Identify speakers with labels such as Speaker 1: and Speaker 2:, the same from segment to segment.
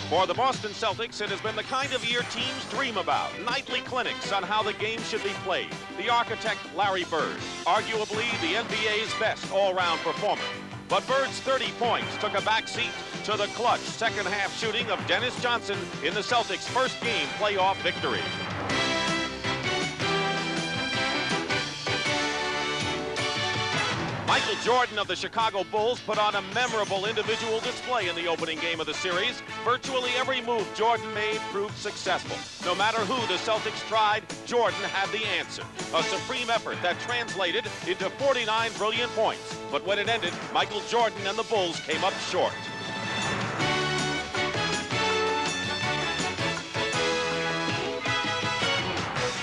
Speaker 1: For the Boston Celtics, it has been the kind of year teams dream about. Nightly clinics on how the game should be played. The architect, Larry Bird, arguably the NBA's best all-round performer. But Bird's 30 points took a backseat to the clutch second-half shooting of Dennis Johnson in the Celtics' first game playoff victory. Michael Jordan of the Chicago Bulls put on a memorable individual display in the opening game of the series. Virtually every move Jordan made proved successful. No matter who the Celtics tried, Jordan had the answer. A supreme effort that translated into 49 brilliant points. But when it ended, Michael Jordan and the Bulls came up short.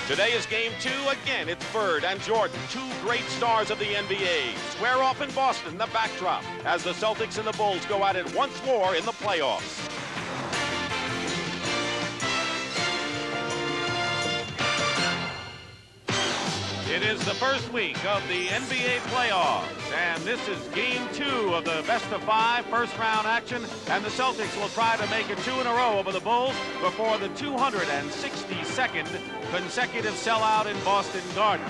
Speaker 1: Today is game 2. Again, it's Bird and Jordan, two great stars of the NBA. Square off in Boston, the backdrop, as the Celtics and the Bulls go at it once more in the playoffs. It is the first week of the NBA playoffs, and this is game 2 of the best-of-5 first-round action, and the Celtics will try to make it 2 in a row over the Bulls before the 262nd consecutive sellout in Boston Garden.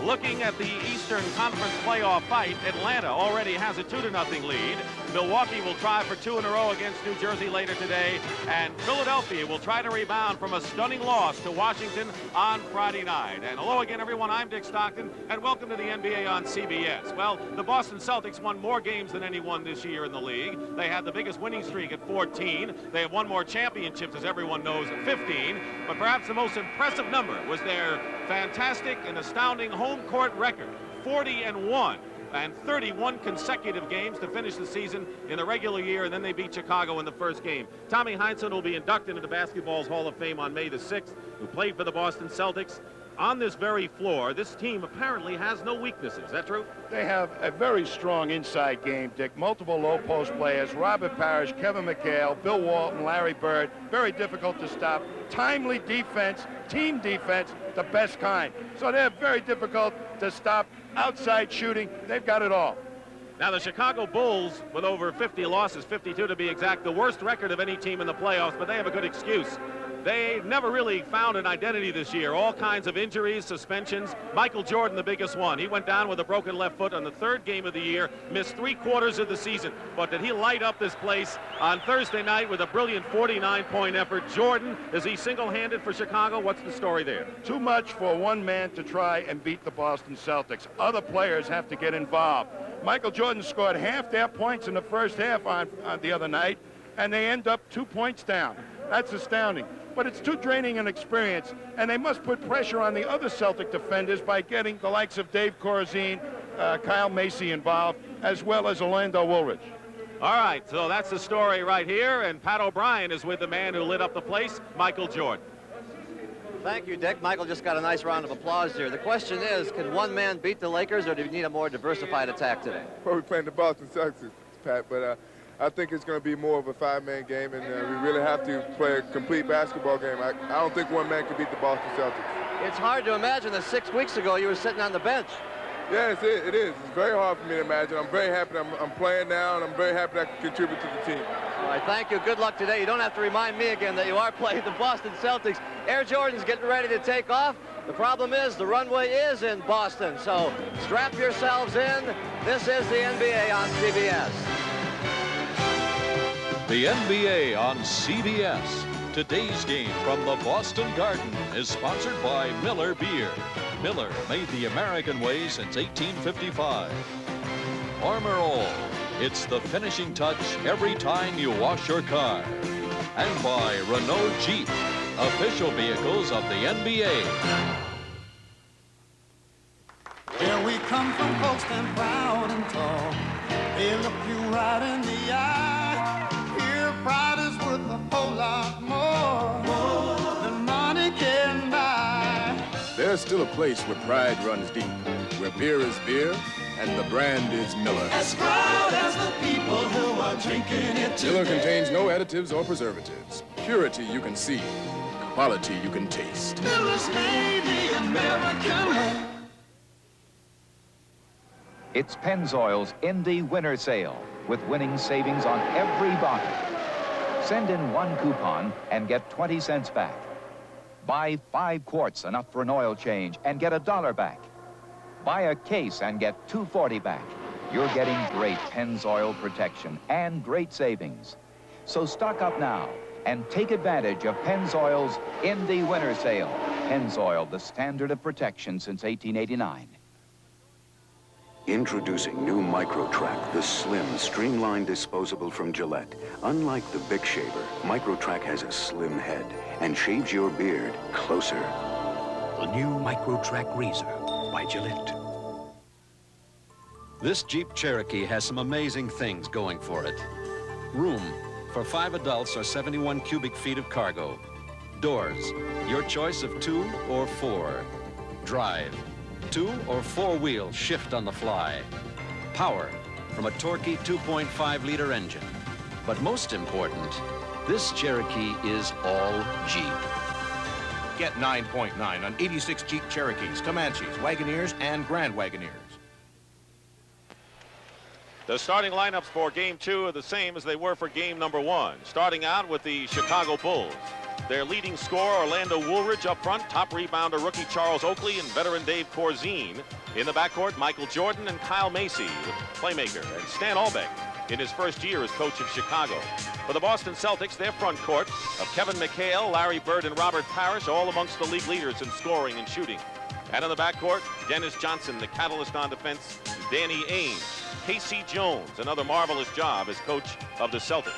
Speaker 1: Looking at the Eastern Conference playoff fight, Atlanta already has a 2-0 lead. Milwaukee will try for 2 in a row against New Jersey later today, and Philadelphia will try to rebound from a stunning loss to Washington on Friday night. And hello again, everyone. I'm Dick Stockton, and welcome to the NBA on CBS. Well, the Boston Celtics won more games than anyone this year in the league. They had the biggest winning streak at 14. They have won more championships, as everyone knows, at 15. But perhaps the most impressive number was their fantastic and astounding home court record, 40-1. And 31 consecutive games to finish the season in the regular year, and then they beat Chicago in the first game. Tommy Heinsohn will be inducted into basketball's Hall of Fame on May the 6th, who played for the Boston Celtics. On this very floor, this team apparently has no weaknesses. Is that true?
Speaker 2: They have a very strong inside game, Dick. Multiple low-post players, Robert Parrish, Kevin McHale, Bill Walton, Larry Bird. Very difficult to stop. Timely defense, team defense, the best kind. So they're very difficult to stop. Outside shooting, they've got it all.
Speaker 1: Now the Chicago Bulls, with over 50 losses, 52 to be exact, the worst record of any team in the playoffs, but they have a good excuse. They never really found an identity this year. All kinds of injuries, suspensions. Michael Jordan, the biggest one. He went down with a broken left foot on the third game of the year, missed 3/4 of the season. But did he light up this place on Thursday night with a brilliant 49-point effort? Jordan, is he single-handed for Chicago? What's the story there?
Speaker 2: Too much for one man to try and beat the Boston Celtics. Other players have to get involved. Michael Jordan scored half their points in the first half on the other night, and they end up 2 points down. That's astounding. But it's too draining an experience, and they must put pressure on the other Celtic defenders by getting the likes of Dave Corazine, Kyle Macy involved, as well as Orlando Woolridge.
Speaker 1: All right, so that's the story right here, and Pat O'Brien is with the man who lit up the place, Michael Jordan.
Speaker 3: Thank you, Dick. Michael just got a nice round of applause here. The question is, can one man beat the Lakers, or do we need a more diversified attack today?
Speaker 4: Well, we're playing the Boston Celtics, Pat, but I think it's going to be more of a 5-man game, and we really have to play a complete basketball game. I don't think one man can beat the Boston Celtics.
Speaker 3: It's hard to imagine that 6 weeks ago you were sitting on the bench.
Speaker 4: Yes, it is. It's very hard for me to imagine. I'm very happy I'm playing now, and I'm very happy that I can contribute to the team.
Speaker 3: All right, thank you. Good luck today. You don't have to remind me again that you are playing the Boston Celtics. Air Jordan's getting ready to take off. The problem is the runway is in Boston, so strap yourselves in. This is the NBA on CBS.
Speaker 5: The NBA on CBS. Today's game from the Boston Garden is sponsored by Miller Beer. Miller, made the American way since 1855. Armor All. It's the finishing touch every time you wash your car. And by Renault Jeep, official vehicles of the NBA.
Speaker 6: Where we come from, folks stand proud and tall. They look you right in the eye. Here, pride is worth a whole lot more than money can buy.
Speaker 7: There's still a place where pride runs deep, where beer is beer and the brand is Miller.
Speaker 6: As proud as the people who are drinking it too.
Speaker 7: Miller contains no additives or preservatives. Purity you can see, quality you can taste.
Speaker 6: Miller's made the American way.
Speaker 8: It's Pennzoil's Indy Winter Sale with winning savings on every bottle. Send in 1 coupon and get 20 cents back. Buy 5 quarts, enough for an oil change, and get $1 back. Buy a case and get $2.40 back. You're getting great Pennzoil protection and great savings. So stock up now and take advantage of Pennzoil's Indy Winter Sale. Pennzoil, the standard of protection since 1889.
Speaker 9: Introducing new MicroTrack, the slim, streamlined disposable from Gillette. Unlike the Bic shaver, MicroTrack has a slim head and shaves your beard closer.
Speaker 10: The new MicroTrack razor by Gillette.
Speaker 11: This Jeep Cherokee has some amazing things going for it. Room for 5 adults or 71 cubic feet of cargo. Doors, your choice of 2 or 4. Drive, 2 or 4-wheel shift on the fly. Power from a torquey 2.5-liter engine. But most important, this Cherokee is all Jeep.
Speaker 12: Get 9.9 on 86 Jeep Cherokees, Comanches, Wagoneers, and Grand Wagoneers.
Speaker 1: The starting lineups for Game 2 are the same as they were for Game number 1. Starting out with the Chicago Bulls. Their leading scorer, Orlando Woolridge, up front. Top rebounder, rookie Charles Oakley, and veteran Dave Corzine. In the backcourt, Michael Jordan and Kyle Macy, the playmaker, and Stan Albeck in his first year as coach of Chicago. For the Boston Celtics, their front court of Kevin McHale, Larry Bird, and Robert Parrish, all amongst the league leaders in scoring and shooting. And in the backcourt, Dennis Johnson, the catalyst on defense, Danny Ainge, Casey Jones, another marvelous job as coach of the Celtics.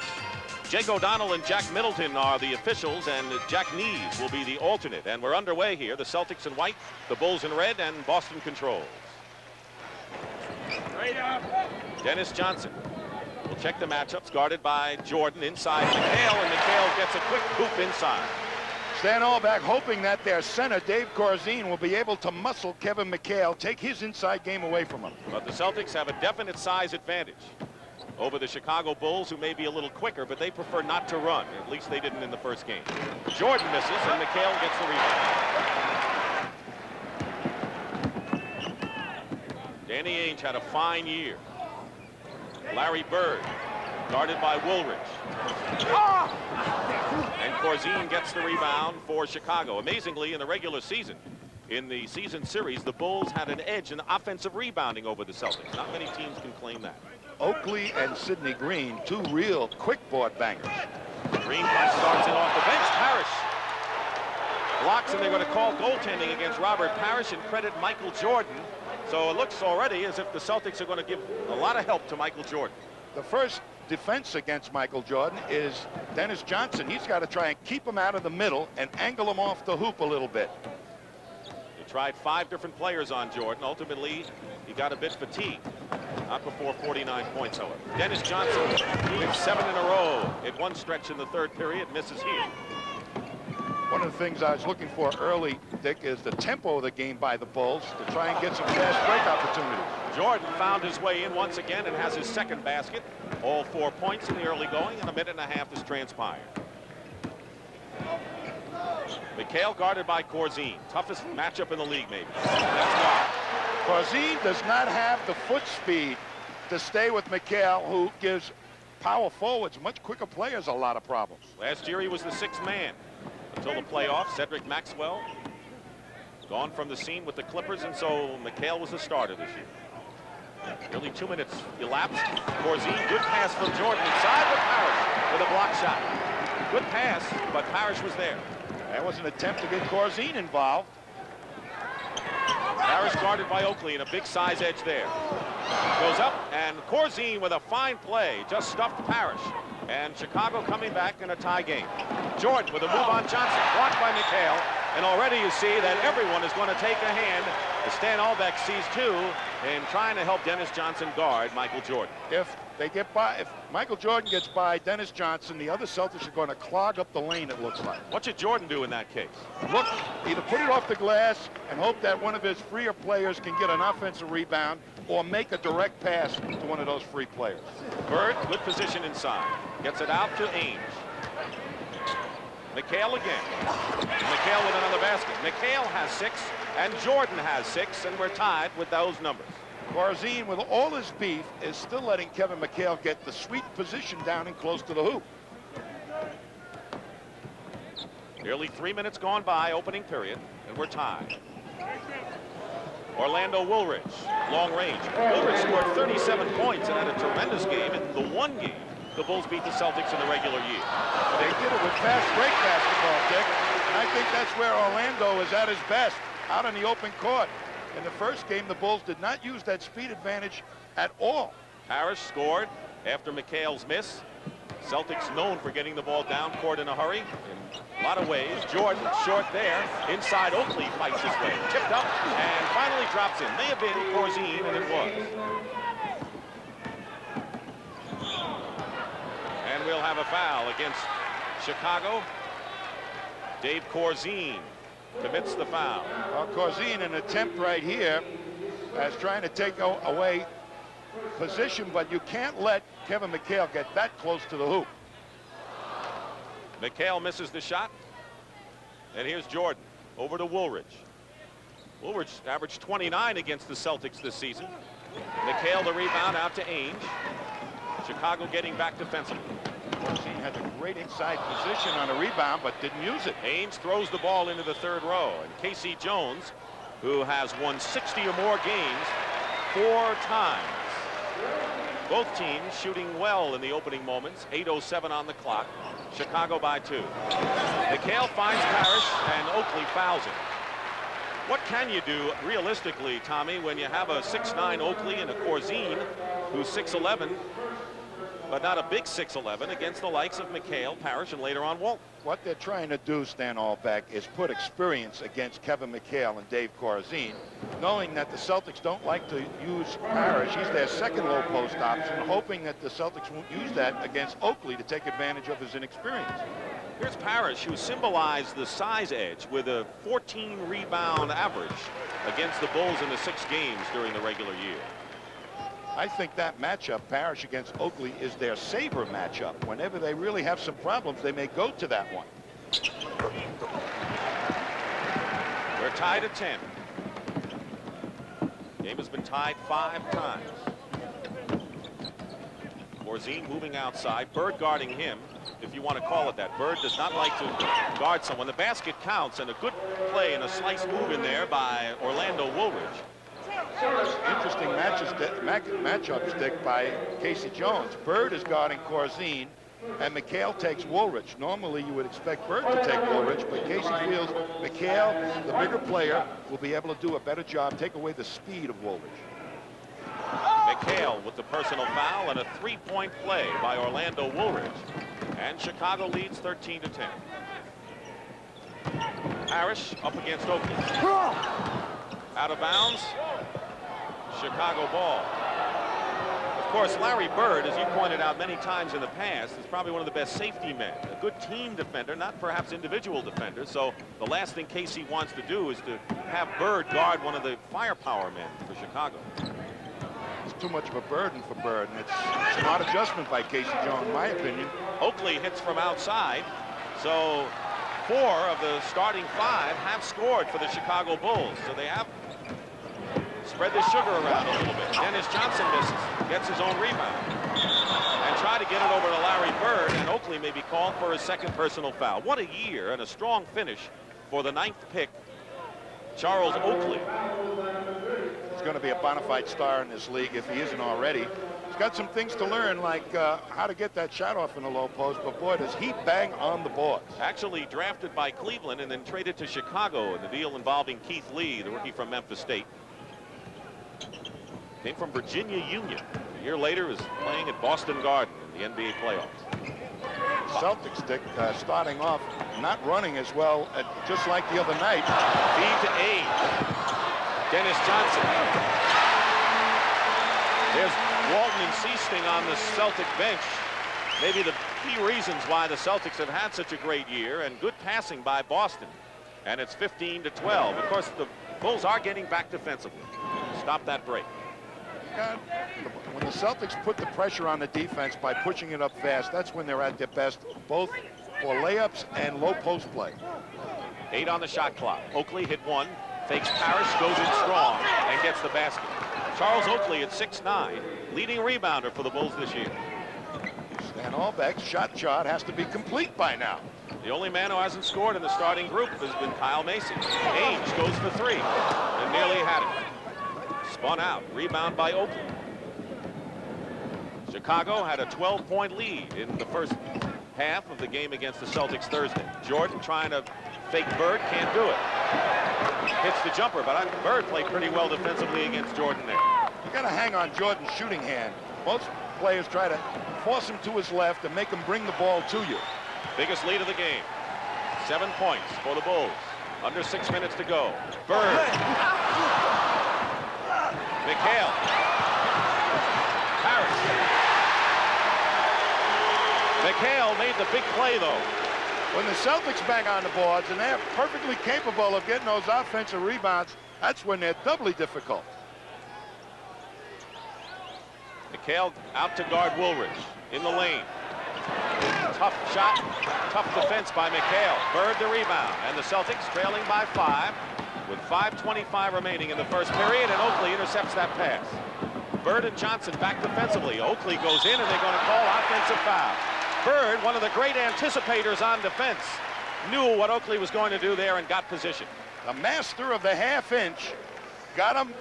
Speaker 1: Jake O'Donnell and Jack Middleton are the officials, and Jack Nees will be the alternate. And we're underway here. The Celtics in white, the Bulls in red, and Boston controls. Dennis Johnson will check the matchups, guarded by Jordan inside McHale, and McHale gets a quick hoop inside.
Speaker 2: Stan Albeck hoping that their center, Dave Corzine, will be able to muscle Kevin McHale, take his inside game away from him.
Speaker 1: But the Celtics have a definite size advantage over the Chicago Bulls, who may be a little quicker, but they prefer not to run. At least they didn't in the first game. Jordan misses, and McHale gets the rebound. Danny Ainge had a fine year. Larry Bird, guarded by Woolridge. And Corzine gets the rebound for Chicago. Amazingly, in the regular season, in the season series, the Bulls had an edge in offensive rebounding over the Celtics. Not many teams can claim that.
Speaker 2: Oakley and Sidney Green, 2 real quick board bangers.
Speaker 1: Green starts it off the bench. Parrish blocks, and they're going to call goaltending against Robert Parrish and credit Michael Jordan. So it looks already as if the Celtics are going to give a lot of help to Michael Jordan.
Speaker 2: The first defense against Michael Jordan is Dennis Johnson. He's got to try and keep him out of the middle and angle him off the hoop a little bit.
Speaker 1: He tried 5 different players on Jordan. Ultimately, he got a bit fatigued. Not before 49 points, however. Dennis Johnson with 7 in a row. At one stretch in the third period, misses here.
Speaker 2: One of the things I was looking for early, Dick, is the tempo of the game by the Bulls to try and get some fast break opportunities.
Speaker 1: Jordan found his way in once again and has his second basket. All 4 points in the early going, and a minute and a half has transpired. McHale guarded by Corzine. Toughest matchup in the league, maybe. That's why.
Speaker 2: Corzine does not have the foot speed to stay with McHale, who gives power forwards, much quicker players, a lot of problems.
Speaker 1: Last year he was the 6th man until the playoffs. Cedric Maxwell gone from the scene with the Clippers, and so McHale was the starter this year. Nearly 2 minutes elapsed. Corzine, good pass from Jordan inside with Parrish with a block shot. Good pass, but Parrish was there.
Speaker 2: That was an attempt to get Corzine involved.
Speaker 1: Parrish guarded by Oakley, and a big size edge there. Goes up, and Corzine with a fine play just stuffed Parrish. And Chicago coming back in a tie game. Jordan with a move on Johnson, blocked by McHale. And already you see that everyone is going to take a hand, as Stan Albeck sees too, in trying to help Dennis Johnson guard Michael Jordan.
Speaker 2: If they get by, if Michael Jordan gets by Dennis Johnson, the other Celtics are going to clog up the lane, it looks like.
Speaker 1: What should Jordan do in that case?
Speaker 2: Look, either put it off the glass and hope that one of his freer players can get an offensive rebound, or make a direct pass to one of those free players.
Speaker 1: Bird, good position inside. Gets it out to Ainge. McHale again. McHale with another basket. McHale has 6, and Jordan has 6, and we're tied with those numbers.
Speaker 2: Corzine, with all his beef, is still letting Kevin McHale get the sweet position down and close to the hoop.
Speaker 1: Nearly 3 minutes gone by, opening period, and we're tied. Orlando Woolridge, long range. Woolridge scored 37 points and had a tremendous game in the one game the Bulls beat the Celtics in the regular year.
Speaker 2: They did it with fast break basketball, Dick. And I think that's where Orlando is at his best, out on the open court. In the first game, the Bulls did not use that speed advantage at all.
Speaker 1: Parrish scored after McHale's miss. Celtics known for getting the ball down court in a hurry in a lot of ways. Jordan short there. Inside, Oakley fights his way. Tipped up and finally drops in. May have been Corzine, and it was. And we'll have a foul against Chicago. Dave Corzine commits the foul.
Speaker 2: Well, Corzine, an attempt right here as trying to take away position, but you can't let Kevin McHale get that close to the hoop.
Speaker 1: McHale misses the shot. And here's Jordan over to Woolridge. Woolridge averaged 29 against the Celtics this season. McHale the rebound out to Ainge. Chicago getting back defensively.
Speaker 2: Corzine had a great inside position on a rebound, but didn't use it.
Speaker 1: Ainge throws the ball into the third row. And Casey Jones, who has won 60 or more games 4 times. Both teams shooting well in the opening moments. 8:07 on the clock. Chicago by 2. McHale finds Parrish, and Oakley fouls him. What can you do realistically, Tommy, when you have a 6'9" Oakley and a Corzine who's 6'11", but not a big 6'11", against the likes of McHale, Parrish, and later on Walton?
Speaker 2: What they're trying to do, Stan Albeck, is put experience against Kevin McHale and Dave Corzine, knowing that the Celtics don't like to use Parrish. He's their second low post option, hoping that the Celtics won't use that against Oakley to take advantage of his inexperience.
Speaker 1: Here's Parrish, who symbolized the size edge with a 14 rebound average against the Bulls in the 6 games during the regular year.
Speaker 2: I think that matchup, Parrish against Oakley, is their saber matchup. Whenever they really have some problems, they may go to that one.
Speaker 1: We're tied at 10. Game has been tied 5 times. Corzine moving outside. Bird guarding him, if you want to call it that. Bird does not like to guard someone. The basket counts, and a good play and a slice move in there by Orlando Woolridge.
Speaker 2: Interesting matchup stick by Casey Jones. Bird is guarding Corzine, and McHale takes Woolridge. Normally, you would expect Bird to take Woolridge, but Casey feels McHale, the bigger player, will be able to do a better job, take away the speed of Woolridge.
Speaker 1: McHale with the personal foul and a 3-point play by Orlando Woolridge. And Chicago leads 13-10. Parrish up against Oakley. Out of bounds. Chicago ball. Of course, Larry Bird, as you pointed out many times in the past, is probably one of the best safety men. A good team defender, not perhaps individual defender. So the last thing Casey wants to do is to have Bird guard one of the firepower men for Chicago.
Speaker 2: It's too much of a burden for Bird, and it's a smart adjustment by Casey Jones, in my opinion.
Speaker 1: Oakley hits from outside. So 4 of the starting 5 have scored for the Chicago Bulls. So they have spread the sugar around a little bit. Dennis Johnson misses, gets his own rebound, and try to get it over to Larry Bird, and Oakley may be called for his 2nd personal foul. What a year and a strong finish for the 9th pick, Charles Oakley.
Speaker 2: He's going to be a bona fide star in this league if he isn't already. He's got some things to learn, like how to get that shot off in the low post, but boy, does he bang on the boards.
Speaker 1: Actually drafted by Cleveland and then traded to Chicago in the deal involving Keith Lee, the rookie from Memphis State. Came from Virginia Union. A year later is playing at Boston Garden in the NBA playoffs.
Speaker 2: Celtics, Dick, starting off not running as well, just like the other night.
Speaker 1: Feed to Ainge. Dennis Johnson. There's Walton and Seasting on the Celtic bench. Maybe the key reasons why the Celtics have had such a great year, and good passing by Boston. And it's 15-12. Of course, the Bulls are getting back defensively. Stop that break.
Speaker 2: When the Celtics put the pressure on the defense by pushing it up fast, that's when they're at their best, both for layups and low post play.
Speaker 1: 8 on the shot clock. Oakley hit 1, fakes Parrish, goes in strong, and gets the basket. Charles Oakley at 6'9", leading rebounder for the Bulls this year.
Speaker 2: Van Albeck's shot chart has to be complete by now.
Speaker 1: The only man who hasn't scored in the starting group has been Kyle Mason. Ainge goes for 3 and nearly had it. Spun out. Rebound by Oakley. Chicago had a 12-point lead in the first half of the game against the Celtics Thursday. Jordan trying to fake Bird, can't do it. Hits the jumper, but Bird played pretty well defensively against Jordan there.
Speaker 2: You got to hang on Jordan's shooting hand. Most players try to force him to his left and make him bring the ball to you.
Speaker 1: Biggest lead of the game. 7 points for the Bulls. Under 6 minutes to go. Bird. McHale. Parrish. McHale made the big play, though.
Speaker 2: When the Celtics bang on the boards, and they're perfectly capable of getting those offensive rebounds, that's when they're doubly difficult.
Speaker 1: McHale out to guard Woolridge in the lane. Tough shot, tough defense by McHale. Bird the rebound, and the Celtics trailing by 5 with 5:25 remaining in the first period, and Oakley intercepts that pass. Bird and Johnson back defensively. Oakley goes in, and they're going to call offensive foul. Bird, one of the great anticipators on defense, knew what Oakley was going to do there and got position.
Speaker 2: The master of the half-inch got him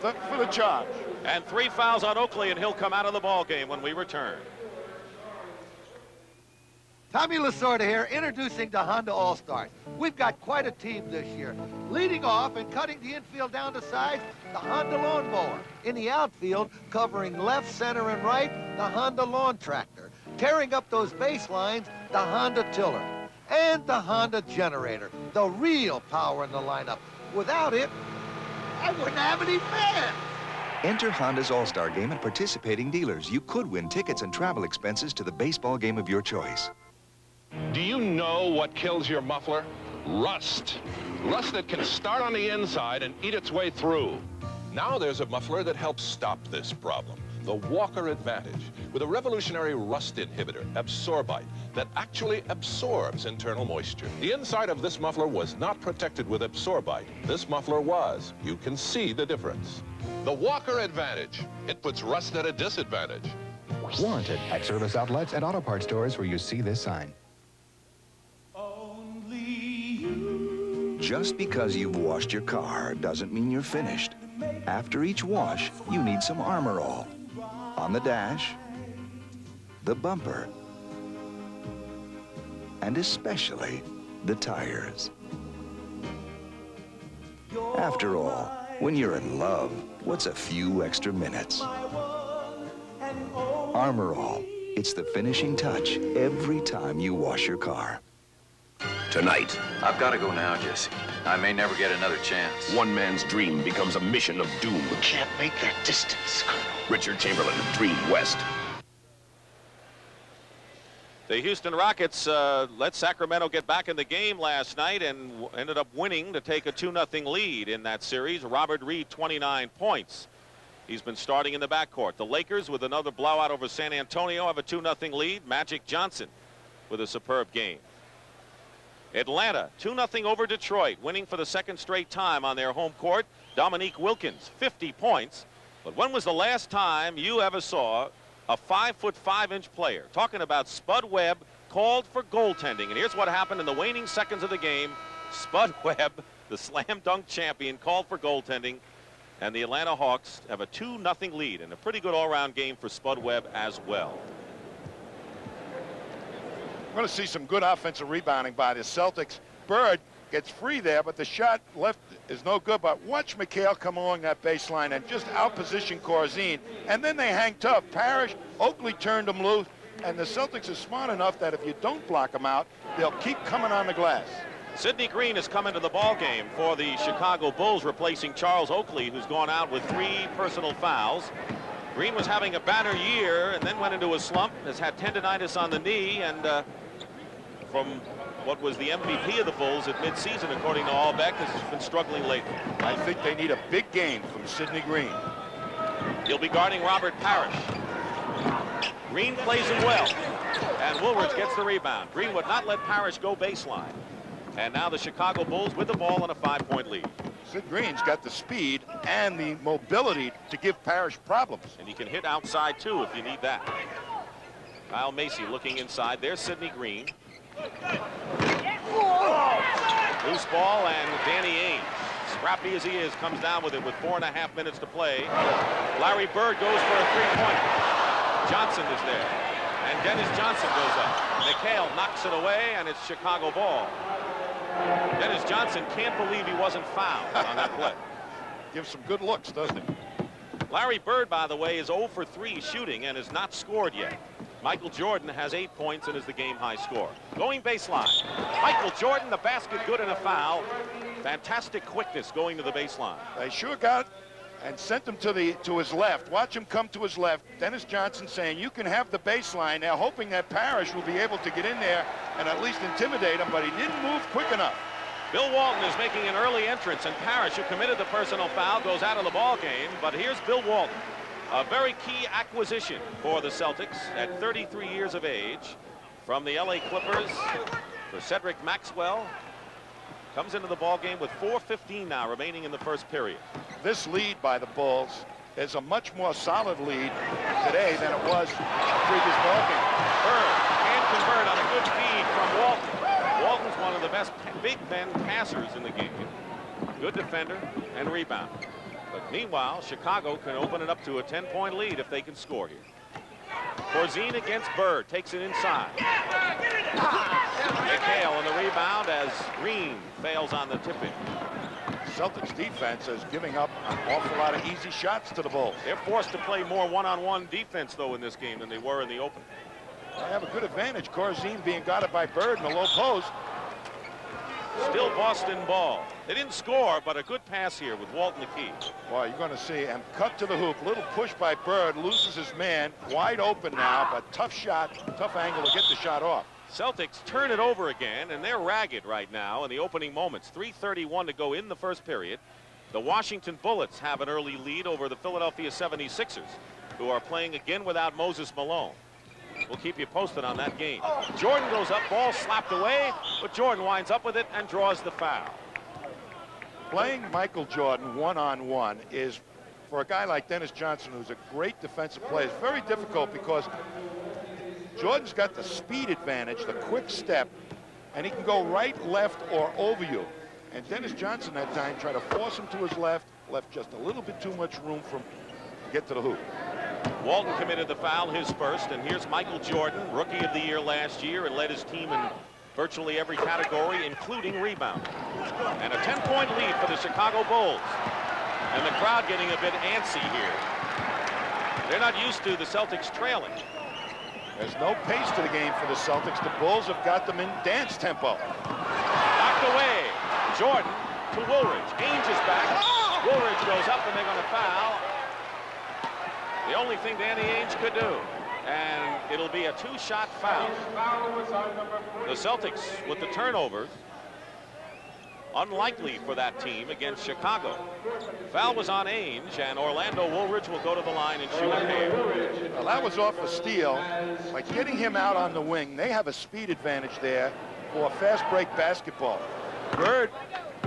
Speaker 2: for the charge.
Speaker 1: And 3 fouls on Oakley, and he'll come out of the ball game when we return.
Speaker 13: Tommy Lasorda here, introducing the Honda All-Stars. We've got quite a team this year. Leading off and cutting the infield down to sides, the Honda Lawnmower. In the outfield, covering left, center, and right, the Honda Lawn Tractor. Tearing up those baselines, the Honda Tiller. And the Honda Generator, the real power in the lineup. Without it, I wouldn't have any fans.
Speaker 14: Enter Honda's All-Star Game at participating dealers. You could win tickets and travel expenses to the baseball game of your choice.
Speaker 15: Do you know what kills your muffler? Rust. Rust that can start on the inside and eat its way through. Now there's a muffler that helps stop this problem. The Walker Advantage, with a revolutionary rust inhibitor, Absorbite, that actually absorbs internal moisture. The inside of this muffler was not protected with Absorbite. This muffler was. You can see the difference. The Walker Advantage. It puts rust at a disadvantage.
Speaker 16: Warranted at service outlets and auto parts stores where you see this sign.
Speaker 14: Just because you've washed your car doesn't mean you're finished. After each wash, you need some Armor All. On the dash, the bumper, and especially the tires. After all, when you're in love, what's a few extra minutes? Armor All. It's the finishing touch every time you wash your car.
Speaker 17: Tonight.
Speaker 18: I've got to go now, Jesse. I may never get another chance.
Speaker 17: One man's dream becomes a mission of doom.
Speaker 18: We can't make that distance, Colonel.
Speaker 17: Richard Chamberlain, Dream West.
Speaker 1: The Houston Rockets let Sacramento get back in the game last night and ended up winning to take a 2-0 lead in that series. Robert Reed, 29 points. He's been starting in the backcourt. The Lakers, with another blowout over San Antonio, have a 2-0 lead. Magic Johnson with a superb game. Atlanta, 2-0 over Detroit, winning for the second straight time on their home court. Dominique Wilkins, 50 points. But when was the last time you ever saw a 5'5" player, talking about Spud Webb, called for goaltending? And here's what happened in the waning seconds of the game. Spud Webb, the slam dunk champion, called for goaltending, and the Atlanta Hawks have a 2-0 lead, and a pretty good all-round game for Spud Webb as well.
Speaker 2: We're going to see some good offensive rebounding by the Celtics. Bird gets free there, but the shot left is no good. But watch McHale come along that baseline and just outposition Corzine. And then they hang tough. Parrish, Oakley turned them loose, and the Celtics are smart enough that if you don't block them out, they'll keep coming on the glass.
Speaker 1: Sidney Green has come into the ball game for the Chicago Bulls, replacing Charles Oakley, who's gone out with 3 personal fouls. Green was having a banner year and then went into a slump, has had tendonitis on the knee, and from what was the MVP of the Bulls at midseason, according to Albeck, has been struggling lately.
Speaker 2: I think they need a big game from Sidney Green.
Speaker 1: He'll be guarding Robert Parrish. Green plays him well, and Woolridge gets the rebound. Green would not let Parrish go baseline. And now the Chicago Bulls with the ball on a 5-point lead.
Speaker 2: Sid Green's got the speed and the mobility to give Parrish problems.
Speaker 1: And he can hit outside, too, if you need that. Kyle Macy looking inside. There's Sidney Green. Loose ball, and Danny Ainge, scrappy as he is, comes down with it with 4.5 minutes to play. Larry Bird goes for a three-pointer. Johnson is there, and Dennis Johnson goes up. McHale knocks it away, and it's Chicago ball. Dennis Johnson can't believe he wasn't fouled on that play.
Speaker 2: Gives some good looks, doesn't he?
Speaker 1: Larry Bird, by the way, is 0 for 3 shooting and has not scored yet. Michael Jordan has 8 points and is the game-high scorer. Going baseline. Michael Jordan, the basket good and a foul. Fantastic quickness going to the baseline.
Speaker 2: They sure got and sent him to his left. Watch him come to his left. Dennis Johnson saying, you can have the baseline now, hoping that Parrish will be able to get in there and at least intimidate him, but he didn't move quick enough.
Speaker 1: Bill Walton is making an early entrance, and Parrish, who committed the personal foul, goes out of the ball game. But here's Bill Walton, a very key acquisition for the Celtics at 33 years of age from the LA Clippers for Cedric Maxwell. Comes into the ball game with 4:15 now remaining in the first period.
Speaker 2: This lead by the Bulls is a much more solid lead today than it was in the previous ball game.
Speaker 1: Bird can convert on a good feed from Walton. Walton's one of the best big men passers in the game. Good defender and rebounder. But meanwhile, Chicago can open it up to a 10-point lead if they can score here. Corzine against Bird, takes it inside. McHale on the rebound as Green fails on the tip-in.
Speaker 2: Celtics defense is giving up an awful lot of easy shots to the Bulls.
Speaker 1: They're forced to play more one-on-one defense, though, in this game than they were in the open.
Speaker 2: They have a good advantage. Corzine being guarded by Bird in the low post.
Speaker 1: Still Boston ball. They didn't score, but a good pass here with Walton the key.
Speaker 2: Well, you're going to see him cut to the hoop. Little push by Bird, loses his man. Wide open now, but tough shot, tough angle to get the shot off.
Speaker 1: Celtics turn it over again, and they're ragged right now in the opening moments. 3:31 to go in the first period. The Washington Bullets have an early lead over the Philadelphia 76ers, who are playing again without Moses Malone. We'll keep you posted on that game. Jordan goes up, ball slapped away, but Jordan winds up with it and draws the foul.
Speaker 2: Playing Michael Jordan one-on-one is, for a guy like Dennis Johnson, who's a great defensive player, is very difficult because Jordan's got the speed advantage, the quick step, and he can go right, left, or over you. And Dennis Johnson that time tried to force him to his left, left just a little bit too much room for him to get to the hoop.
Speaker 1: Walton committed the foul, his first, and here's Michael Jordan, Rookie of the Year last year, and led his team in virtually every category, including rebound. And a 10-point lead for the Chicago Bulls. And the crowd getting a bit antsy here. They're not used to the Celtics trailing.
Speaker 2: There's no pace to the game for the Celtics. The Bulls have got them in dance tempo.
Speaker 1: Knocked away. Jordan to Woolridge. Ainge is back. Woolridge goes up, and they're going to foul. The only thing Danny Ainge could do. And it'll be a 2-shot foul. The Celtics with the turnovers. Unlikely for that team against Chicago. Foul was on Ainge, and Orlando Woolridge will go to the line and shoot a pair.
Speaker 2: Well, that was off a steal. By getting him out on the wing, they have a speed advantage there for fast break basketball. Bird,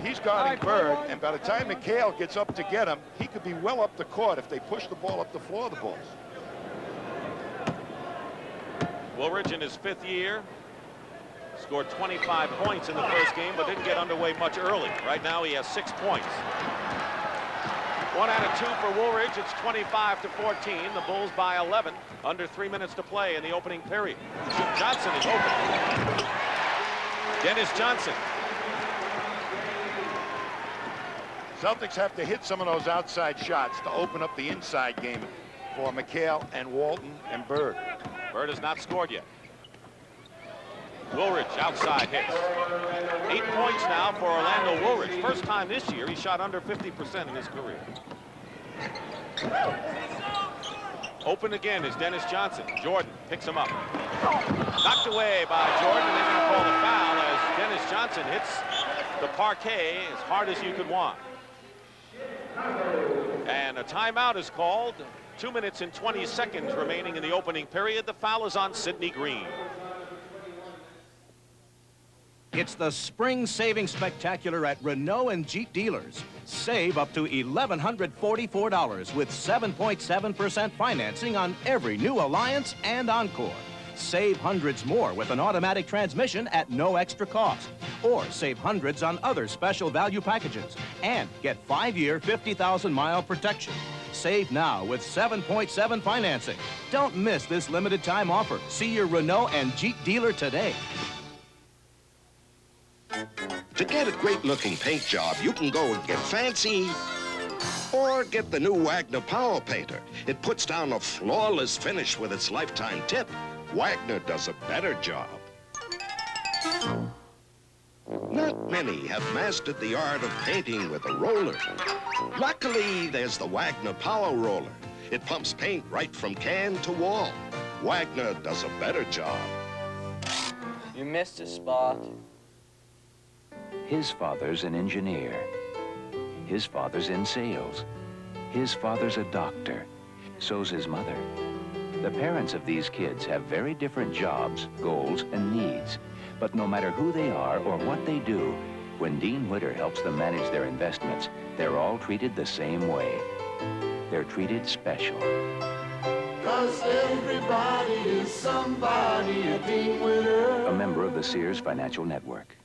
Speaker 2: he's guarding Bird, and by the time McHale gets up to get him, he could be well up the court if they push the ball up the floor of the Bulls.
Speaker 1: Woolridge in his 5th year. Scored 25 points in the first game, but didn't get underway much early. Right now he has 6 points. 1 out of 2 for Woolridge. It's 25-14. The Bulls by 11. Under 3 minutes to play in the opening period. Johnson is open. Dennis Johnson.
Speaker 2: Celtics have to hit some of those outside shots to open up the inside game for McHale and Walton and Bird.
Speaker 1: Bird has not scored yet. Woolridge outside hits. 8 points now for Orlando Woolridge. First time this year he shot under 50% in his career. Open again is Dennis Johnson. Jordan picks him up. Knocked away by Jordan, and they're going to call the foul as Dennis Johnson hits the parquet as hard as you could want. And a timeout is called. 2 minutes and 20 seconds remaining in the opening period. The foul is on Sidney Green.
Speaker 12: It's the Spring Saving Spectacular at Renault and Jeep dealers. Save up to $1,144 with 7.7% financing on every new Alliance and Encore. save hundreds more with an automatic transmission at no extra cost. Or save hundreds on other special value packages. And get 5-year, 50,000-mile protection. Save now with 7.7 financing. Don't miss this limited time offer. See your Renault and Jeep dealer today.
Speaker 19: To get a great-looking paint job, you can go and get fancy or get the new Wagner Power Painter. It puts down a flawless finish with its lifetime tip. Wagner does a better job. Not many have mastered the art of painting with a roller. Luckily, there's the Wagner Power Roller. It pumps paint right from can to wall. Wagner does a better job.
Speaker 3: You missed a spot.
Speaker 8: His father's an engineer. His father's in sales. His father's a doctor. So's his mother. The parents of these kids have very different jobs, goals, and needs. But no matter who they are or what they do, when Dean Witter helps them manage their investments, they're all treated the same way. They're treated special.
Speaker 6: 'Cause everybody is somebody at Dean Witter.
Speaker 8: A member of the Sears Financial Network.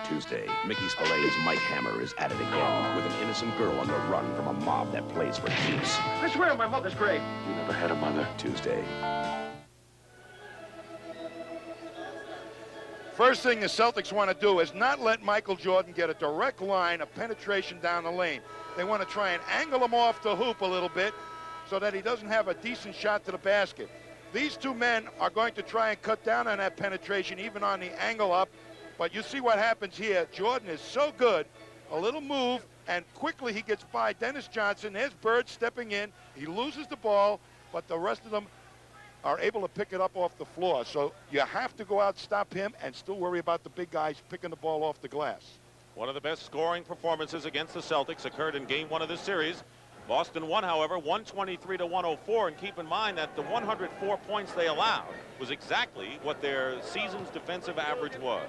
Speaker 17: Tuesday, Mickey Spillane's Mike Hammer is at it again with an innocent girl on the run from a mob that plays for keeps.
Speaker 2: I swear on my mother's grave.
Speaker 17: You never had a mother. Tuesday.
Speaker 2: First thing the Celtics want to do is not let Michael Jordan get a direct line of penetration down the lane. They want to try and angle him off the hoop a little bit so that he doesn't have a decent shot to the basket. These two men are going to try and cut down on that penetration, even on the angle up. But you see what happens here. Jordan is so good. A little move, and quickly he gets by Dennis Johnson. There's Bird stepping in. He loses the ball, but the rest of them are able to pick it up off the floor. So you have to go out, stop him, and still worry about the big guys picking the ball off the glass.
Speaker 1: One of the best scoring performances against the Celtics occurred in Game 1 of this series. Boston won, however, 123-104, and keep in mind that the 104 points they allowed was exactly what their season's defensive average was.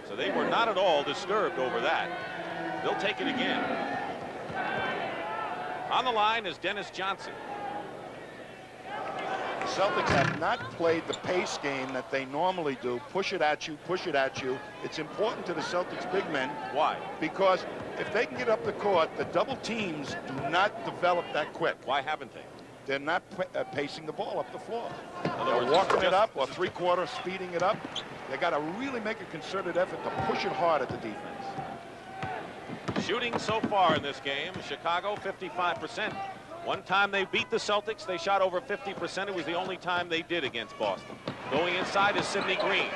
Speaker 1: So they were not at all disturbed over that. They'll take it again. On the line is Dennis Johnson.
Speaker 2: The Celtics have not played the pace game that they normally do. Push it at you, push it at you. It's important to the Celtics big men.
Speaker 1: Why?
Speaker 2: Because if they can get up the court, the double teams do not develop that quick.
Speaker 1: Why haven't they?
Speaker 2: They're not pacing the ball up the floor.
Speaker 1: They're
Speaker 2: They're walking it up or three-quarter speeding it up. They got to really make a concerted effort to push it hard at the defense.
Speaker 1: Shooting so far in this game, Chicago 55%. One time they beat the Celtics, they shot over 50%. It was the only time they did against Boston. Going inside is Sidney Green.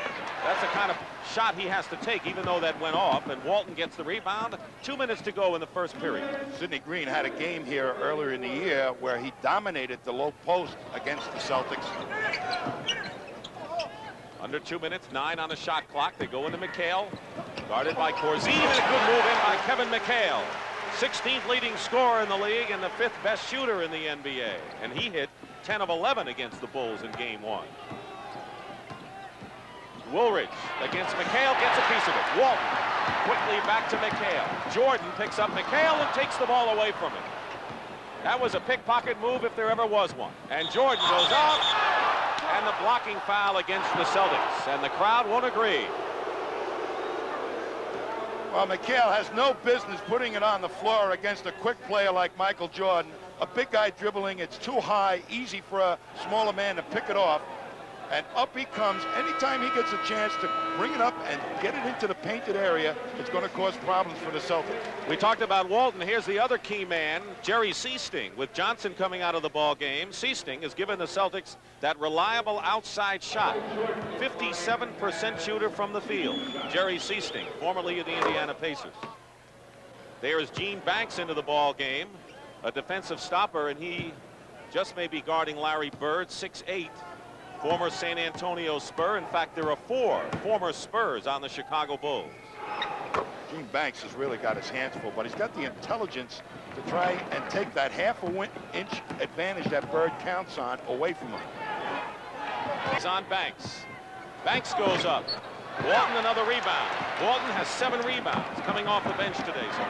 Speaker 1: That's the kind of shot he has to take, even though that went off, and Walton gets the rebound. 2 minutes to go in the first period.
Speaker 2: Sidney Green had a game here earlier in the year where he dominated the low post against the Celtics.
Speaker 1: Under 2 minutes, 9 on the shot clock. They go into McHale, guarded by Corzine, and a good move in by Kevin McHale. 16th leading scorer in the league and the 5th best shooter in the NBA. And he hit 10 of 11 against the Bulls in Game 1. Woolridge against McHale, gets a piece of it. Walton quickly back to McHale. Jordan picks up McHale and takes the ball away from him. That was a pickpocket move if there ever was one. And Jordan goes up, and the blocking foul against the Celtics. And the crowd won't agree.
Speaker 2: Well, McHale has no business putting it on the floor against a quick player like Michael Jordan. A big guy dribbling, it's too high, easy for a smaller man to pick it off. And up he comes. Anytime he gets a chance to bring it up and get it into the painted area, it's going to cause problems for the Celtics.
Speaker 1: We talked about Walton. Here's the other key man, Jerry Seasting. With Johnson coming out of the ball game, Seasting has given the Celtics that reliable outside shot. 57% shooter from the field. Jerry Seasting, formerly of the Indiana Pacers. There's Gene Banks into the ball game, a defensive stopper, and he just may be guarding Larry Bird, 6'8". Former San Antonio Spur. In fact, there are 4 former Spurs on the Chicago Bulls.
Speaker 2: Gene Banks has really got his hands full, but he's got the intelligence to try and take that half-inch advantage that Bird counts on away from him.
Speaker 1: He's on Banks. Banks goes up. Walton another rebound. Walton has 7 rebounds coming off the bench today. So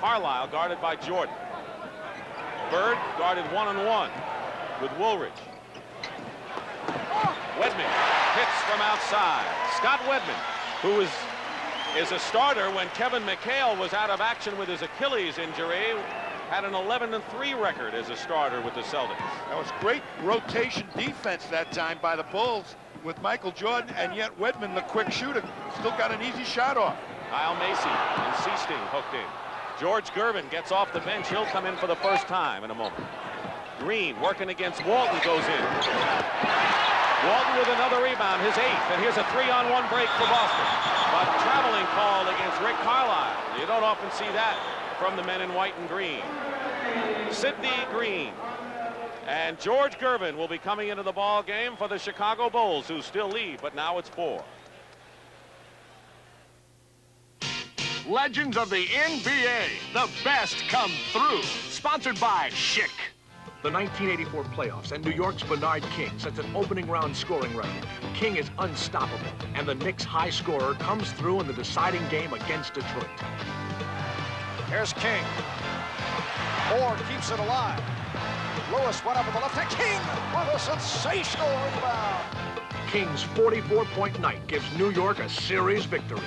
Speaker 1: Carlisle guarded by Jordan. Bird guarded one-on-one with Woolridge. from outside. Scott Wedman, who is a starter when Kevin McHale was out of action with his Achilles injury, had an 11-3 record as a starter with the Celtics.
Speaker 2: That was great rotation defense that time by the Bulls with Michael Jordan, and yet Wedman, the quick shooter, still got an easy shot off.
Speaker 1: Kyle Macy and Seasting hooked in. George Gervin gets off the bench. He'll come in for the first time in a moment. Green working against Walton goes in. Walton with another rebound, his 8th, and here's a 3-on-1 break for Boston. But traveling call against Rick Carlisle. You don't often see that from the men in white and green. Sidney Green and George Gervin will be coming into the ball game for the Chicago Bulls, who still lead, but now it's 4.
Speaker 20: Legends of the NBA, the best come through. Sponsored by Schick. The 1984 playoffs, and New York's Bernard King sets an opening round scoring record. King is unstoppable, and the Knicks' high scorer comes through in the deciding game against Detroit.
Speaker 21: Here's King. Moore keeps it alive. Lewis went up with the left hand. King with a sensational rebound.
Speaker 20: King's 44-point night gives New York a series victory.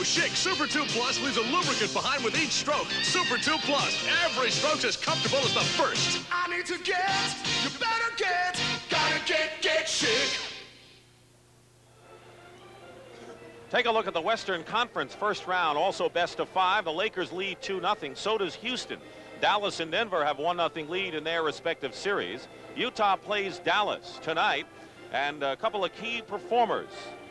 Speaker 22: Schick Super 2 Plus leaves a lubricant behind with each stroke. Super 2 Plus. Every stroke's as comfortable as the first.
Speaker 6: I need to get, you better get, gotta get Schick.
Speaker 1: Take a look at the Western Conference first round, also best of 5. The Lakers lead 2-0. So does Houston. Dallas and Denver have 1-0 lead in their respective series. Utah plays Dallas tonight, and a couple of key performers.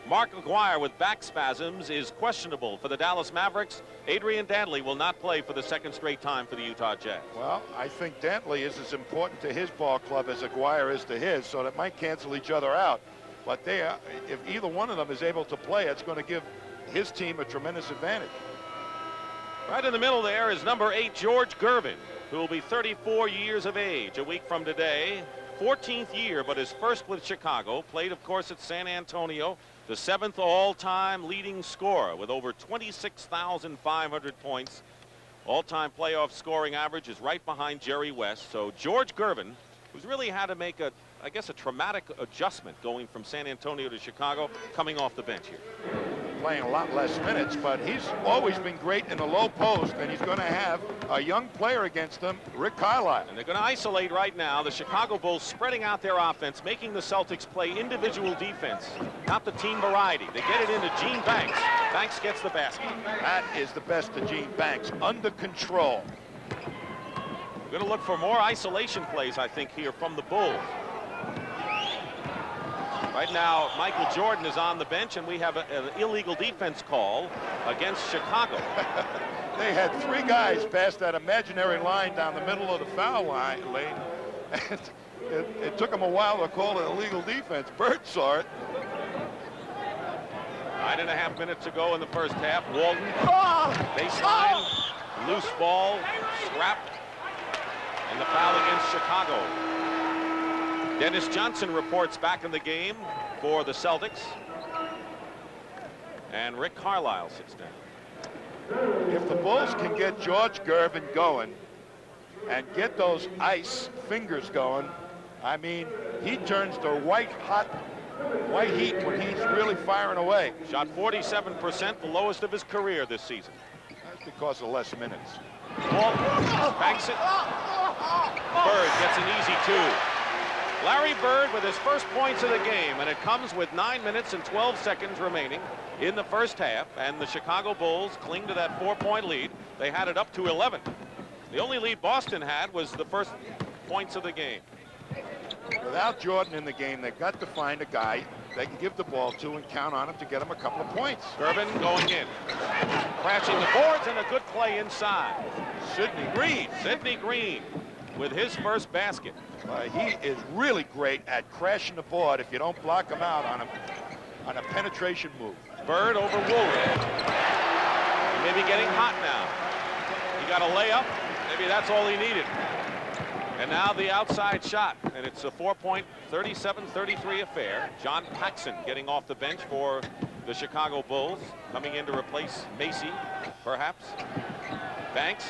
Speaker 1: Mark Aguirre with back spasms is questionable for the Dallas Mavericks. Adrian Dantley will not play for the second straight time for the Utah Jazz.
Speaker 2: Well, I think Dantley is as important to his ball club as Aguirre is to his, so that might cancel each other out. But if either one of them is able to play, it's going to give his team a tremendous advantage.
Speaker 1: Right in the middle there is number 8, George Gervin, who will be 34 years of age a week from today. 14th year, but his first with Chicago. Played, of course, at San Antonio. The 7th all-time leading scorer with over 26,500 points. All-time playoff scoring average is right behind Jerry West. So George Gervin, who's really had to make a traumatic adjustment going from San Antonio to Chicago, coming off the bench here.
Speaker 2: Playing a lot less minutes, but he's always been great in the low post, and he's going to have a young player against him, Rick Carlisle.
Speaker 1: And they're going to isolate right now. The Chicago Bulls spreading out their offense, making the Celtics play individual defense, not the team variety. They get it into Gene Banks. Banks gets the basket.
Speaker 2: That is the best of Gene Banks, under control.
Speaker 1: We're going to look for more isolation plays, I think, here from the Bulls. Right now, Michael Jordan is on the bench, and we have an illegal defense call against Chicago.
Speaker 2: They had 3 guys pass that imaginary line down the middle of the foul lane. And it took them a while to call it illegal defense. Bird saw it.
Speaker 1: 9.5 minutes to go in the first half. Walton, baseline, loose ball, scrap, and the foul against Chicago. Dennis Johnson reports back in the game for the Celtics. And Rick Carlisle sits down.
Speaker 2: If the Bulls can get George Gervin going and get those ice fingers going, I mean, he turns to white heat when he's really firing away.
Speaker 1: Shot 47%, the lowest of his career this season.
Speaker 2: That's because of less minutes.
Speaker 1: Walton banks it. Bird gets an easy 2. Larry Bird with his first points of the game, and it comes with 9 minutes and 12 seconds remaining in the first half, and the Chicago Bulls cling to that 4-point lead. They had it up to 11. The only lead Boston had was the first points of the game.
Speaker 2: Without Jordan in the game, they've got to find a guy they can give the ball to and count on him to get him a couple of points.
Speaker 1: Gervin going in. Crashing the boards, and a good play inside. Sidney Green with his first basket.
Speaker 2: He is really great at crashing the board if you don't block him out on a penetration move.
Speaker 1: Bird over Woolridge. He may be getting hot now. He got a layup. Maybe that's all he needed. And now the outside shot, and it's a 4-point, 37-33 affair. John Paxson getting off the bench for the Chicago Bulls, coming in to replace Macy, perhaps. Banks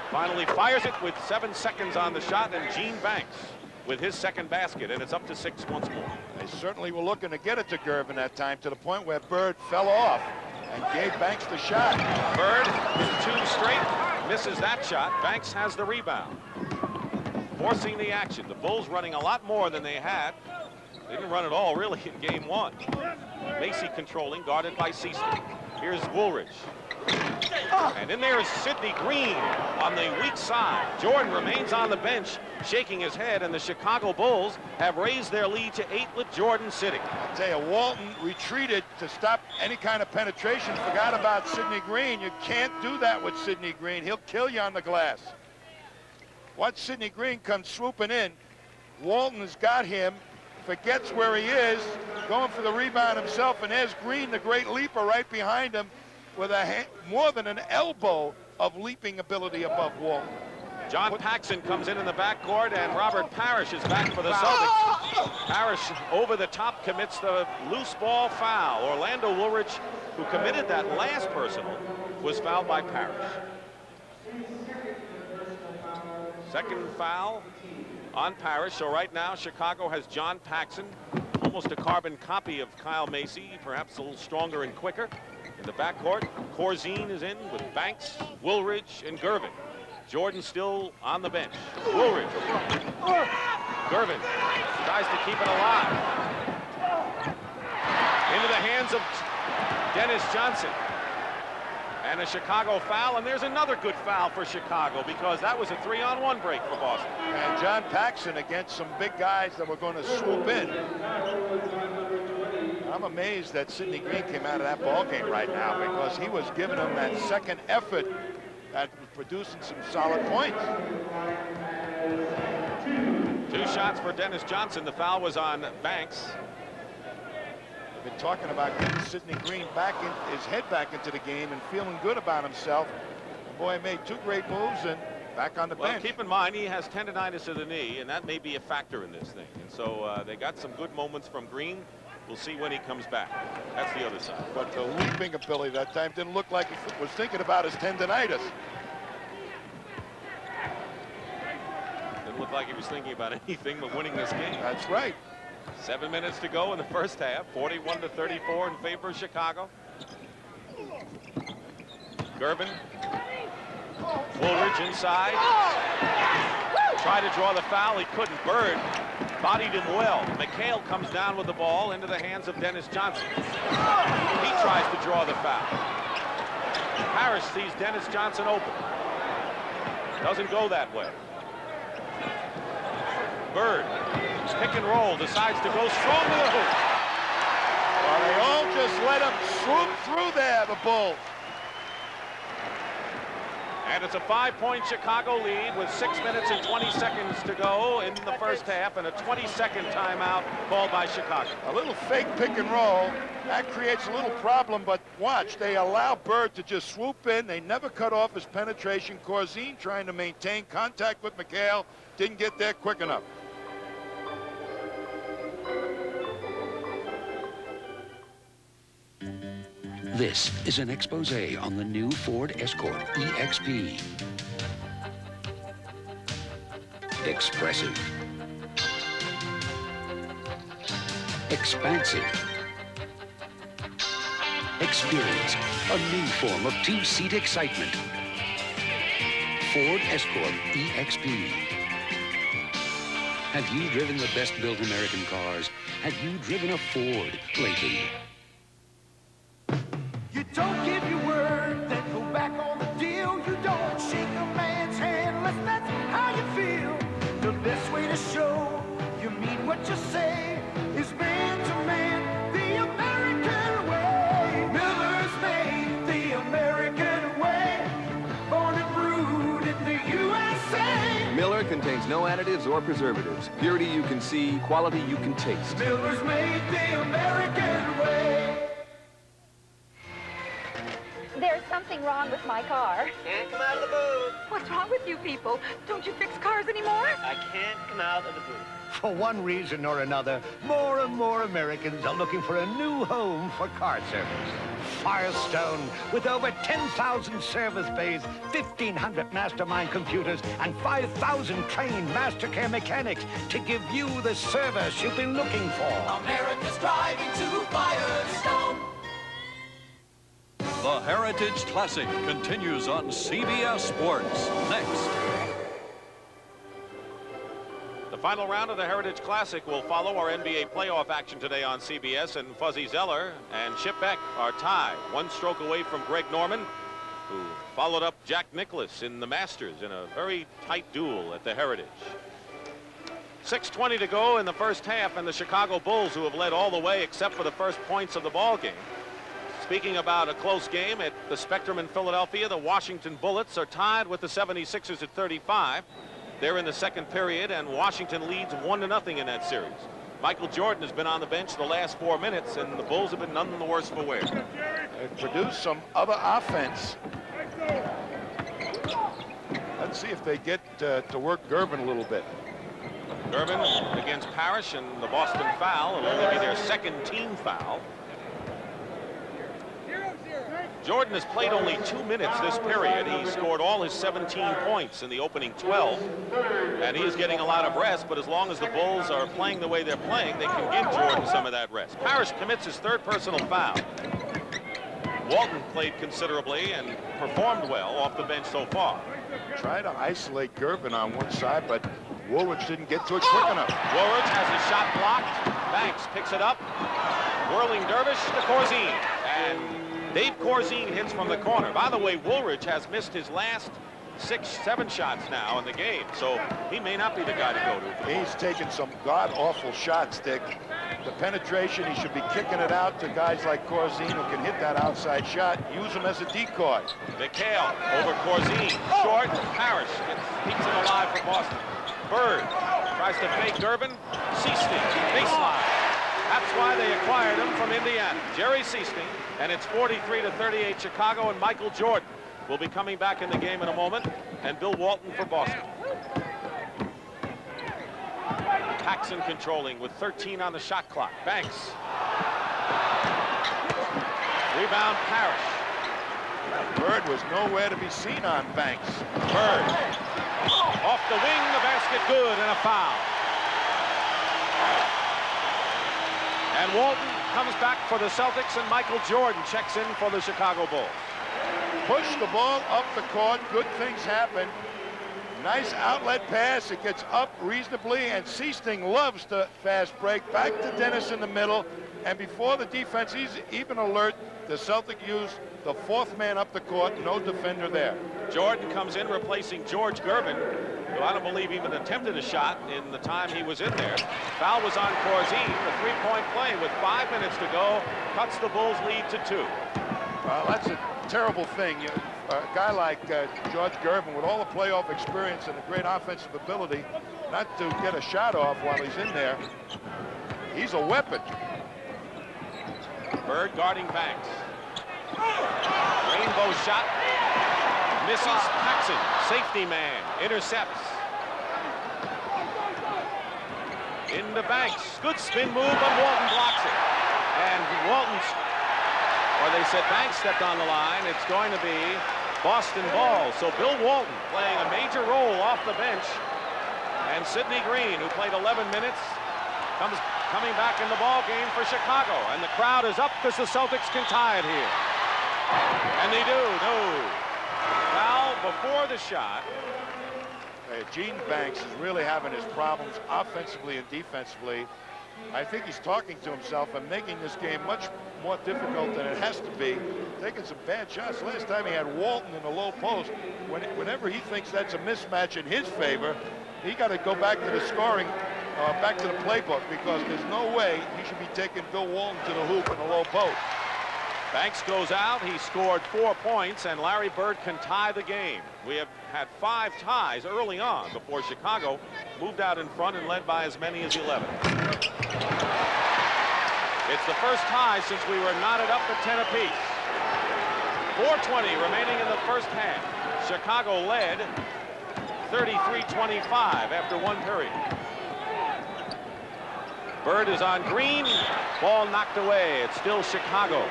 Speaker 1: finally fires it with 7 seconds on the shot, and Gene Banks with his second basket, and it's up to 6 once more.
Speaker 2: They certainly were looking to get it to Gervin that time, to the point where Bird fell off and gave Banks the shot.
Speaker 1: Bird with 2 straight, misses that shot. Banks has the rebound, forcing the action. The Bulls running a lot more than they had. They didn't run at all, really, in game 1. Macy controlling, guarded by Seaster. Here's Woolridge. And then there is Sidney Green on the weak side. Jordan remains on the bench, shaking his head, and the Chicago Bulls have raised their lead to 8 with Jordan sitting.
Speaker 2: I'll tell you, Walton retreated to stop any kind of penetration, forgot about Sidney Green. You can't do that with Sidney Green. He'll kill you on the glass. Watch Sidney Green come swooping in. Walton has got him, forgets where he is, going for the rebound himself, and there's Green, the great leaper, right behind him with more than an elbow of leaping ability above Walton.
Speaker 1: John Paxson comes in the backcourt, and Robert Parrish is back for the Celtics. Parrish over the top commits the loose ball foul. Orlando Woolridge, who committed that last personal, was fouled by Parrish. Second foul on Parrish. So right now Chicago has John Paxson, almost a carbon copy of Kyle Macy, perhaps a little stronger and quicker. In the backcourt, Corzine is in with Banks, Woolridge, and Gervin. Jordan still on the bench. Woolridge. Gervin tries to keep it alive. Into the hands of Dennis Johnson. And a Chicago foul, and there's another good foul for Chicago, because that was a 3-on-1 break for Boston.
Speaker 2: And John Paxson against some big guys that were going to swoop in. I'm amazed that Sidney Green came out of that ball game right now, because he was giving them that second effort that was producing some solid points.
Speaker 1: 2 shots for Dennis Johnson. The foul was on Banks.
Speaker 2: Been talking about getting Sidney Green back in his head back into the game and feeling good about himself. The boy made 2 great moves and back on the bench.
Speaker 1: Keep in mind he has tendonitis of the knee, and that may be a factor in this thing. And so they got some good moments from Green. We'll see when he comes back. That's the other side.
Speaker 2: But the leaping ability that time didn't look like he was thinking about his tendonitis.
Speaker 1: Didn't look like he was thinking about anything but winning this game.
Speaker 2: That's right.
Speaker 1: 7 minutes to go in the first half. 41-34 in favor of Chicago. Gervin. Woolridge inside. Tried to draw the foul. He couldn't. Bird bodied him well. McHale comes down with the ball into the hands of Dennis Johnson. He tries to draw the foul. Parrish sees Dennis Johnson open. Doesn't go that way. Bird, pick and roll, decides to go strong to the hoop.
Speaker 2: Well, they all just let him swoop through there, the Bulls.
Speaker 1: And it's a 5-point Chicago lead with 6 minutes and 20 seconds to go in the first half, and a 22nd timeout called by Chicago.
Speaker 2: A little fake pick and roll. That creates a little problem, but watch, they allow Bird to just swoop in. They never cut off his penetration. Corzine trying to maintain contact with McHale. Didn't get there quick enough.
Speaker 10: This is an expose on the new Ford Escort EXP. Expressive. Expansive. Experience a new form of 2-seat excitement. Ford Escort EXP. Have you driven the best-built American cars? Have you driven a Ford lately?
Speaker 6: You don't give your word, then go back on the deal. You don't shake a man's hand unless that's how you feel. The best way to show you mean what you say is man to man, the American way. Miller's made the American way, born and brewed in the USA.
Speaker 4: Miller contains no additives or preservatives. Purity you can see, quality you can taste.
Speaker 6: Miller's made the American way.
Speaker 5: There's something wrong with my car.
Speaker 3: Can't come out of the booth.
Speaker 5: What's wrong with you people? Don't you fix cars anymore?
Speaker 3: I can't come out of the booth.
Speaker 7: For one reason or another, more and more Americans are looking for a new home for car service. Firestone, with over 10,000 service bays, 1,500 mastermind computers, and 5,000 trained Mastercare mechanics to give you the service you've been looking for.
Speaker 6: America's driving to Firestone.
Speaker 23: The Heritage Classic continues on CBS Sports next.
Speaker 1: The final round of the Heritage Classic will follow our NBA playoff action today on CBS, and Fuzzy Zeller and Chip Beck are tied, one stroke away from Greg Norman, who followed up Jack Nicklaus in the Masters in a very tight duel at the Heritage. 6:20 to go in the first half, and the Chicago Bulls, who have led all the way except for the first points of the ball game. Speaking about a close game at the Spectrum in Philadelphia, the Washington Bullets are tied with the 76ers at 35. They're in the second period, and Washington leads 1-0 in that series. Michael Jordan has been on the bench the last 4 minutes, and the Bulls have been none the worse for wear.
Speaker 2: They produced some other offense. Let's see if they get to work Gervin a little bit.
Speaker 1: Gervin against Parrish, and the Boston foul. It'll only be their second team foul. Jordan has played only 2 minutes this period. He scored all his 17 points in the opening 12, and he is getting a lot of rest, but as long as the Bulls are playing the way they're playing, they can give Jordan some of that rest. Parrish commits his third personal foul. Walton played considerably and performed well off the bench so far.
Speaker 2: Try to isolate Gervin on one side, but Woolridge didn't get to it quick enough.
Speaker 1: Woolridge has his shot blocked. Banks picks it up. Whirling dervish to Corzine, and Dave Corzine hits from the corner. By the way, Woolridge has missed his last 6-7 shots now in the game, so he may not be the guy to go to.
Speaker 2: He's taken some god-awful shots, Dick. The penetration, he should be kicking it out to guys like Corzine who can hit that outside shot. Use him as a decoy.
Speaker 1: McHale over Corzine. Short. Parrish keeps it alive for Boston. Bird tries to fake Gervin. Seasting. Baseline. That's why they acquired him from Indiana. Jerry Seasting. And it's 43-38 Chicago, and Michael Jordan will be coming back in the game in a moment, and Bill Walton for Boston. Paxson controlling with 13 on the shot clock. Banks. Rebound Parrish.
Speaker 2: Bird was nowhere to be seen on Banks.
Speaker 1: Bird. Off the wing, the basket good, and a foul. And Walton comes back for the Celtics, and Michael Jordan checks in for the Chicago Bulls.
Speaker 2: Push the ball up the court. Good things happen. Nice outlet pass. It gets up reasonably, and Seasting loves the fast break. Back to Dennis in the middle, and before the defense is even alert, the Celtic use the fourth man up the court. No defender there.
Speaker 1: Jordan comes in replacing George Gervin, who I don't believe even attempted a shot in the time he was in there. Foul was on Corzine. The three-point play with 5 minutes to go cuts the Bulls' lead to 2.
Speaker 2: Well, that's a terrible thing. A guy like George Gervin, with all the playoff experience and a great offensive ability, not to get a shot off while he's in there. He's a weapon.
Speaker 1: Bird guarding Banks. Rainbow shot. Misses. Paxson, safety man, intercepts. Into Banks. Good spin move, but Walton blocks it. And Walton's, or they said Banks stepped on the line. It's going to be Boston ball. So Bill Walton playing a major role off the bench. And Sidney Green, who played 11 minutes, coming back in the ball game for Chicago. And the crowd is up because the Celtics can tie it here. And they do. No. Foul before the shot.
Speaker 2: Gene Banks is really having his problems offensively and defensively. I think he's talking to himself and making this game much more difficult than it has to be. Taking some bad shots. Last time he had Walton in the low post. Whenever he thinks that's a mismatch in his favor, he got to go back to the scoring, back to the playbook, because there's no way he should be taking Bill Walton to the hoop in the low post.
Speaker 1: Banks goes out. He scored 4 points, and Larry Bird can tie the game. We have had 5 ties early on before Chicago moved out in front and led by as many as 11. It's the first tie since we were knotted up at 10 apiece. 4:20 remaining in the first half. Chicago led 33-25 after one period. Bird is on Green. Ball knocked away. It's still Chicago.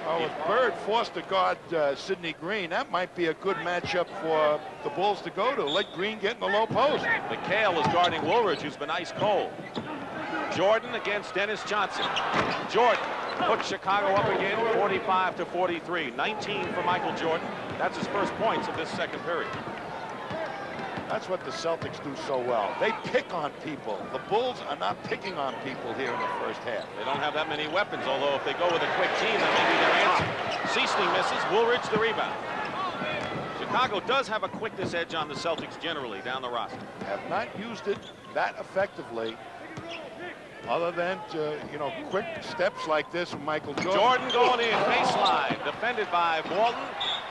Speaker 2: Oh, if Bird forced to guard Sidney Green, that might be a good matchup for the Bulls to go to. Let Green get in the low post.
Speaker 1: McHale is guarding Woolridge, who's been ice cold. Jordan against Dennis Johnson. Jordan puts Chicago up again, 45-43. 19 for Michael Jordan. That's his first points of this second period.
Speaker 2: That's what the Celtics do so well. They pick on people. The Bulls are not picking on people here in the first half.
Speaker 1: They don't have that many weapons, although if they go with a quick team, that may be their answer. Seasting misses. Woolridge the rebound. Chicago does have a quickness edge on the Celtics generally down the roster.
Speaker 2: Have not used it that effectively, other than quick steps like this from Michael Jordan.
Speaker 1: Jordan going in, baseline, defended by Walton.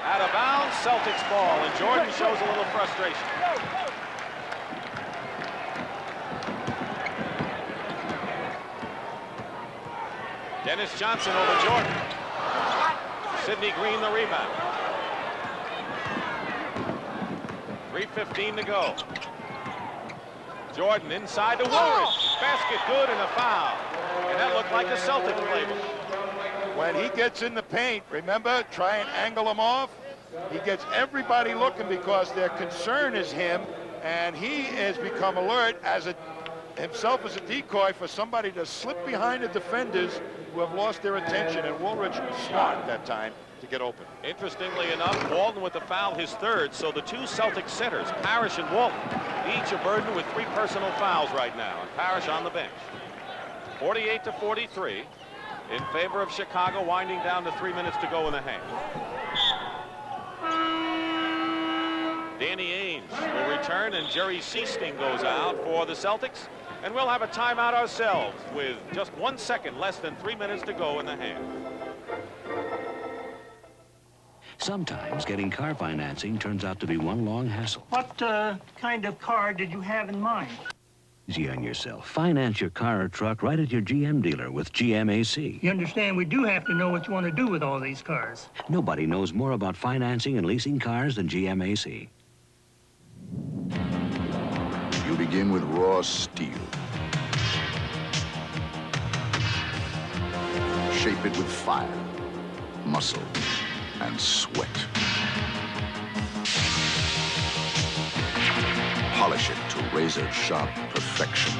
Speaker 1: Out of bounds, Celtics ball, and Jordan shows a little frustration. Dennis Johnson over Jordan. Sidney Green the rebound. 3:15 to go. Jordan inside to Woolridge. Basket good and a foul. And that looked like a Celtics playbook.
Speaker 2: When he gets in the paint, remember, try and angle him off. He gets everybody looking because their concern is him, and he has become alert himself as a decoy for somebody to slip behind the defenders who have lost their attention, and Woolridge smart that time to get open.
Speaker 1: Interestingly enough, Walton with the foul, his third, so the two Celtic centers, Parrish and Walton, each are burdened with 3 personal fouls right now, and Parrish on the bench. 48-43 in favor of Chicago, winding down to 3 minutes to go in the half. Danny Ainge will return, and Jerry Seasting goes out for the Celtics, and we'll have a timeout ourselves with just 1 second, less than 3 minutes to go in the half.
Speaker 10: Sometimes getting car financing turns out to be one long hassle.
Speaker 9: What kind of car did you have in mind?
Speaker 10: Easy on yourself. Finance your car or truck right at your GM dealer with GMAC.
Speaker 9: You understand, we do have to know what you want to do with all these cars.
Speaker 10: Nobody knows more about financing and leasing cars than GMAC.
Speaker 14: You begin with raw steel. Shape it with fire, muscle, and sweat. Polish it to razor-sharp perfection.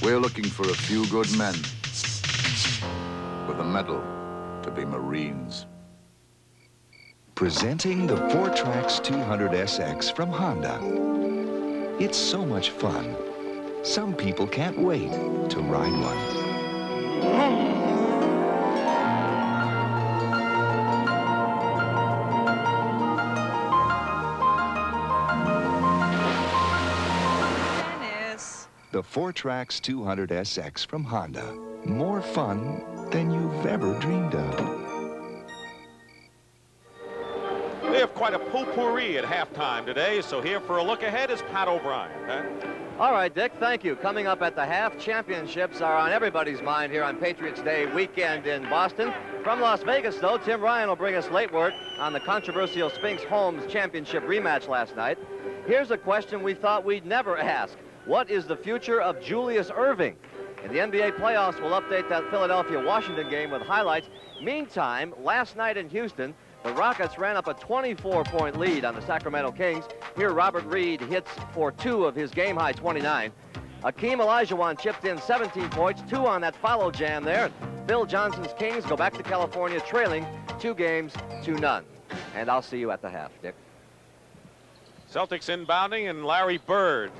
Speaker 14: We're looking for a few good men with a medal to be Marines.
Speaker 11: Presenting the Four-Trax 200SX from Honda. It's so much fun. Some people can't wait to ride one. The Four-Trax 200SX from Honda. More fun than you've ever dreamed of.
Speaker 1: They have quite a potpourri at halftime today, so here for a look ahead is Pat O'Brien. Huh?
Speaker 3: All right, Dick, thank you. Coming up at the half, championships are on everybody's mind here on Patriots Day weekend in Boston. From Las Vegas, though, Tim Ryan will bring us late word on the controversial Spinks-Holmes championship rematch last night. Here's a question we thought we'd never ask. What is the future of Julius Erving? In the NBA playoffs, we'll update that Philadelphia-Washington game with highlights. Meantime, last night in Houston, the Rockets ran up a 24-point lead on the Sacramento Kings. Here, Robert Reed hits for 2 of his game-high 29. Akeem Olajuwon chipped in 17 points, 2 on that follow jam there. Phil Johnson's Kings go back to California trailing 2 games to none. And I'll see you at the half, Dick.
Speaker 1: Celtics inbounding, and Larry Bird.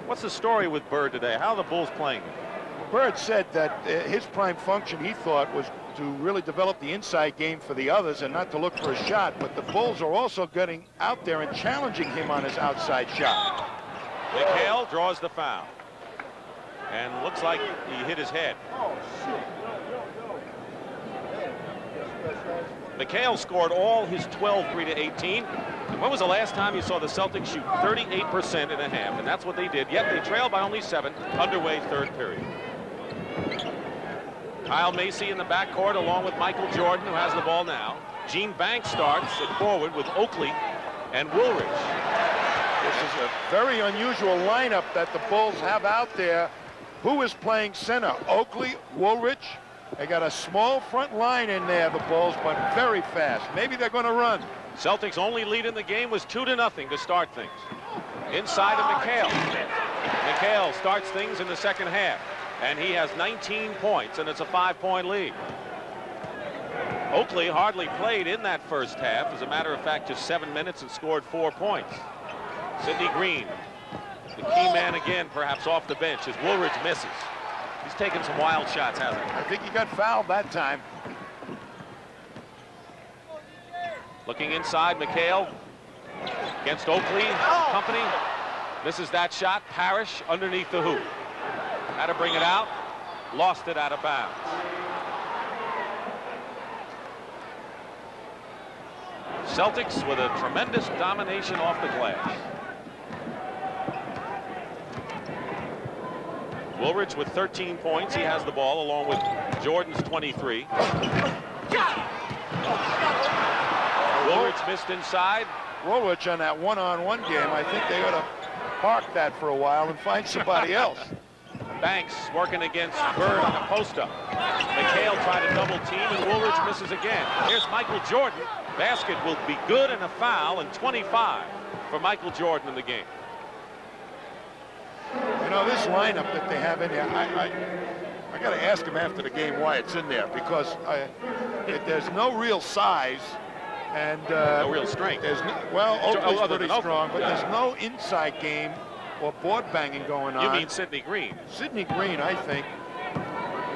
Speaker 1: What's the story with Bird today? How are the Bulls playing?
Speaker 2: Bird said that his prime function, he thought, was to really develop the inside game for the others and not to look for a shot. But the Bulls are also getting out there and challenging him on his outside shot.
Speaker 1: McHale draws the foul. And looks like he hit his head. McHale scored all his 12 3-18. When was the last time you saw the Celtics shoot 38% in a half? And that's what they did, yet they trailed by only 7, underway third period. Kyle Macy in the backcourt along with Michael Jordan, who has the ball now. Gene Banks starts at forward with Oakley and Woolridge.
Speaker 2: This is a very unusual lineup that the Bulls have out there. Who is playing center? Oakley, Woolridge. They got a small front line in there, the Bulls, but very fast. Maybe they're going to run.
Speaker 1: Celtics' only lead in the game was 2-0 to start things. Inside of McHale. McHale starts things in the second half, and he has 19 points, and it's a 5-point lead. Oakley hardly played in that first half. As a matter of fact, just 7 minutes and scored 4 points. Sidney Green, the key man again, perhaps off the bench, as Woolridge misses. He's taken some wild shots, hasn't he?
Speaker 2: I think he got fouled that time.
Speaker 1: Looking inside, McHale against Oakley. Company misses that shot. Parrish underneath the hoop. Had to bring it out. Lost it out of bounds. Celtics with a tremendous domination off the glass. Woolridge with 13 points. He has the ball along with Jordan's 23. Woolridge missed inside.
Speaker 2: Woolridge on that one-on-one game, I think they ought to park that for a while and find somebody else.
Speaker 1: Banks working against Bird on a post-up. McHale tried to double team, and Woolridge misses again. Here's Michael Jordan. Basket will be good and a foul, and 25 for Michael Jordan in the game.
Speaker 2: You know, this lineup that they have in there, I got to ask him after the game why it's in there, because there's no real size and
Speaker 1: no real strength.
Speaker 2: There's Oakley's pretty strong, but there's no inside game or board banging going on.
Speaker 1: You mean Sidney Green?
Speaker 2: Sidney Green, I think.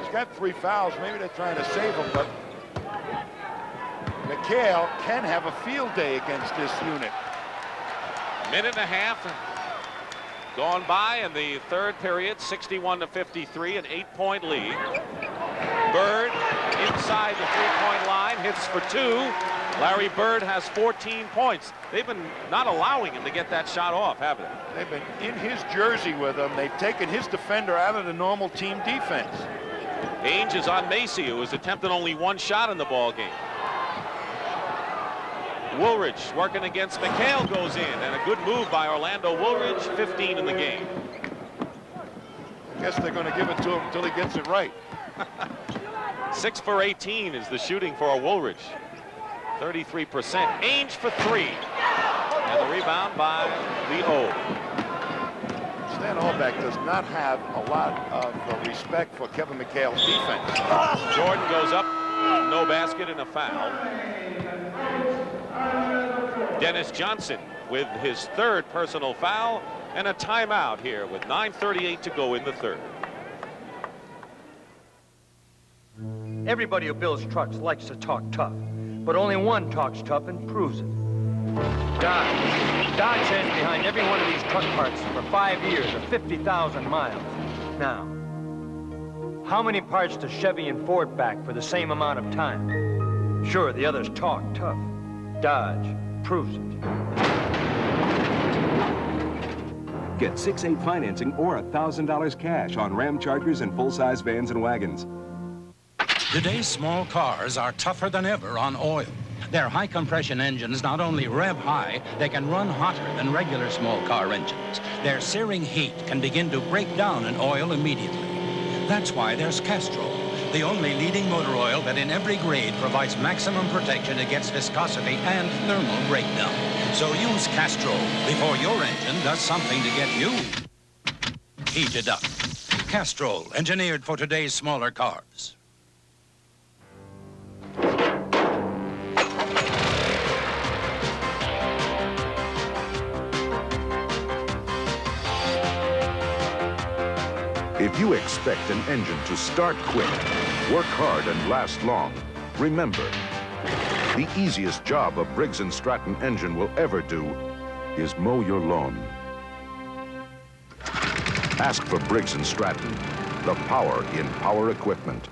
Speaker 2: He's got 3 fouls. Maybe they're trying to save him, but McHale can have a field day against this unit.
Speaker 1: Minute and a half gone by in the third period, 61-53, an 8-point lead. Bird inside the 3-point line, hits for 2. Larry Bird has 14 points. They've been not allowing him to get that shot off, haven't they?
Speaker 2: They've been in his jersey with him. They've taken his defender out of the normal team defense.
Speaker 1: Ainge is on Macy, who has attempted only 1 shot in the ball game. Woolridge working against McHale goes in, and a good move by Orlando Woolridge, 15 in the game.
Speaker 2: I guess they're going to give it to him until he gets it right.
Speaker 1: 6 for 18 is the shooting for Woolridge. 33%. Ainge for 3. And the rebound by Leo.
Speaker 2: Stan Albeck does not have a lot of respect for Kevin McHale's defense.
Speaker 1: Jordan goes up, no basket and a foul. Dennis Johnson with his 3rd personal foul and a timeout here with 9:38 to go in the 3rd.
Speaker 13: Everybody who builds trucks likes to talk tough, but only one talks tough and proves it. Dodge. Dodge stands behind every one of these truck parts for 5 years or 50,000 miles. Now, how many parts does Chevy and Ford back for the same amount of time? Sure, the others talk tough. Dodge proves it.
Speaker 4: Get 6/8 financing or $1,000 cash on Ram Chargers and full-size vans and wagons.
Speaker 15: Today's small cars are tougher than ever on oil. Their high-compression engines not only rev high, they can run hotter than regular small car engines. Their searing heat can begin to break down an oil immediately. That's why there's Castrol, the only leading motor oil that in every grade provides maximum protection against viscosity and thermal breakdown. So use Castrol before your engine does something to get you heated up. Castrol, engineered for today's smaller cars.
Speaker 16: If you expect an engine to start quick, work hard, and last long, remember, the easiest job a Briggs & Stratton engine will ever do is mow your lawn. Ask for Briggs & Stratton, the power in power equipment.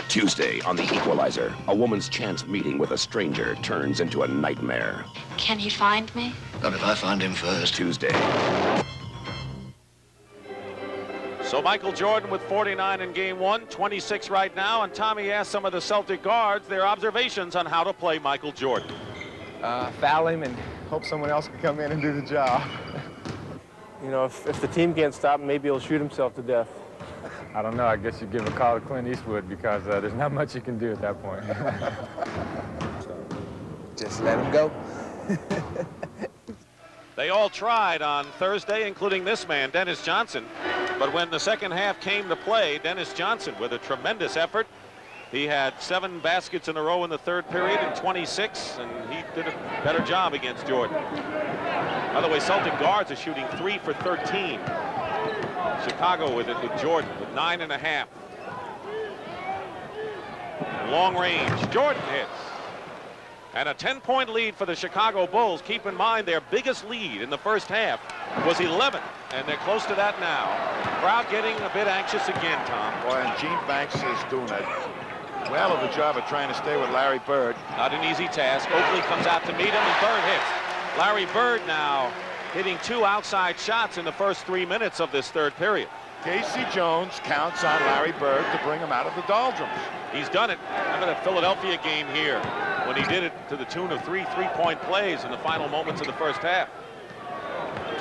Speaker 17: Tuesday on The Equalizer, a woman's chance meeting with a stranger turns into a nightmare.
Speaker 5: Can he find me?
Speaker 17: Not if I find him first. Tuesday.
Speaker 1: So Michael Jordan with 49 in game 1, 26 right now, and Tommy asked some of the Celtic guards their observations on how to play Michael Jordan.
Speaker 12: Foul him and hope someone else can come in and do the job.
Speaker 18: You know, if the team can't stop him, maybe he'll shoot himself to death.
Speaker 12: I don't know. I guess you give a call to Clint Eastwood because there's not much you can do at that point.
Speaker 18: Just let him go.
Speaker 1: They all tried on Thursday, including this man, Dennis Johnson. But when the second half came to play, Dennis Johnson, with a tremendous effort, he had 7 baskets in a row in the third period in 26, and he did a better job against Jordan. By the way, Celtic guards are shooting 3 for 13. Chicago with it with Jordan with 9.5. Long range, Jordan hits. And a 10-point lead for the Chicago Bulls. Keep in mind their biggest lead in the first half was 11, and they're close to that now. Crowd getting a bit anxious again, Tom.
Speaker 2: Boy, and Gene Banks is doing a well of a job of trying to stay with Larry Bird.
Speaker 1: Not an easy task. Oakley comes out to meet him, and Bird hits. Larry Bird now hitting 2 outside shots in the first 3 minutes of this third period.
Speaker 2: Casey Jones counts on Larry Bird to bring him out of the doldrums.
Speaker 1: He's done it. Remember that Philadelphia game here when he did it to the tune of 3 three-point plays in the final moments of the first half.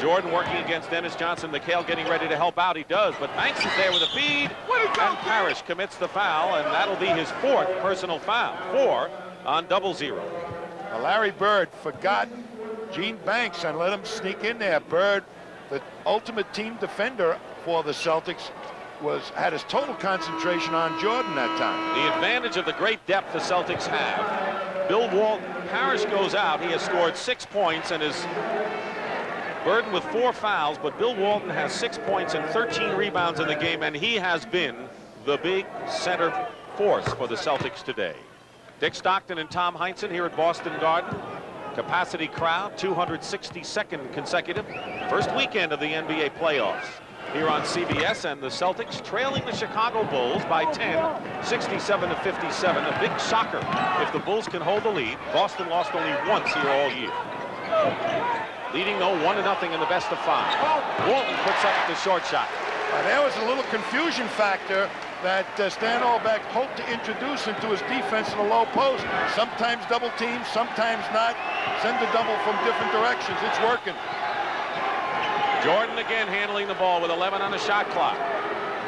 Speaker 1: Jordan working against Dennis Johnson. McHale getting ready to help out. He does, but Banks is there with a feed, and Parrish commits the foul, and that'll be his 4th personal foul. 4 on 0-0.
Speaker 2: Larry Bird forgot Gene Banks and let him sneak in there. Bird, the ultimate team defender for the Celtics, had his total concentration on Jordan that time.
Speaker 1: The advantage of the great depth the Celtics have. Bill Walton, Parrish goes out. He has scored 6 points and is burdened with 4 fouls, but Bill Walton has 6 points and 13 rebounds in the game, and he has been the big center force for the Celtics today. Dick Stockton and Tom Heinsohn here at Boston Garden. Capacity crowd, 262nd consecutive. First weekend of the NBA playoffs here on CBS, and the Celtics trailing the Chicago Bulls by 10, 67-57. A big shocker if the Bulls can hold the lead. Boston lost only once here all year. Leading though 1-0 in the best of 5. Walton puts up the short shot.
Speaker 2: There was a little confusion factor that Stan Albeck hoped to introduce into his defense in the low post. Sometimes double team, sometimes not. Send the double from different directions. It's working.
Speaker 1: Jordan again handling the ball with 11 on the shot clock.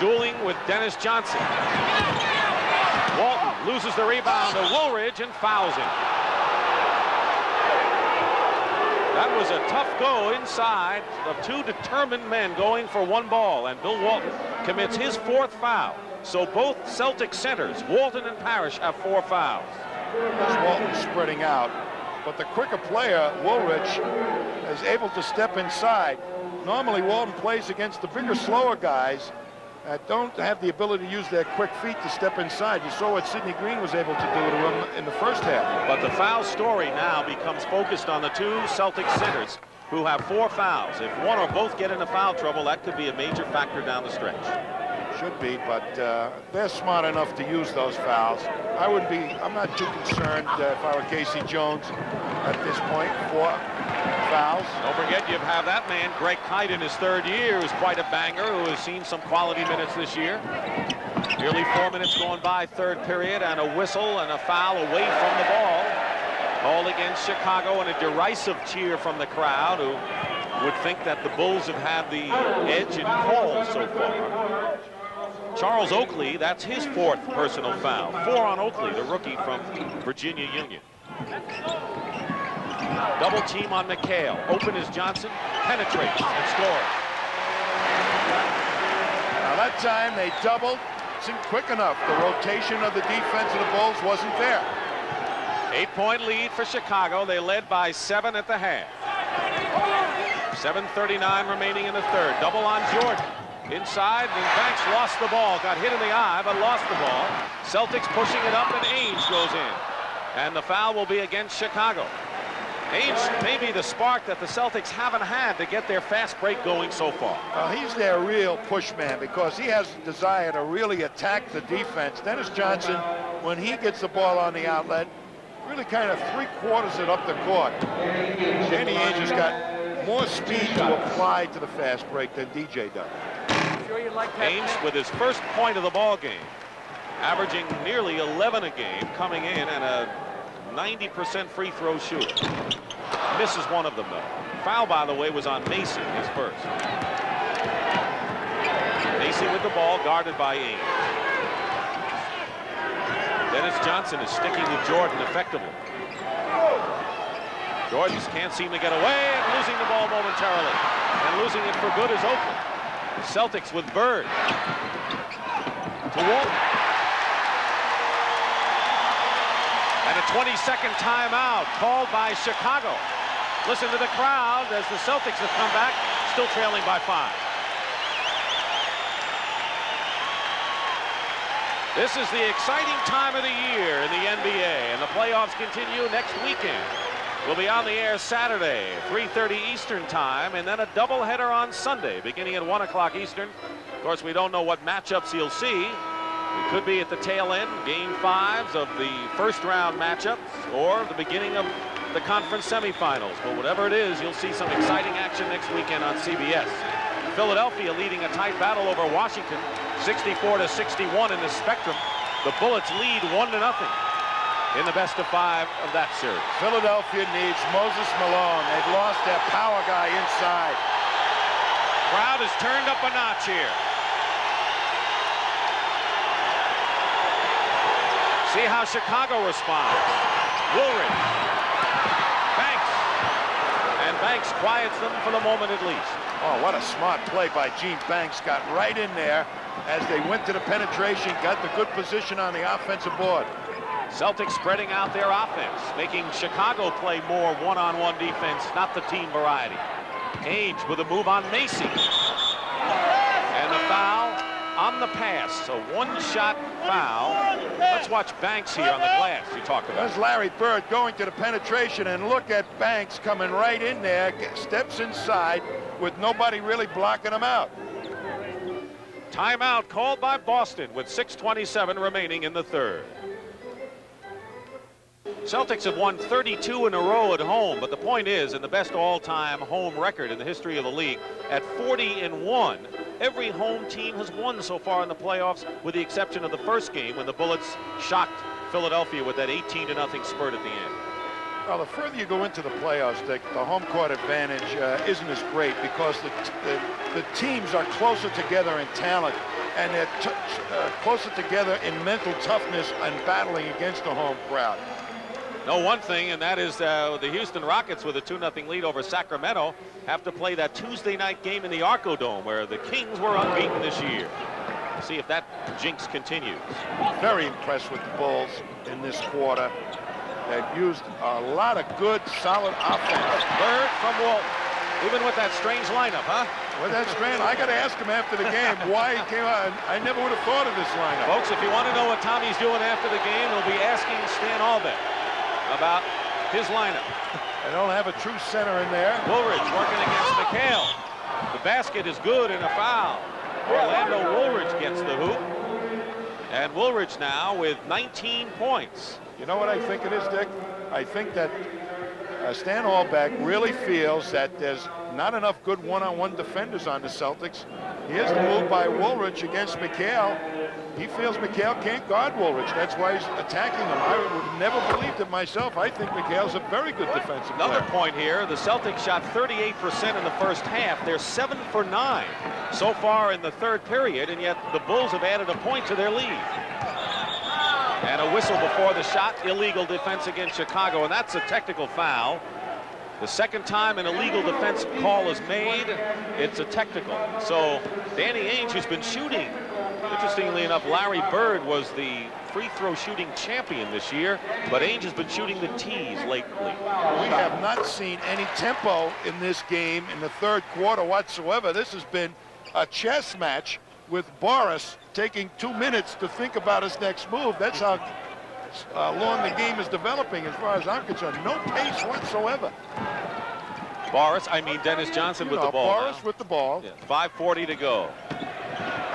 Speaker 1: Dueling with Dennis Johnson. Walton loses the rebound to Woolridge and fouls him. That was a tough go inside of 2 determined men going for 1 ball, and Bill Walton commits his 4th foul. So both Celtic centers, Walton and Parrish, have 4 fouls.
Speaker 2: Walton spreading out, but the quicker player, Woolridge, is able to step inside. Normally Walton plays against the bigger, slower guys that don't have the ability to use their quick feet to step inside. You saw what Sidney Green was able to do to him in the first half.
Speaker 1: But the foul story now becomes focused on the 2 Celtic centers who have 4 fouls. If one or both get into foul trouble, that could be a major factor down the stretch.
Speaker 2: Should be, but they're smart enough to use those fouls. I'm not too concerned if I were Casey Jones at this point. 4 fouls.
Speaker 1: Don't forget you have that man, Greg Kite, in his 3rd year, who's quite a banger, who has seen some quality minutes this year. Nearly 4 minutes going by, 3rd period, and a whistle and a foul away from the ball. Called against Chicago, and a derisive cheer from the crowd, who would think that the Bulls have had the edge in calls so far. Charles Oakley, that's his 4th personal foul. 4 on Oakley, the rookie from Virginia Union. Double team on McHale. Open is Johnson, penetrates and scores.
Speaker 2: Now that time they doubled. Isn't quick enough. The rotation of the defense of the Bulls wasn't there.
Speaker 1: 8-point lead for Chicago. They led by 7 at the half. 7:39 remaining in the 3rd. Double on Jordan. Inside, and Banks lost the ball. Got hit in the eye, but lost the ball. Celtics pushing it up, and Ainge goes in. And the foul will be against Chicago. Ainge may be the spark that the Celtics haven't had to get their fast break going so far.
Speaker 2: He's their real push man because he has a desire to really attack the defense. Dennis Johnson, when he gets the ball on the outlet, really kind of 3/4 it up the court. Danny Ainge has got more speed to apply to the fast break than DJ does.
Speaker 1: Ainge with his first point of the ball game, averaging nearly 11 a game, coming in and a 90% free throw shooter. Misses one of them, though. Foul, by the way, was on Macy, his first. Macy with the ball, guarded by Ainge. Dennis Johnson is sticking with Jordan effectively. Jordan can't seem to get away, and losing the ball momentarily. And losing it for good is Oakland. Celtics with Bird. To Walt. And a 20-second timeout called by Chicago. Listen to the crowd as the Celtics have come back, still trailing by 5. This is the exciting time of the year in the NBA, and the playoffs continue next weekend. We'll be on the air Saturday, 3:30 Eastern time, and then a doubleheader on Sunday, beginning at 1 o'clock Eastern. Of course, we don't know what matchups you'll see. It could be at the tail end, game 5s of the first-round matchups, or the beginning of the conference semifinals. But whatever it is, you'll see some exciting action next weekend on CBS. Philadelphia leading a tight battle over Washington, 64-61 in the Spectrum. The Bullets lead 1-0 in the best-of-5 of that series.
Speaker 2: Philadelphia needs Moses Malone. They've lost their power guy inside.
Speaker 1: Crowd has turned up a notch here. See how Chicago responds. Woolridge. Banks. And Banks quiets them for the moment at least.
Speaker 2: Oh, what a smart play by Gene Banks. Got right in there as they went to the penetration, got the good position on the offensive board.
Speaker 1: Celtics spreading out their offense, making Chicago play more one-on-one defense, not the team variety. Ainge with a move on Macy. And the foul on the pass. A one-shot foul. Let's watch Banks here on the glass you talked about.
Speaker 2: There's Larry Bird going to the penetration, and look at Banks coming right in there, steps inside with nobody really blocking him out.
Speaker 1: Timeout called by Boston with 6:27 remaining in the third. Celtics have won 32 in a row at home, but the point is, in the best all-time home record in the history of the league, at 40-1, every home team has won so far in the playoffs, with the exception of the first game when the Bullets shocked Philadelphia with that 18-0 spurt at the end.
Speaker 2: Well, the further you go into the playoffs, Dick, the home court advantage isn't as great because the teams are closer together in talent, and they're closer together in mental toughness and battling against the home crowd.
Speaker 1: Know one thing, and that is the Houston Rockets with a 2-0 lead over Sacramento have to play that Tuesday night game in the Arco Dome where the Kings were unbeaten this year. See if that jinx continues.
Speaker 2: Very impressed with the Bulls in this quarter. They've used a lot of good, solid offense.
Speaker 1: Bird from Walt. Even with that strange lineup, huh?
Speaker 2: With that strange, I got to ask him after the game why he came out. I never would have thought of this lineup.
Speaker 1: Folks, if you want to know what Tommy's doing after the game, he'll be asking Stan Albeck about his lineup.
Speaker 2: They don't have a true center in there.
Speaker 1: Woolridge working against McHale. The basket is good and a foul. Orlando Woolridge gets the hoop. And Woolridge now with 19 points.
Speaker 2: You know what I think it is, Dick? I think that Stan Albeck really feels that there's not enough good one-on-one defenders on the Celtics. He has the move by Woolridge against McHale. He feels McHale can't guard Woolridge. That's why he's attacking him. I would have never believed it myself. I think McHale's a very good defensive player.
Speaker 1: Another point here, the Celtics shot 38% in the first half. They're 7 for 9 so far in the third period, and yet the Bulls have added a point to their lead. And a whistle before the shot, illegal defense against Chicago, and that's a technical foul. The second time an illegal defense call is made, it's a technical. So Danny Ainge, who's been shooting, interestingly enough, Larry Bird was the free throw shooting champion this year, but Ainge has been shooting the tees lately.
Speaker 2: We have not seen any tempo in this game in the third quarter whatsoever. This has been a chess match with Boris taking 2 minutes to think about his next move. That's how long the game is developing as far as I'm concerned. No pace whatsoever.
Speaker 1: Dennis Johnson with the ball.
Speaker 2: Boris with the ball.
Speaker 1: Yeah, 5:40 to go.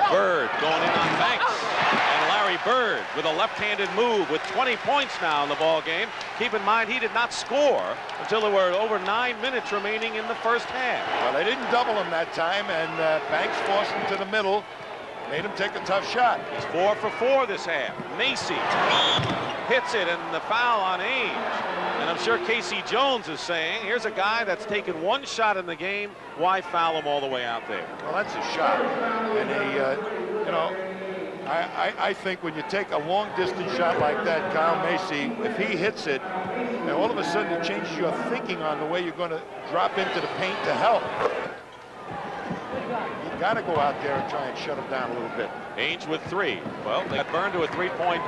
Speaker 1: Bird going in on Banks. And Larry Larry Bird with a left-handed move with 20 points now in the ball game. Keep in mind he did not score until there were over 9 minutes remaining in the first half.
Speaker 2: Well, they didn't double him that time, and Banks forced him to the middle, made him take a tough shot.
Speaker 1: He's 4 for 4 this half. Macy hits it, and the foul on Ainge. And I'm sure Casey Jones is saying, here's a guy that's taken 1 shot in the game. Why foul him all the way out there?
Speaker 2: Well, that's a shot. And you know, I think when you take a long-distance shot like that, Kyle Macy, if he hits it, and all of a sudden it changes your thinking on the way you're going to drop into the paint to help. You got to go out there and try and shut him down a little bit.
Speaker 1: Ainge with 3. Well, they got burned to a 3-point.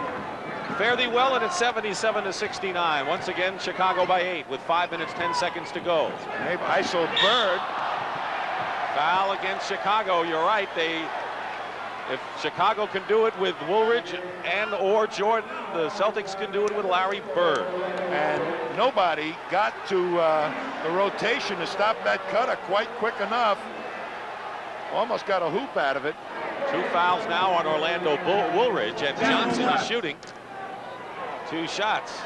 Speaker 1: Fare thee well, and it's 77-69. Once again, Chicago by 8 with 5 minutes, 10 seconds to go.
Speaker 2: Maybe ISO Bird.
Speaker 1: Foul against Chicago. You're right. If Chicago can do it with Woolridge and or Jordan, the Celtics can do it with Larry Bird.
Speaker 2: And nobody got to the rotation to stop that cutter quite quick enough. Almost got a hoop out of it.
Speaker 1: 2 fouls now on Orlando Woolridge, and Johnson is shooting 2 shots.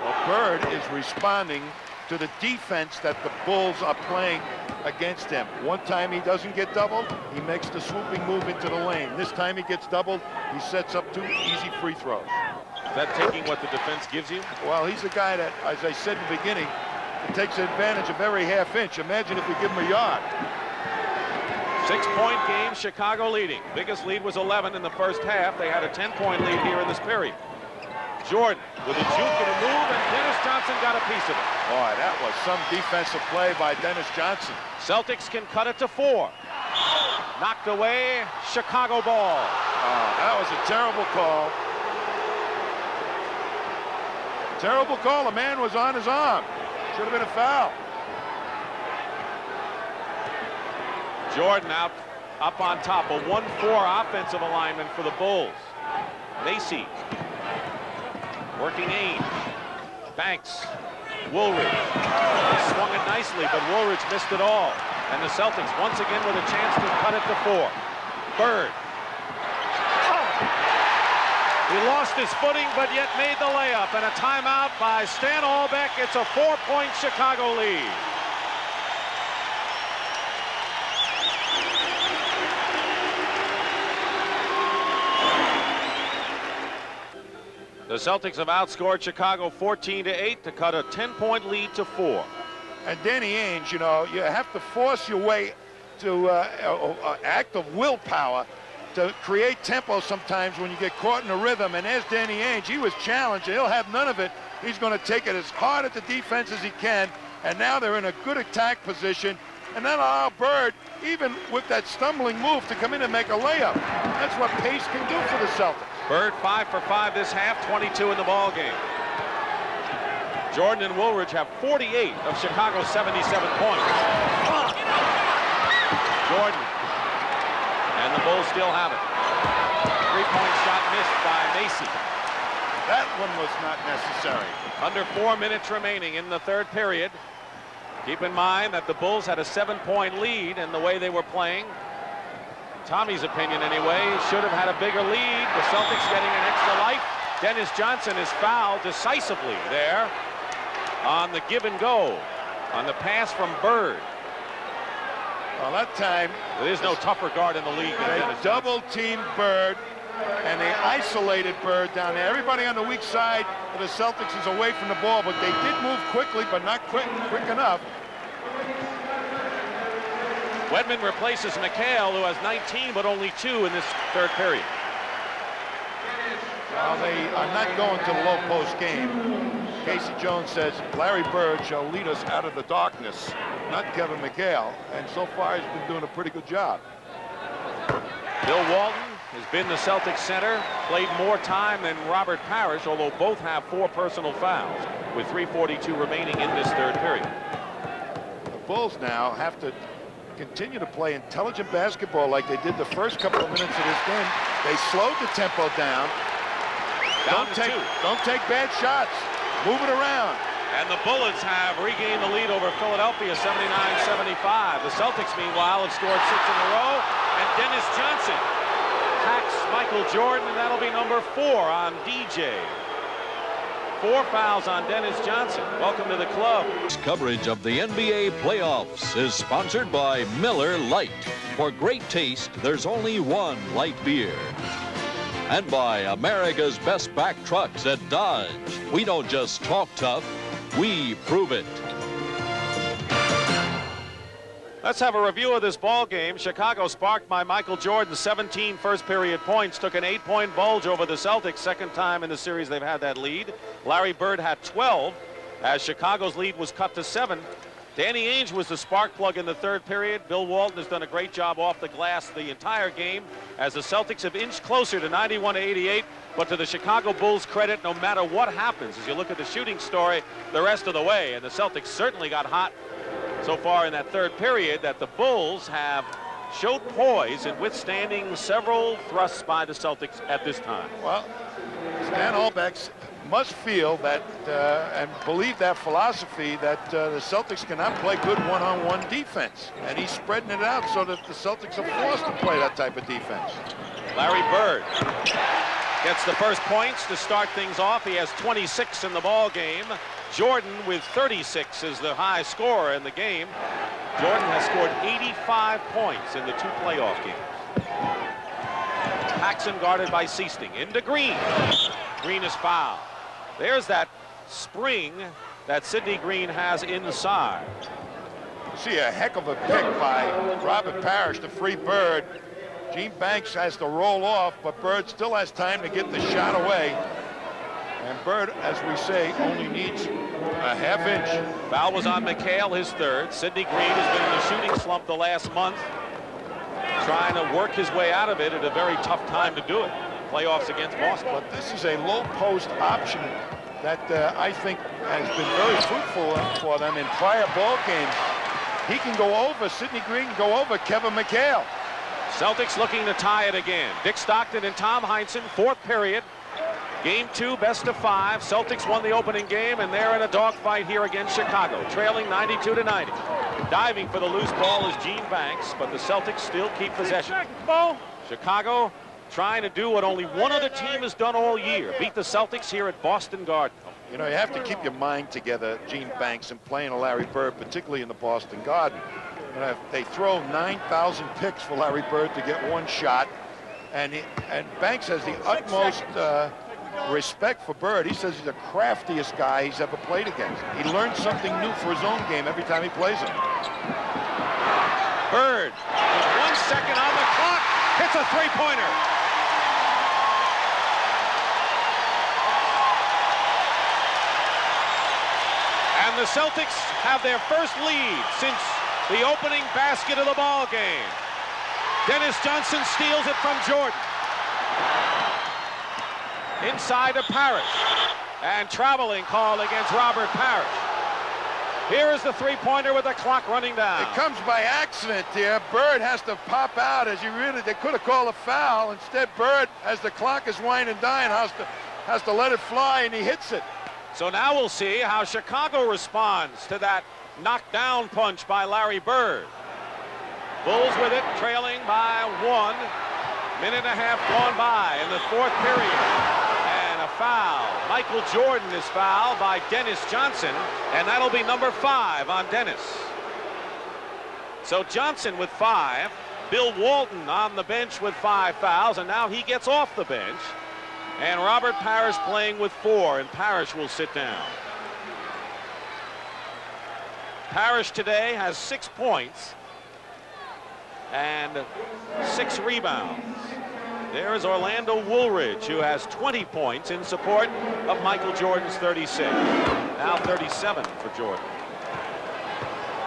Speaker 2: Well, Bird is responding to the defense that the Bulls are playing against him. One time he doesn't get doubled, he makes the swooping move into the lane. This time he gets doubled, he sets up 2 easy free throws.
Speaker 1: Is that taking what the defense gives you?
Speaker 2: Well, he's a guy that, as I said in the beginning, takes advantage of every half inch. Imagine if we give him a yard.
Speaker 1: 6-point game, Chicago leading. Biggest lead was 11 in the first half. They had a 10-point lead here in this period. Jordan with a juke and a move, and Dennis Johnson got a piece of it.
Speaker 2: Boy, that was some defensive play by Dennis Johnson.
Speaker 1: Celtics can cut it to 4. Knocked away, Chicago ball.
Speaker 2: That was a terrible call. Terrible call. The man was on his arm. Should have been a foul.
Speaker 1: Jordan up on top. A 1-4 offensive alignment for the Bulls. Macy working Ainge. Banks. Woolridge. He swung it nicely, but Woolridge missed it all. And the Celtics once again with a chance to cut it to 4. Bird. He lost his footing, but yet made the layup. And a timeout by Stan Albeck. It's a 4-point Chicago lead. The Celtics have outscored Chicago 14-8 to cut a 10-point lead to 4.
Speaker 2: And Danny Ainge, you know, you have to force your way to an act of willpower to create tempo sometimes when you get caught in a rhythm. And there's Danny Ainge. He was challenged. He'll have none of it. He's going to take it as hard at the defense as he can. And now they're in a good attack position. And then allow Bird, even with that stumbling move, to come in and make a layup. That's what pace can do for the Celtics.
Speaker 1: Bird 5 for 5 this half, 22 in the ball game. Jordan and Woolridge have 48 of Chicago's 77 points. Jordan, and the Bulls still have it. 3-point shot missed by Macy.
Speaker 2: That one was not necessary.
Speaker 1: Under 4 minutes remaining in the third period. Keep in mind that the Bulls had a 7-point lead, and the way they were playing, Tommy's opinion anyway, should have had a bigger lead. The Celtics getting an extra life. Dennis Johnson is fouled decisively there on the give and go, on the pass from Bird.
Speaker 2: Well, that time,
Speaker 1: there's no tougher guard in the league than Dennis Johnson.
Speaker 2: Double-teamed Bird, and they isolated Bird down there. Everybody on the weak side of the Celtics is away from the ball, but they did move quickly, but not quick enough.
Speaker 1: Wedman replaces McHale, who has 19, but only 2 in this third period.
Speaker 2: Well, they are not going to the low post game. Casey Jones says Larry Bird shall lead us out of the darkness, not Kevin McHale, and so far he's been doing a pretty good job.
Speaker 1: Bill Walton has been the Celtics center, played more time than Robert Parrish, although both have 4 personal fouls, with 3:42 remaining in this third period.
Speaker 2: The Bulls now have to continue to play intelligent basketball like they did the first couple of minutes of this game. They slowed the tempo down. Don't take bad shots. Move it around.
Speaker 1: And the Bullets have regained the lead over Philadelphia, 79-75. The Celtics, meanwhile, have scored 6 in a row. And Dennis Johnson attacks Michael Jordan, and that'll be number 4 on DJ. 4 fouls on Dennis Johnson. Welcome to the club.
Speaker 23: Coverage of the NBA playoffs is sponsored by Miller Lite. For great taste, there's only one light beer. And by America's best back trucks at Dodge. We don't just talk tough, we prove it.
Speaker 1: Let's have a review of this ball game. Chicago, sparked by Michael Jordan's 17 first period points, took an 8-point bulge over the Celtics. Second time in the series they've had that lead. Larry Bird had 12 as Chicago's lead was cut to 7. Danny Ainge was the spark plug in the third period. Bill Walton has done a great job off the glass the entire game as the Celtics have inched closer to 91-88. But to the Chicago Bulls' credit, no matter what happens, as you look at the shooting story the rest of the way, and the Celtics certainly got hot so far in that third period, that the Bulls have showed poise in withstanding several thrusts by the Celtics at this time.
Speaker 2: Well, Stan Albeck must feel that and believe that philosophy that the Celtics cannot play good one-on-one defense. And he's spreading it out so that the Celtics are forced to play that type of defense.
Speaker 1: Larry Bird gets the first points to start things off. He has 26 in the ball game. Jordan with 36 is the high scorer in the game. Jordan has scored 85 points in the 2 playoff games. Paxson guarded by Seasting. Into Green. Green is fouled. There's that spring that Sidney Green has inside.
Speaker 2: See a heck of a pick by Robert Parrish to free Bird. Gene Banks has to roll off, but Bird still has time to get the shot away. And Bird, as we say, only needs a half inch.
Speaker 1: Foul was on McHale, his third. Sidney Green has been in a shooting slump the last month, trying to work his way out of it at a very tough time to do it. Playoffs against Boston.
Speaker 2: But this is a low post option that I think has been very fruitful for them in prior ball games. He can go over, Sidney Green can go over Kevin McHale.
Speaker 1: Celtics looking to tie it again. Dick Stockton and Tom Heinsohn, 4th period. Game 2, best of 5. Celtics won the opening game, and they're in a dogfight here against Chicago, trailing 92-90. Diving for the loose ball is Gene Banks, but the Celtics still keep possession. Chicago trying to do what only one other team has done all year, beat the Celtics here at Boston Garden.
Speaker 2: You know, you have to keep your mind together, Gene Banks, and playing a Larry Bird, particularly in the Boston Garden. You know, if they throw 9,000 picks for Larry Bird to get one shot, and Banks has the utmost respect for Bird. He says he's the craftiest guy he's ever played against. He learns something new for his own game every time he plays him.
Speaker 1: Bird, with 1 second on the clock, hits a three-pointer. And the Celtics have their first lead since the opening basket of the ball game. Dennis Johnson steals it from Jordan. Inside to Parrish. And traveling call against Robert Parrish. Here is the three-pointer with the clock running down.
Speaker 2: It comes by accident here. Bird has to pop out as they could have called a foul. Instead, Bird, as the clock is winding down, has to let it fly, and he hits it.
Speaker 1: So now we'll see how Chicago responds to that knockdown punch by Larry Bird. Bulls with it, trailing by 1. Minute and a half gone by in the 4th period. And a foul. Michael Jordan is fouled by Dennis Johnson, and that'll be number 5 on Dennis. So Johnson with 5. Bill Walton on the bench with 5 fouls, and now he gets off the bench. And Robert Parrish playing with 4, and Parrish will sit down. Parrish today has 6 points and 6 rebounds. There is Orlando Woolridge, who has 20 points in support of Michael Jordan's 36. Now 37 for Jordan.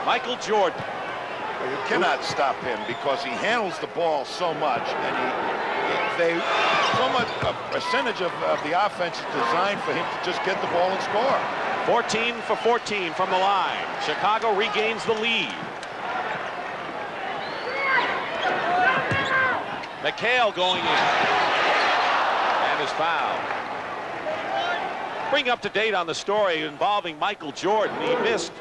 Speaker 1: Michael Jordan.
Speaker 2: You cannot stop him because he handles the ball so much, and so much a percentage of the offense is designed for him to just get the ball and score.
Speaker 1: 14 for 14 from the line. Chicago regains the lead. McHale going in and is fouled. Bring up to date on the story involving Michael Jordan. He missed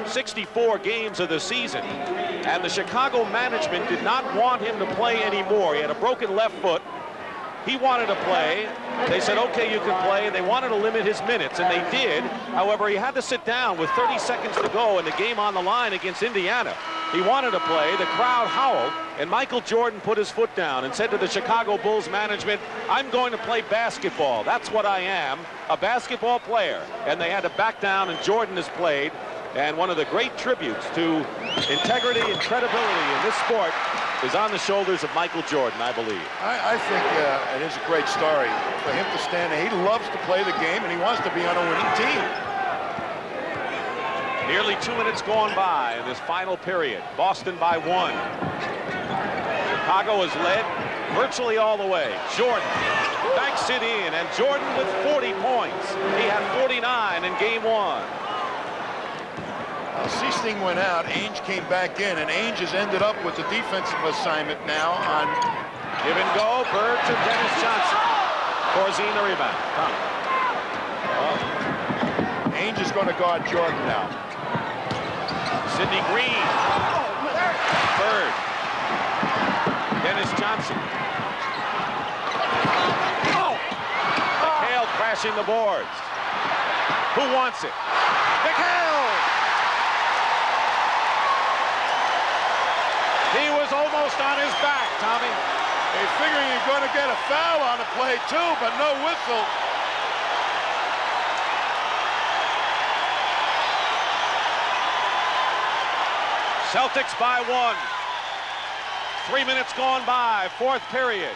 Speaker 1: 64 games of the season. And the Chicago management did not want him to play anymore. He had a broken left foot. He wanted to play. They said, okay, you can play. They wanted to limit his minutes, and they did. However, he had to sit down with 30 seconds to go and the game on the line against Indiana. He wanted to play. The crowd howled, and Michael Jordan put his foot down and said to the Chicago Bulls management, I'm going to play basketball. That's what I am, a basketball player. And they had to back down, and Jordan has played. And one of the great tributes to integrity and credibility in this sport is on the shoulders of Michael Jordan, I believe.
Speaker 2: I think it is a great story for him to stand there. He loves to play the game, and he wants to be on a winning team.
Speaker 1: Nearly 2 minutes gone by in this final period. Boston by 1. Chicago is led virtually all the way. Jordan banks it in, and Jordan with 40 points. He had 49 in game 1.
Speaker 2: Seesting went out, Ainge came back in, and Ainge has ended up with the defensive assignment now on
Speaker 1: give and go. Bird to Dennis Johnson. Corzine the rebound.
Speaker 2: Ainge is going to guard Jordan now.
Speaker 1: Sidney Green. Bird. Dennis Johnson. McHale crashing the boards. Who wants it? McHale! He was almost on his back, Tommy.
Speaker 2: He's figuring you're going to get a foul on the play, too, but no whistle.
Speaker 1: Celtics by 1. 3 minutes gone by, 4th period.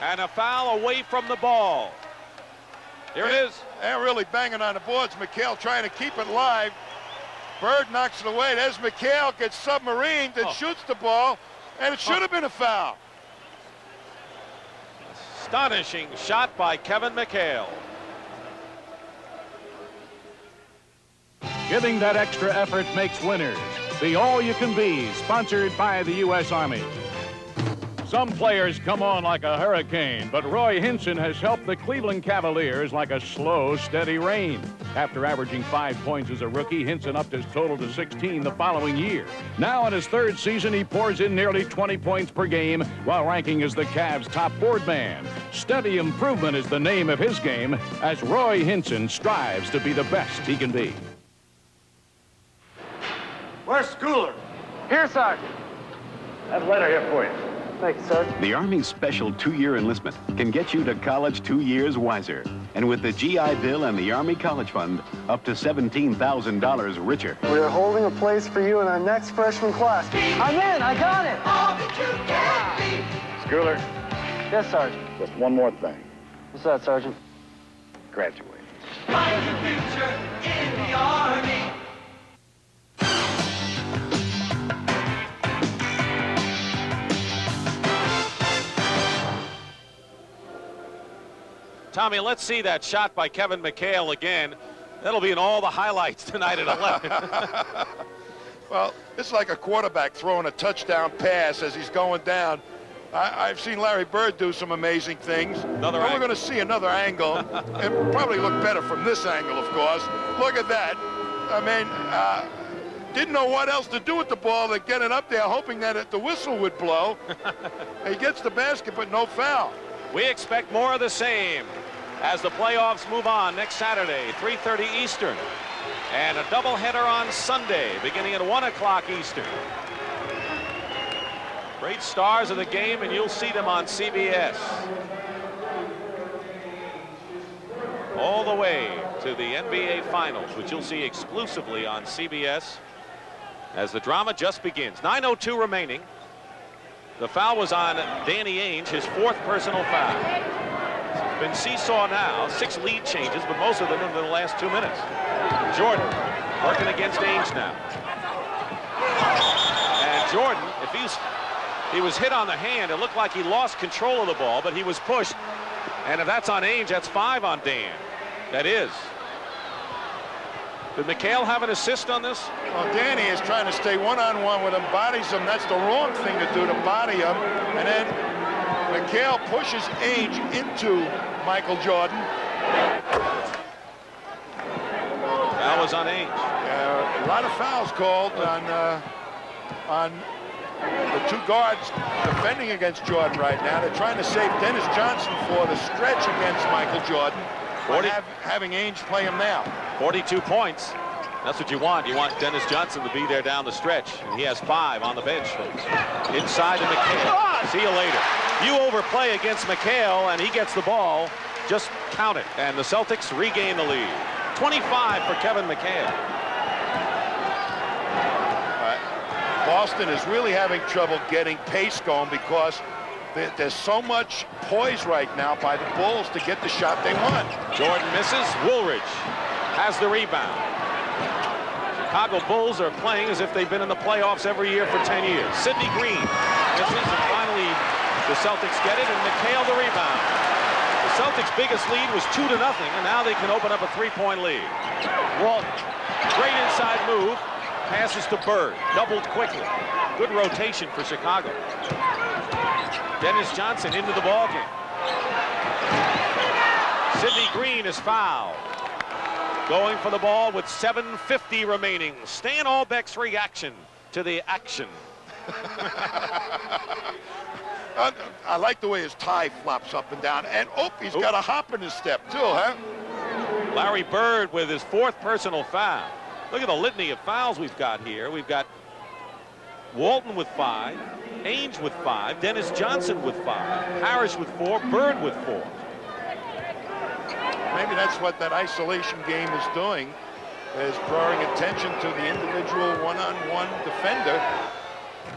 Speaker 1: And a foul away from the ball. Here it is.
Speaker 2: They're really banging on the boards. McHale trying to keep it live. Bird knocks it away. There's McHale, gets submarined and shoots the ball, and it should have been a foul.
Speaker 1: Astonishing shot by Kevin McHale.
Speaker 8: Giving that extra effort makes winners. The All-You-Can-Be, sponsored by the U.S. Army. Some players come on like a hurricane, but Roy Hinson has helped the Cleveland Cavaliers like a slow, steady rain. After averaging 5 points as a rookie, Hinson upped his total to 16 the following year. Now in his 3rd season, he pours in nearly 20 points per game while ranking as the Cavs' top board man. Steady improvement is the name of his game as Roy Hinson strives to be the best he can be.
Speaker 13: Where's Schooler? Here, Sergeant. That letter here for you. Thank you, Sergeant.
Speaker 19: The Army's special 2-year enlistment can get you to college 2 years wiser. And with the GI Bill and the Army College Fund, up to $17,000 richer.
Speaker 21: We are holding a place for you in our next freshman class. I'm in! I got it! All that you can be.
Speaker 13: Schooler.
Speaker 21: Yes, Sergeant.
Speaker 13: Just one more thing.
Speaker 21: What's that, Sergeant?
Speaker 13: Graduate.
Speaker 6: Find your future in the Army.
Speaker 1: Tommy, let's see that shot by Kevin McHale again. That'll be in all the highlights tonight at 11.
Speaker 2: Well, it's like a quarterback throwing a touchdown pass as he's going down. I've seen Larry Bird do some amazing things. We're going to see another angle. It will probably look better from this angle, of course. Look at that. I mean, didn't know what else to do with the ball than get it up there, hoping that the whistle would blow. He gets the basket, but no foul.
Speaker 1: We expect more of the same as the playoffs move on next Saturday, 3:30 Eastern. And a doubleheader on Sunday, beginning at 1 o'clock Eastern. Great stars of the game, and you'll see them on CBS. All the way to the NBA Finals, which you'll see exclusively on CBS as the drama just begins. 9:02 remaining. The foul was on Danny Ainge, his 4th personal foul. It's been seesaw now, 6 lead changes, but most of them in the last 2 minutes. Jordan working against Ainge now. And Jordan, if he was hit on the hand, it looked like he lost control of the ball, but he was pushed. And if that's on Ainge, that's 5 on Dan. That is. Did McHale have an assist on this?
Speaker 2: Well, Danny is trying to stay one-on-one with him, bodies him. That's the wrong thing to do, to body him. And then McHale pushes Ainge into Michael Jordan.
Speaker 1: That was on Ainge.
Speaker 2: A lot of fouls called on the two guards defending against Jordan right now. They're trying to save Dennis Johnson for the stretch against Michael Jordan.
Speaker 1: 40.
Speaker 2: Having Ainge play him now.
Speaker 1: 42 points. That's what you want. You want Dennis Johnson to be there down the stretch. And he has 5 on the bench. Inside to McHale. See you later. You overplay against McHale, and he gets the ball. Just count it. And the Celtics regain the lead. 25 for Kevin McHale.
Speaker 2: Boston is really having trouble getting pace going because there's so much poise right now by the Bulls to get the shot they want.
Speaker 1: Jordan misses. Woolridge has the rebound. Chicago Bulls are playing as if they've been in the playoffs every year for 10 years. Sidney Green misses, and finally the Celtics get it, and McHale the rebound. The Celtics' biggest lead was 2-0, and now they can open up a 3-point lead. Walton, great inside move. Passes to Bird, doubled quickly. Good rotation for Chicago. Dennis Johnson into the ballgame. Sidney Green is fouled. Going for the ball with 7:50 remaining. Stan Albeck's reaction to the action.
Speaker 2: I like the way his tie flops up and down. And, he's got a hop in his step, too, huh?
Speaker 1: Larry Bird with his 4th personal foul. Look at the litany of fouls we've got here. We've got Walton with 5, Ainge with 5, Dennis Johnson with 5, Harris with 4, Bird with 4.
Speaker 2: Maybe that's what that isolation game is doing, is drawing attention to the individual one-on-one defender.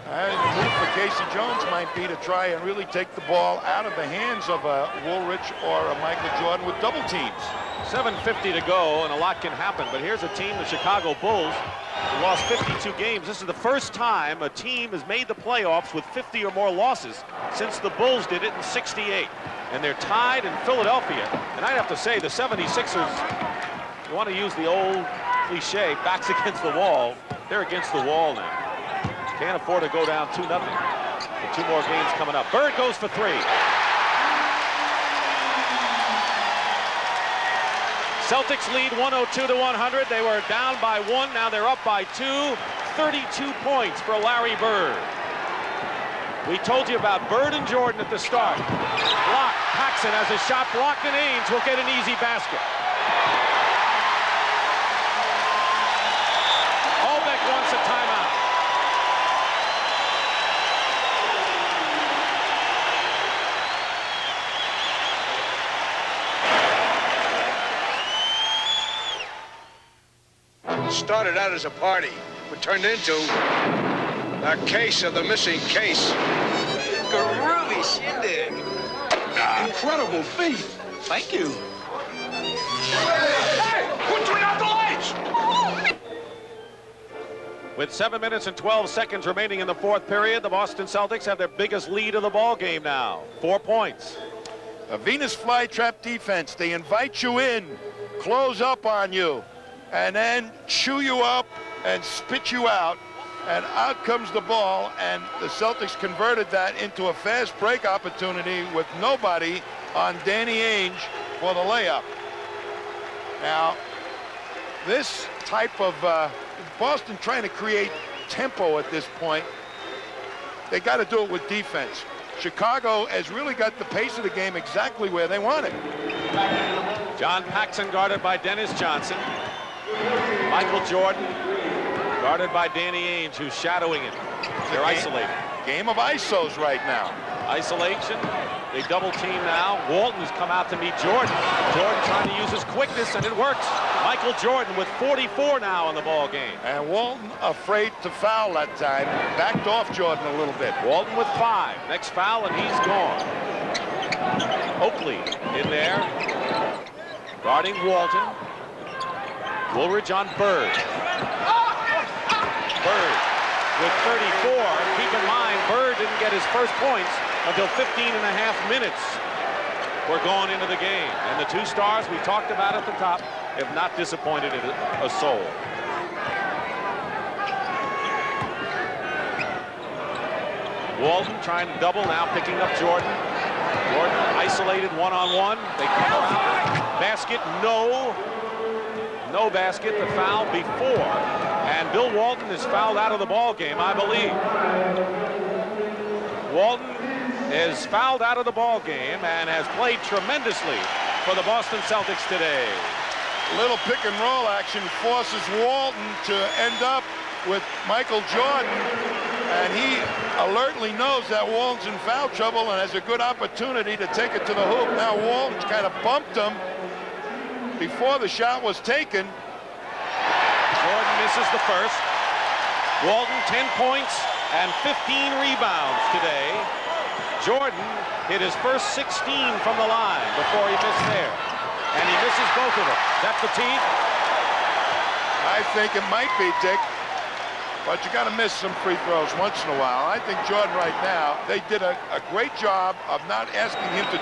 Speaker 2: And the move for Casey Jones might be to try and really take the ball out of the hands of a Woolridge or a Michael Jordan with double teams.
Speaker 1: 7:50 to go, and a lot can happen. But here's a team, the Chicago Bulls, who lost 52 games. This is the first time a team has made the playoffs with 50 or more losses since the Bulls did it in '68. And they're tied in Philadelphia. And I'd have to say the 76ers, you want to use the old cliche, backs against the wall. They're against the wall now. Can't afford to go down 2-0. With 2 more games coming up. Bird goes for 3. Celtics lead 102-100. They were down by 1. Now they're up by 2. 32 points for Larry Bird. We told you about Bird and Jordan at the start. Block. Paxson has a shot blocked, and Ainge will get an easy basket. Albeck wants a timeout.
Speaker 7: Started out as a party, but turned into a case of the missing case.
Speaker 20: Groovy shindig.
Speaker 7: Incredible feat.
Speaker 20: Thank you.
Speaker 7: Hey, quit turning out the lights!
Speaker 1: With 7 minutes and 12 seconds remaining in the 4th period, the Boston Celtics have their biggest lead of the ball game now. 4 points.
Speaker 2: A Venus flytrap defense. They invite you in, close up on you, and then chew you up and spit you out. And out comes the ball, and the Celtics converted that into a fast break opportunity with nobody on Danny Ainge for the layup. Now, this type of Boston trying to create tempo at this point, they got to do it with defense. Chicago has really got the pace of the game exactly where they want it.
Speaker 1: John Paxson guarded by Dennis Johnson. Michael Jordan guarded by Danny Ainge, who's shadowing him. They're isolated.
Speaker 2: Game of isos right now.
Speaker 1: Isolation. They double team now. Walton's come out to meet Jordan. Jordan trying to use his quickness, and it works. Michael Jordan with 44 now in the ball game.
Speaker 2: And Walton afraid to foul that time. Backed off Jordan a little bit.
Speaker 1: Walton with 5. Next foul, and he's gone. Oakley in there. Guarding Walton. Woolridge on Bird. Bird with 34. Keep in mind, Bird didn't get his first points until 15.5 minutes were gone into the game. And the 2 stars we talked about at the top have not disappointed a soul. Walton trying to double, now picking up Jordan. Jordan isolated one-on-one. They come around. Basket, no basket. The foul before. Bill Walton is fouled out of the ball game, I believe. Walton is fouled out of the ball game and has played tremendously for the Boston Celtics today.
Speaker 2: Little pick and roll action forces Walton to end up with Michael Jordan, and he alertly knows that Walton's in foul trouble and has a good opportunity to take it to the hoop. Now Walton's kind of bumped him before the shot was taken.
Speaker 1: Jordan misses the first. Walton 10 points and 15 rebounds today. Jordan hit his first 16 from the line before he missed there. And he misses both of them. Is that fatigue?
Speaker 2: I think it might be, Dick. But you got to miss some free throws once in a while. I think Jordan right now, they did a great job of not asking him to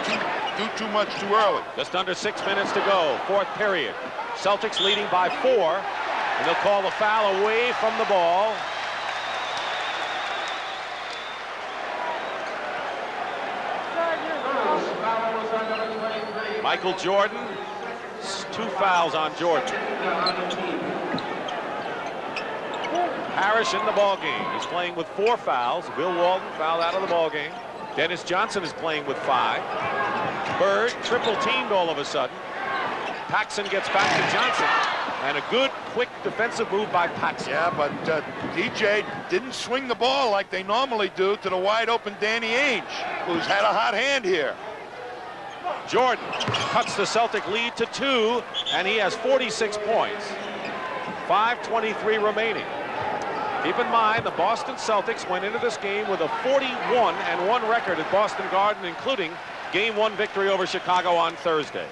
Speaker 2: do too much too early.
Speaker 1: Just under 6 minutes to go, fourth period. Celtics leading by 4, and they'll call the foul away from the ball. Michael Jordan, 2 fouls on Jordan. Parrish in the ball game. He's playing with 4 fouls. Bill Walton fouled out of the ball game. Dennis Johnson is playing with 5. Bird triple teamed all of a sudden. Paxson gets back to Johnson. And a good, quick defensive move by Paxson.
Speaker 2: Yeah, but DJ didn't swing the ball like they normally do to the wide open Danny Ainge, who's had a hot hand here.
Speaker 1: Jordan cuts the Celtic lead to 2, and he has 46 points. 5:23 remaining. Keep in mind, the Boston Celtics went into this game with a 41-1 record at Boston Garden, including Game 1 victory over Chicago on Thursday.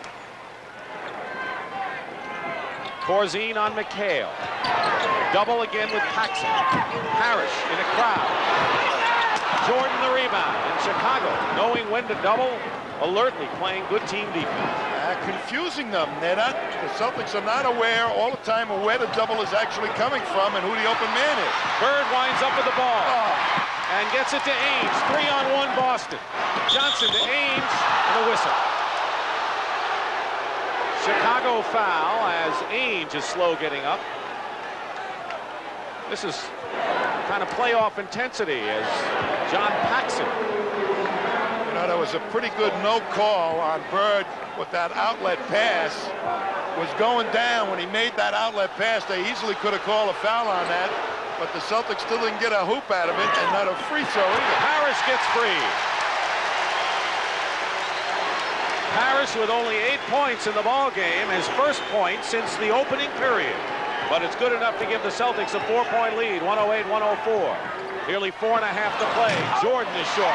Speaker 1: Corzine on McHale. Double again with Paxson. Parrish in a crowd. Jordan the rebound. And Chicago, knowing when to double, alertly playing good team defense.
Speaker 2: Confusing them. The Celtics are not aware all the time of where the double is actually coming from and who the open man is.
Speaker 1: Bird winds up with the ball and gets it to Ainge. 3-on-1 Boston. Johnson to Ainge and a whistle. Chicago foul as Ainge is slow getting up. This is kind of playoff intensity as John Paxson.
Speaker 2: You know, there was a pretty good no call on Bird with that outlet pass. Was going down when he made that outlet pass. They easily could have called a foul on that, but the Celtics still didn't get a hoop out of it, and not a free throw either.
Speaker 1: Parrish gets free. Parrish with only 8 points in the ball game, his first point since the opening period. But it's good enough to give the Celtics a 4-point lead, 108-104. Nearly 4.5 to play. Jordan is short.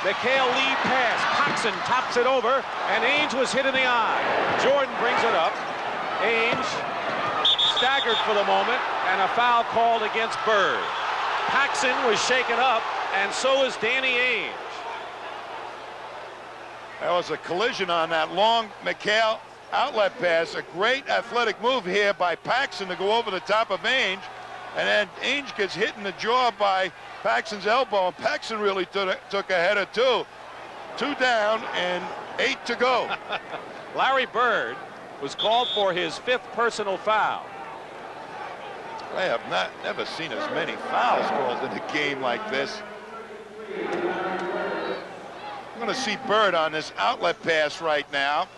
Speaker 1: McHale lead pass. Paxson tops it over, and Ainge was hit in the eye. Jordan brings it up. Ainge staggered for the moment, and a foul called against Bird. Paxson was shaken up, and so is Danny Ainge.
Speaker 2: There was a collision on that long McHale outlet pass. A great athletic move here by Paxson to go over the top of Ainge. And then Ainge gets hit in the jaw by Paxson's elbow. And Paxson really took a header, too. 2 down and 8 to go.
Speaker 1: Larry Bird was called for his 5th personal foul.
Speaker 2: I have never seen as many fouls called in a game like this. I'm going to see Bird on this outlet pass right now.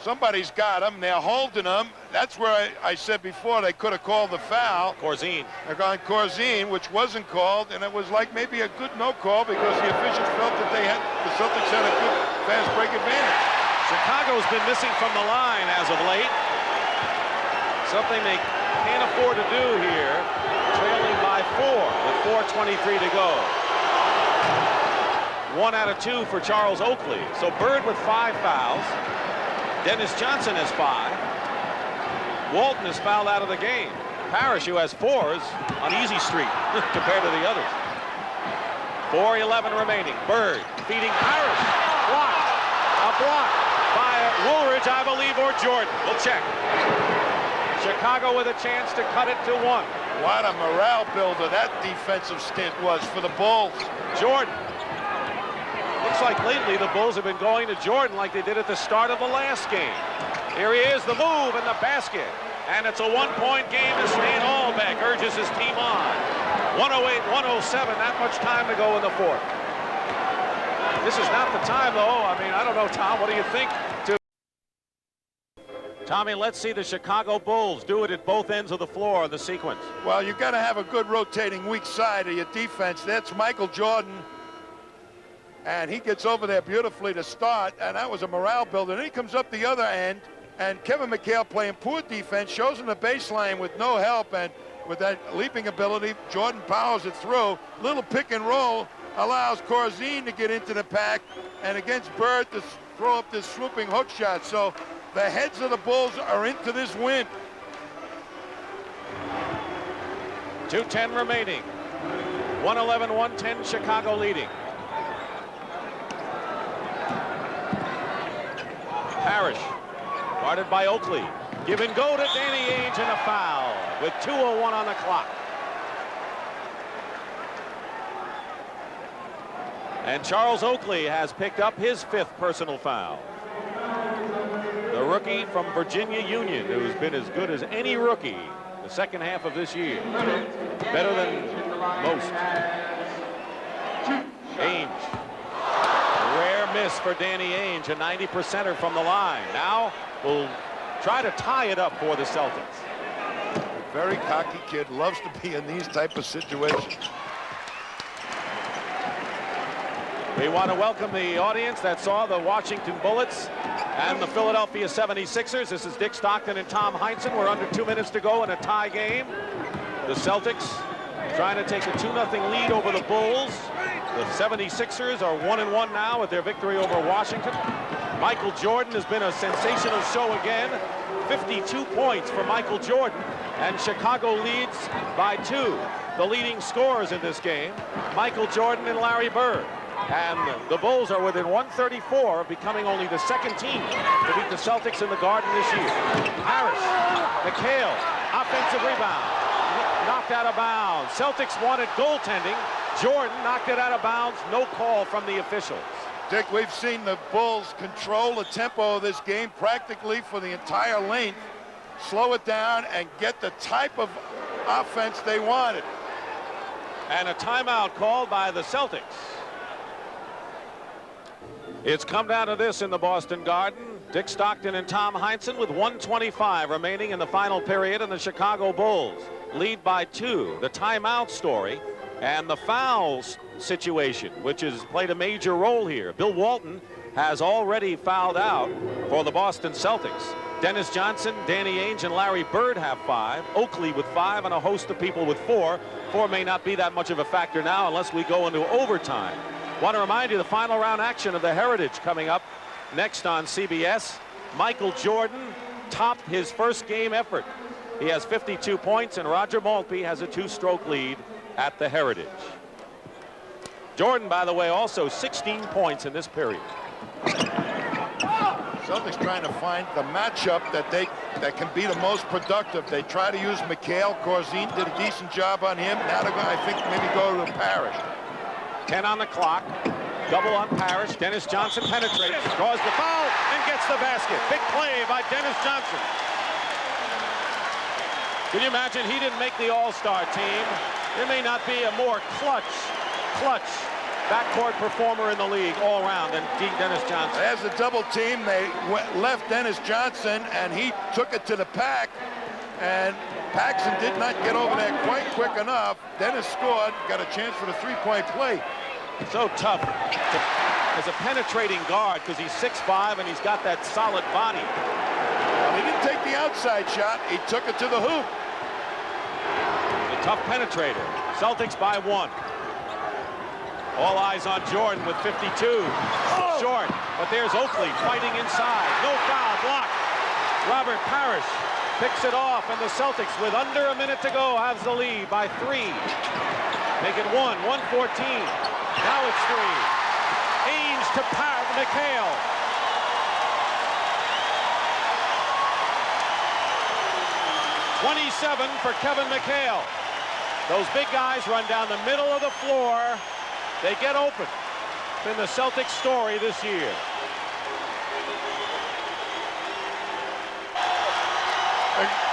Speaker 2: Somebody's got him. They're holding him. That's where I said before they could have called the foul.
Speaker 1: Corzine.
Speaker 2: They're going Corzine, which wasn't called, and it was like maybe a good no call because the officials felt that the Celtics had a good fast break advantage.
Speaker 1: Chicago's been missing from the line as of late. Something they can't afford to do here. Trailing by 4 with 4:23 to go. 1 out of 2 for Charles Oakley. So Bird with 5 fouls. Dennis Johnson has 5. Walton is fouled out of the game. Parrish, who has 4s on easy street compared to the others. 4:11 remaining. Bird feeding Parrish. Blocked. A block by Woolridge, I believe, or Jordan. We'll check. Chicago with a chance to cut it to 1.
Speaker 2: What a morale builder that defensive stint was for the Bulls.
Speaker 1: Jordan. Looks like lately the Bulls have been going to Jordan like they did at the start of the last game. Here he is, the move and the basket. And it's a one-point game as Stan Albeck urges his team on. 108-107, that much time to go in the fourth. This is not the time, though. I mean, I don't know, Tom, what do you think? Tommy, let's see the Chicago Bulls do it at both ends of the floor in the sequence.
Speaker 2: Well, you've got to have a good rotating weak side of your defense. That's Michael Jordan. And he gets over there beautifully to start, and that was a morale builder. Then he comes up the other end, and Kevin McHale playing poor defense, shows him the baseline with no help, and with that leaping ability, Jordan powers it through. Little pick and roll allows Corzine to get into the pack, and against Bird to throw up this swooping hook shot. So the heads of the Bulls are into this win.
Speaker 1: 2:10 remaining. 111-110, Chicago leading. Parrish, guarded by Oakley. Give and go to Danny Ainge and a foul with 2:01 on the clock. And Charles Oakley has picked up his 5th personal foul. The rookie from Virginia Union, who's been as good as any rookie the second half of this year. Better than most. Ainge. Rare miss for Danny Ainge, a 90%er from the line. Now we'll try to tie it up for the Celtics.
Speaker 2: A very cocky kid, loves to be in these type of situations.
Speaker 1: We want to welcome the audience that saw the Washington Bullets and the Philadelphia 76ers. This is Dick Stockton and Tom Heinsohn. We're under 2 minutes to go in a tie game. The Celtics trying to take a 2-0 lead over the Bulls. The 76ers are 1-1 now with their victory over Washington. Michael Jordan has been a sensational show again. 52 points for Michael Jordan, and Chicago leads by 2. The leading scorers in this game, Michael Jordan and Larry Bird. And the Bulls are within 134 of becoming only the second team to beat the Celtics in the Garden this year. Harris, McHale, offensive rebound, knocked out of bounds. Celtics wanted goaltending. Jordan knocked it out of bounds. No call from the officials.
Speaker 2: Dick, we've seen the Bulls control the tempo of this game practically for the entire length, slow it down, and get the type of offense they wanted.
Speaker 1: And a timeout called by the Celtics. It's come down to this in the Boston Garden. Dick Stockton and Tom Heinsohn with 1:25 remaining in the final period, and the Chicago Bulls lead by 2. The timeout story and the fouls situation, which has played a major role here. Bill Walton has already fouled out for the Boston Celtics. Dennis Johnson, Danny Ainge, and Larry Bird have 5. Oakley with 5, and a host of people with 4. 4 may not be that much of a factor now unless we go into overtime. Want to remind you the final round action of the Heritage coming up next on CBS. Michael Jordan topped his first game effort. He has 52 points, and Roger Maltby has a 2-stroke lead at the Heritage. Jordan, by the way, also 16 points in this period.
Speaker 2: Celtics trying to find the matchup that can be the most productive. They try to use McHale. Corzine did a decent job on him. Now they're going to, I think, maybe go to Parrish.
Speaker 1: 10 on the clock. Double on Parrish. Dennis Johnson penetrates, draws the foul, and gets the basket. Big play by Dennis Johnson. Can you imagine he didn't make the All-Star team? There may not be a more clutch backcourt performer in the league all around than Dennis Johnson.
Speaker 2: As a double team, they left Dennis Johnson, and he took it to the pack, and Paxson did not get over there quite quick enough. Dennis scored, got a chance for the 3-point play.
Speaker 1: So tough as a penetrating guard because he's 6'5" and he's got that solid body.
Speaker 2: Well, he didn't take the outside shot. He took it to the hoop.
Speaker 1: A tough penetrator. Celtics by 1. All eyes on Jordan with 52. Short, but there's Oakley fighting inside. No foul, blocked. Robert Parrish picks it off, and the Celtics, with under a minute to go, have the lead by 3. Make it 114. Now it's 3. Ainge to McHale. .27 for Kevin McHale. Those big guys run down the middle of the floor. They get open. It's been the Celtics story this year.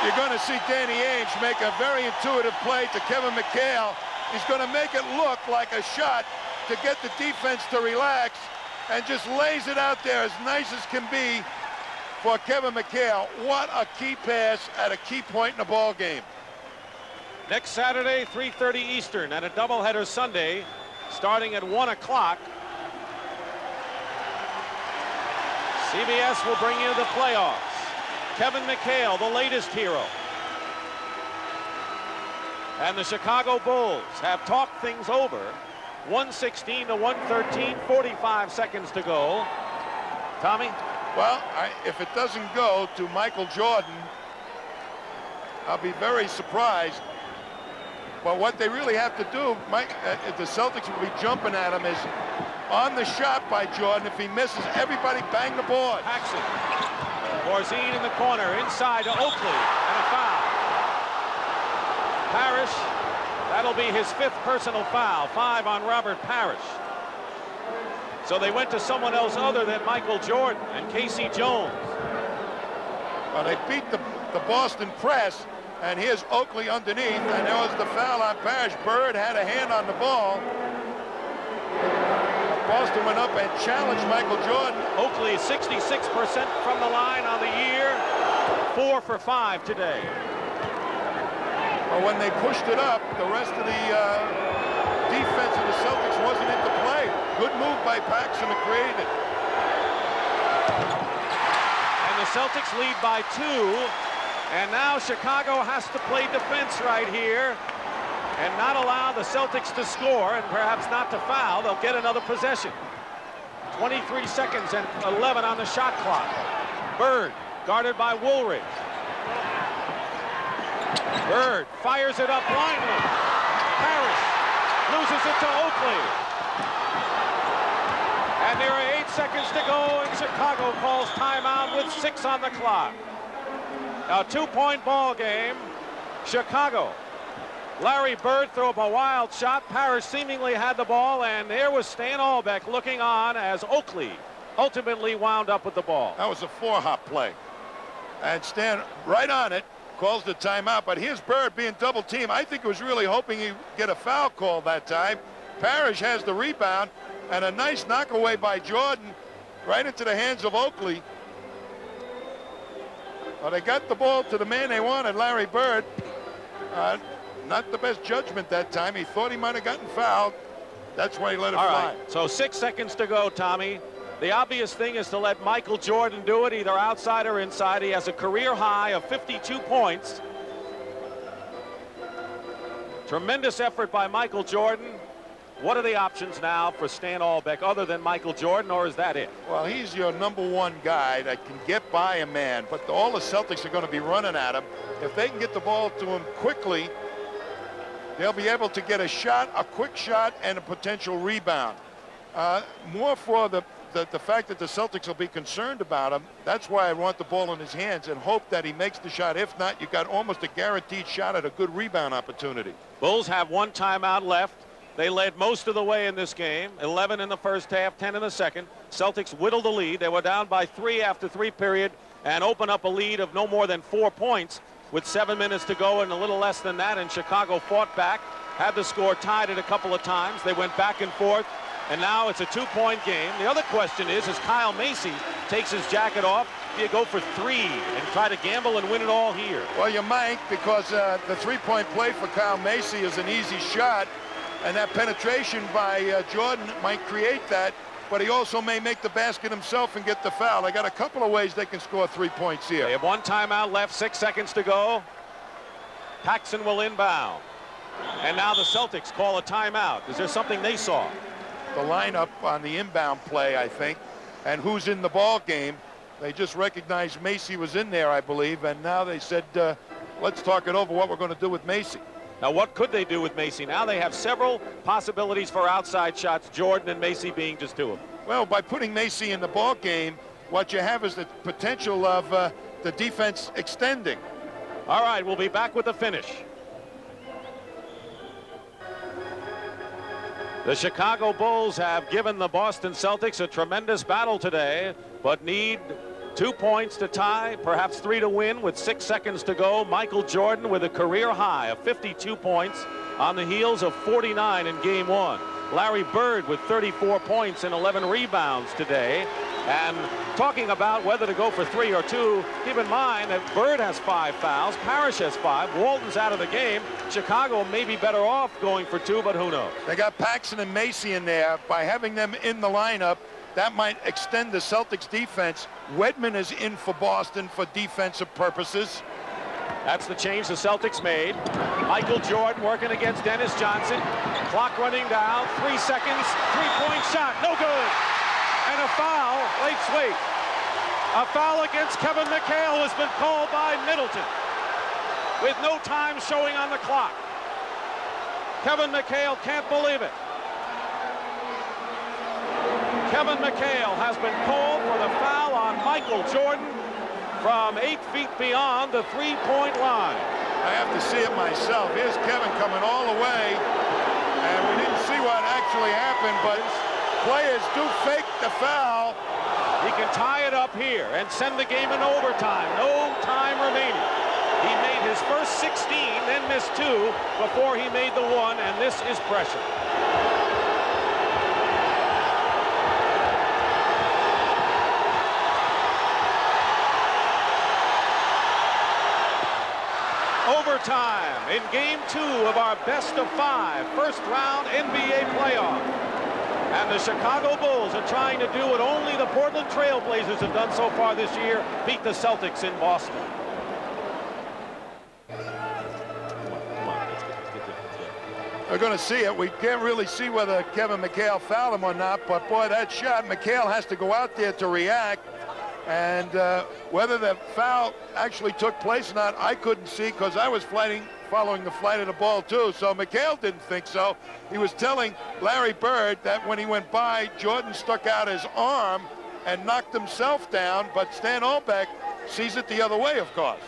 Speaker 2: You're going to see Danny Ainge make a very intuitive play to Kevin McHale. He's going to make it look like a shot to get the defense to relax, and just lays it out there as nice as can be for Kevin McHale. What a key pass at a key point in the ball game.
Speaker 1: Next Saturday, 3:30 Eastern, and a doubleheader Sunday starting at 1 o'clock. CBS will bring you the playoffs. Kevin McHale, the latest hero. And the Chicago Bulls have talked things over. 116 to 113, 45 seconds to go. Tommy?
Speaker 2: Well, if it doesn't go to Michael Jordan, I'll be very surprised. But what they really have to do, the Celtics will be jumping at him, is on the shot by Jordan. If he misses, everybody bang the board.
Speaker 1: Paxson. Borzine in the corner, inside to Oakley, and a foul. Parrish, that'll be his 5th personal foul, 5 on Robert Parrish. So they went to someone else other than Michael Jordan and Casey Jones.
Speaker 2: Well, they beat the Boston press, and here's Oakley underneath, and there was the foul on Parrish. Bird had a hand on the ball. Boston went up and challenged Michael Jordan.
Speaker 1: Oakley 66% from the line on the year, 4 for 5 today.
Speaker 2: But when they pushed it up, the rest of the defense of the Celtics wasn't into play. Good move by Paxson to create it.
Speaker 1: And the Celtics lead by 2. And now Chicago has to play defense right here and not allow the Celtics to score, and perhaps not to foul. They'll get another possession. 23 seconds and 11 on the shot clock. Bird guarded by Woolridge. Bird fires it up blindly. Parrish loses it to Oakley. And there are 8 seconds to go, and Chicago calls timeout with 6 on the clock. A 2-point ball game. Chicago. Larry Bird threw up a wild shot. Parrish seemingly had the ball, and there was Stan Albeck looking on as Oakley ultimately wound up with the ball.
Speaker 2: That was a 4-hop play. And Stan, right on it, calls the timeout. But here's Bird being double teamed. I think he was really hoping he'd get a foul call that time. Parrish has the rebound, and a nice knockaway by Jordan right into the hands of Oakley. Well, they got the ball to the man they wanted, Larry Bird. Not the best judgment that time. He thought he might have gotten fouled. That's why he let it fly.
Speaker 1: All right, so 6 seconds to go, Tommy. The obvious thing is to let Michael Jordan do it, either outside or inside. He has a career high of 52 points. Tremendous effort by Michael Jordan. What are the options now for Stan Albeck other than Michael Jordan, or is that it?
Speaker 2: Well, he's your #1 guy that can get by a man, but all the Celtics are going to be running at him. If they can get the ball to him quickly, they'll be able to get a shot, a quick shot, and a potential rebound. More for the fact that the Celtics will be concerned about him. That's why I want the ball in his hands and hope that he makes the shot. If not, you got almost a guaranteed shot at a good rebound opportunity.
Speaker 1: Bulls have 1 timeout left. They led most of the way in this game, 11 in the first half, 10 in the second. Celtics whittled the lead. They were down by 3 after 3 period and open up a lead of no more than 4 points with 7 minutes to go and a little less than that. And Chicago fought back, had the score tied it a couple of times. They went back and forth, and now it's a 2-point game. The other question is, as Kyle Macy takes his jacket off, do you go for 3 and try to gamble and win it all here?
Speaker 2: Well, you might, because the 3-point play for Kyle Macy is an easy shot. And that penetration by Jordan might create that, but he also may make the basket himself and get the foul. They got a couple of ways they can score 3 points here.
Speaker 1: They have 1 timeout left, 6 seconds to go. Paxson will inbound. And now the Celtics call a timeout. Is there something they saw?
Speaker 2: The lineup on the inbound play, I think, and who's in the ball game. They just recognized Macy was in there, I believe, and now they said, let's talk it over what we're going to do with Macy.
Speaker 1: Now, what could they do with Macy? Now they have several possibilities for outside shots, Jordan and Macy being just 2 of them.
Speaker 2: Well, by putting Macy in the ball game, what you have is the potential of the defense extending.
Speaker 1: All right, we'll be back with the finish. The Chicago Bulls have given the Boston Celtics a tremendous battle today, but need 2 points to tie, perhaps 3 to win with 6 seconds to go. Michael Jordan with a career high of 52 points on the heels of 49 in game 1. Larry Bird with 34 points and 11 rebounds today. And talking about whether to go for 3 or 2, keep in mind that Bird has 5 fouls, Parrish has 5, Walton's out of the game. Chicago may be better off going for 2, but who knows?
Speaker 2: They got Paxson and Macy in there. By having them in the lineup, that might extend the Celtics defense. Wedman is in for Boston for defensive purposes.
Speaker 1: That's the change the Celtics made. Michael Jordan working against Dennis Johnson. Clock running down, 3 seconds, 3-point shot, no good. And a foul, late sweep. A foul against Kevin McHale has been called by Middleton with no time showing on the clock. Kevin McHale can't believe it. Kevin McHale has been called for the foul on Michael Jordan from 8 feet beyond the 3-point line.
Speaker 2: I have to see it myself. Here's Kevin coming all the way, and we didn't see what actually happened, but players do fake the foul.
Speaker 1: He can tie it up here and send the game in overtime. No time remaining. He made his first 16, then missed 2 before he made the 1, and this is pressure. Overtime in game 2 of our best-of-5 first-round NBA playoff. And the Chicago Bulls are trying to do what only the Portland Trail Blazers have done so far this year, beat the Celtics in Boston.
Speaker 2: We're going to see it. We can't really see whether Kevin McHale fouled him or not, but boy, that shot, McHale has to go out there to react. And whether the foul actually took place or not, I couldn't see because I was following the flight of the ball too. So McHale didn't think so. He was telling Larry Bird that when he went by, Jordan stuck out his arm and knocked himself down, but Stan Olbeck sees it the other way, of course.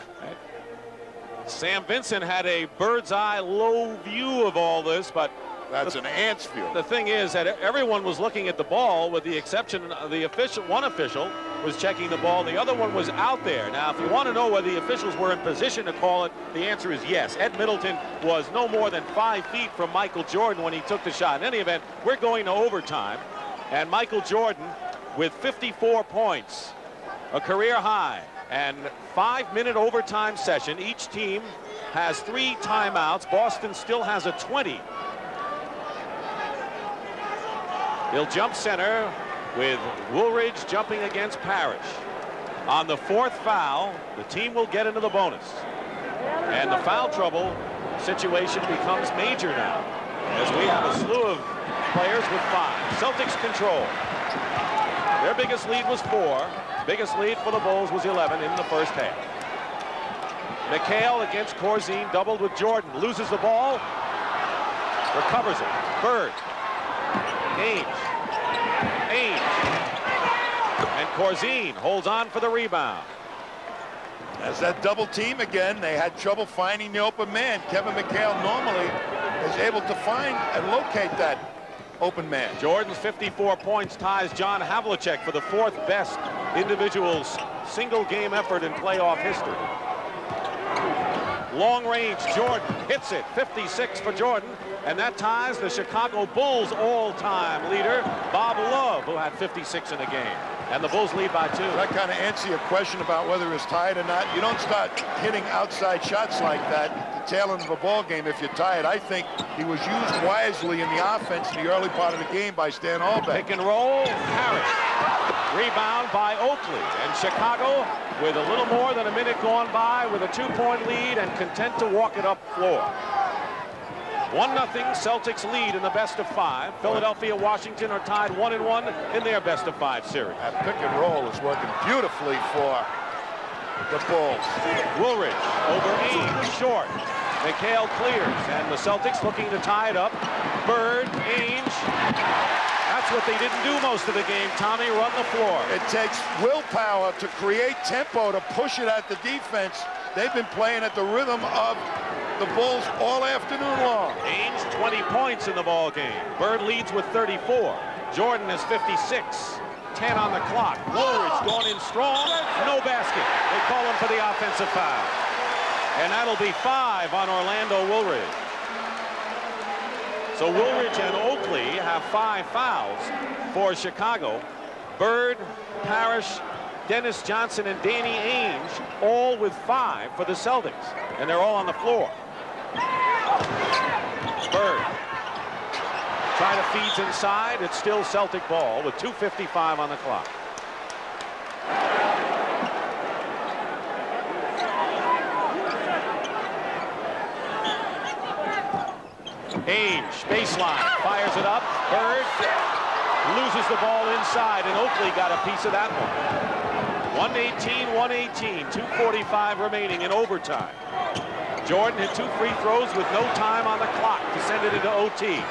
Speaker 1: Sam Vincent had a bird's eye low view of all this, but
Speaker 2: that's an ant's view.
Speaker 1: The thing is that everyone was looking at the ball with the exception of the official. One official was checking the ball. The other one was out there. Now, if you want to know whether the officials were in position to call it, the answer is yes. Ed Middleton was no more than 5 feet from Michael Jordan when he took the shot. In any event, we're going to overtime. And Michael Jordan with 54 points, a career high, and 5-minute overtime session. Each team has 3 timeouts. Boston still has a 20. He'll jump center with Woolridge jumping against Parrish. On the 4th foul, the team will get into the bonus. And the foul trouble situation becomes major now, as we have a slew of players with 5. Celtics control. Their biggest lead was 4. Biggest lead for the Bulls was 11 in the first half. McHale against Corzine, doubled with Jordan. Loses the ball. Recovers it. Bird. Ainge. And Corzine holds on for the rebound.
Speaker 2: As that double team again, they had trouble finding the open man. Kevin McHale normally is able to find and locate that open man.
Speaker 1: Jordan's 54 points ties John Havlicek for the 4th best individual single game effort in playoff history. Long range, Jordan hits it, 56 for Jordan, and that ties the Chicago Bulls all-time leader, Bob Love, who had 56 in a game. And the Bulls lead by 2.
Speaker 2: That kind of answers your question about whether it's tied or not. You don't start hitting outside shots like that at the tail end of a ball game if you're tied. I think he was used wisely in the offense in the early part of the game by Stan Olbeck.
Speaker 1: Pick and roll, Harris. Rebound by Oakley. And Chicago, with a little more than a minute gone by, with a 2-point lead and content to walk it up floor. 1-0 Celtics lead in the best-of-5. Philadelphia, Washington are tied 1-1 in their best-of-5 series.
Speaker 2: That pick and roll is working beautifully for the Bulls.
Speaker 1: Woolridge over Ainge, short. McHale clears, and the Celtics looking to tie it up. Bird, Ainge. That's what they didn't do most of the game, Tommy, run the floor.
Speaker 2: It takes willpower to create tempo, to push it at the defense. They've been playing at the rhythm of the Bulls all afternoon long.
Speaker 1: Ainge 20 points in the ball game. Bird leads with 34. Jordan is 56. 10 on the clock. Woolridge going in strong. No basket. They call him for the offensive foul. And that'll be 5 on Orlando Woolridge. So Woolridge and Oakley have 5 fouls for Chicago. Bird, Parrish, Dennis Johnson, and Danny Ainge all with 5 for the Celtics. And they're all on the floor. Bird. Trying to feed inside. It's still Celtic ball with 2:55 on the clock. Ainge, baseline, fires it up. Bird loses the ball inside, and Oakley got a piece of that one. 118, 2:45 remaining in overtime. Jordan hit 2 free throws with no time on the clock to send it into OT.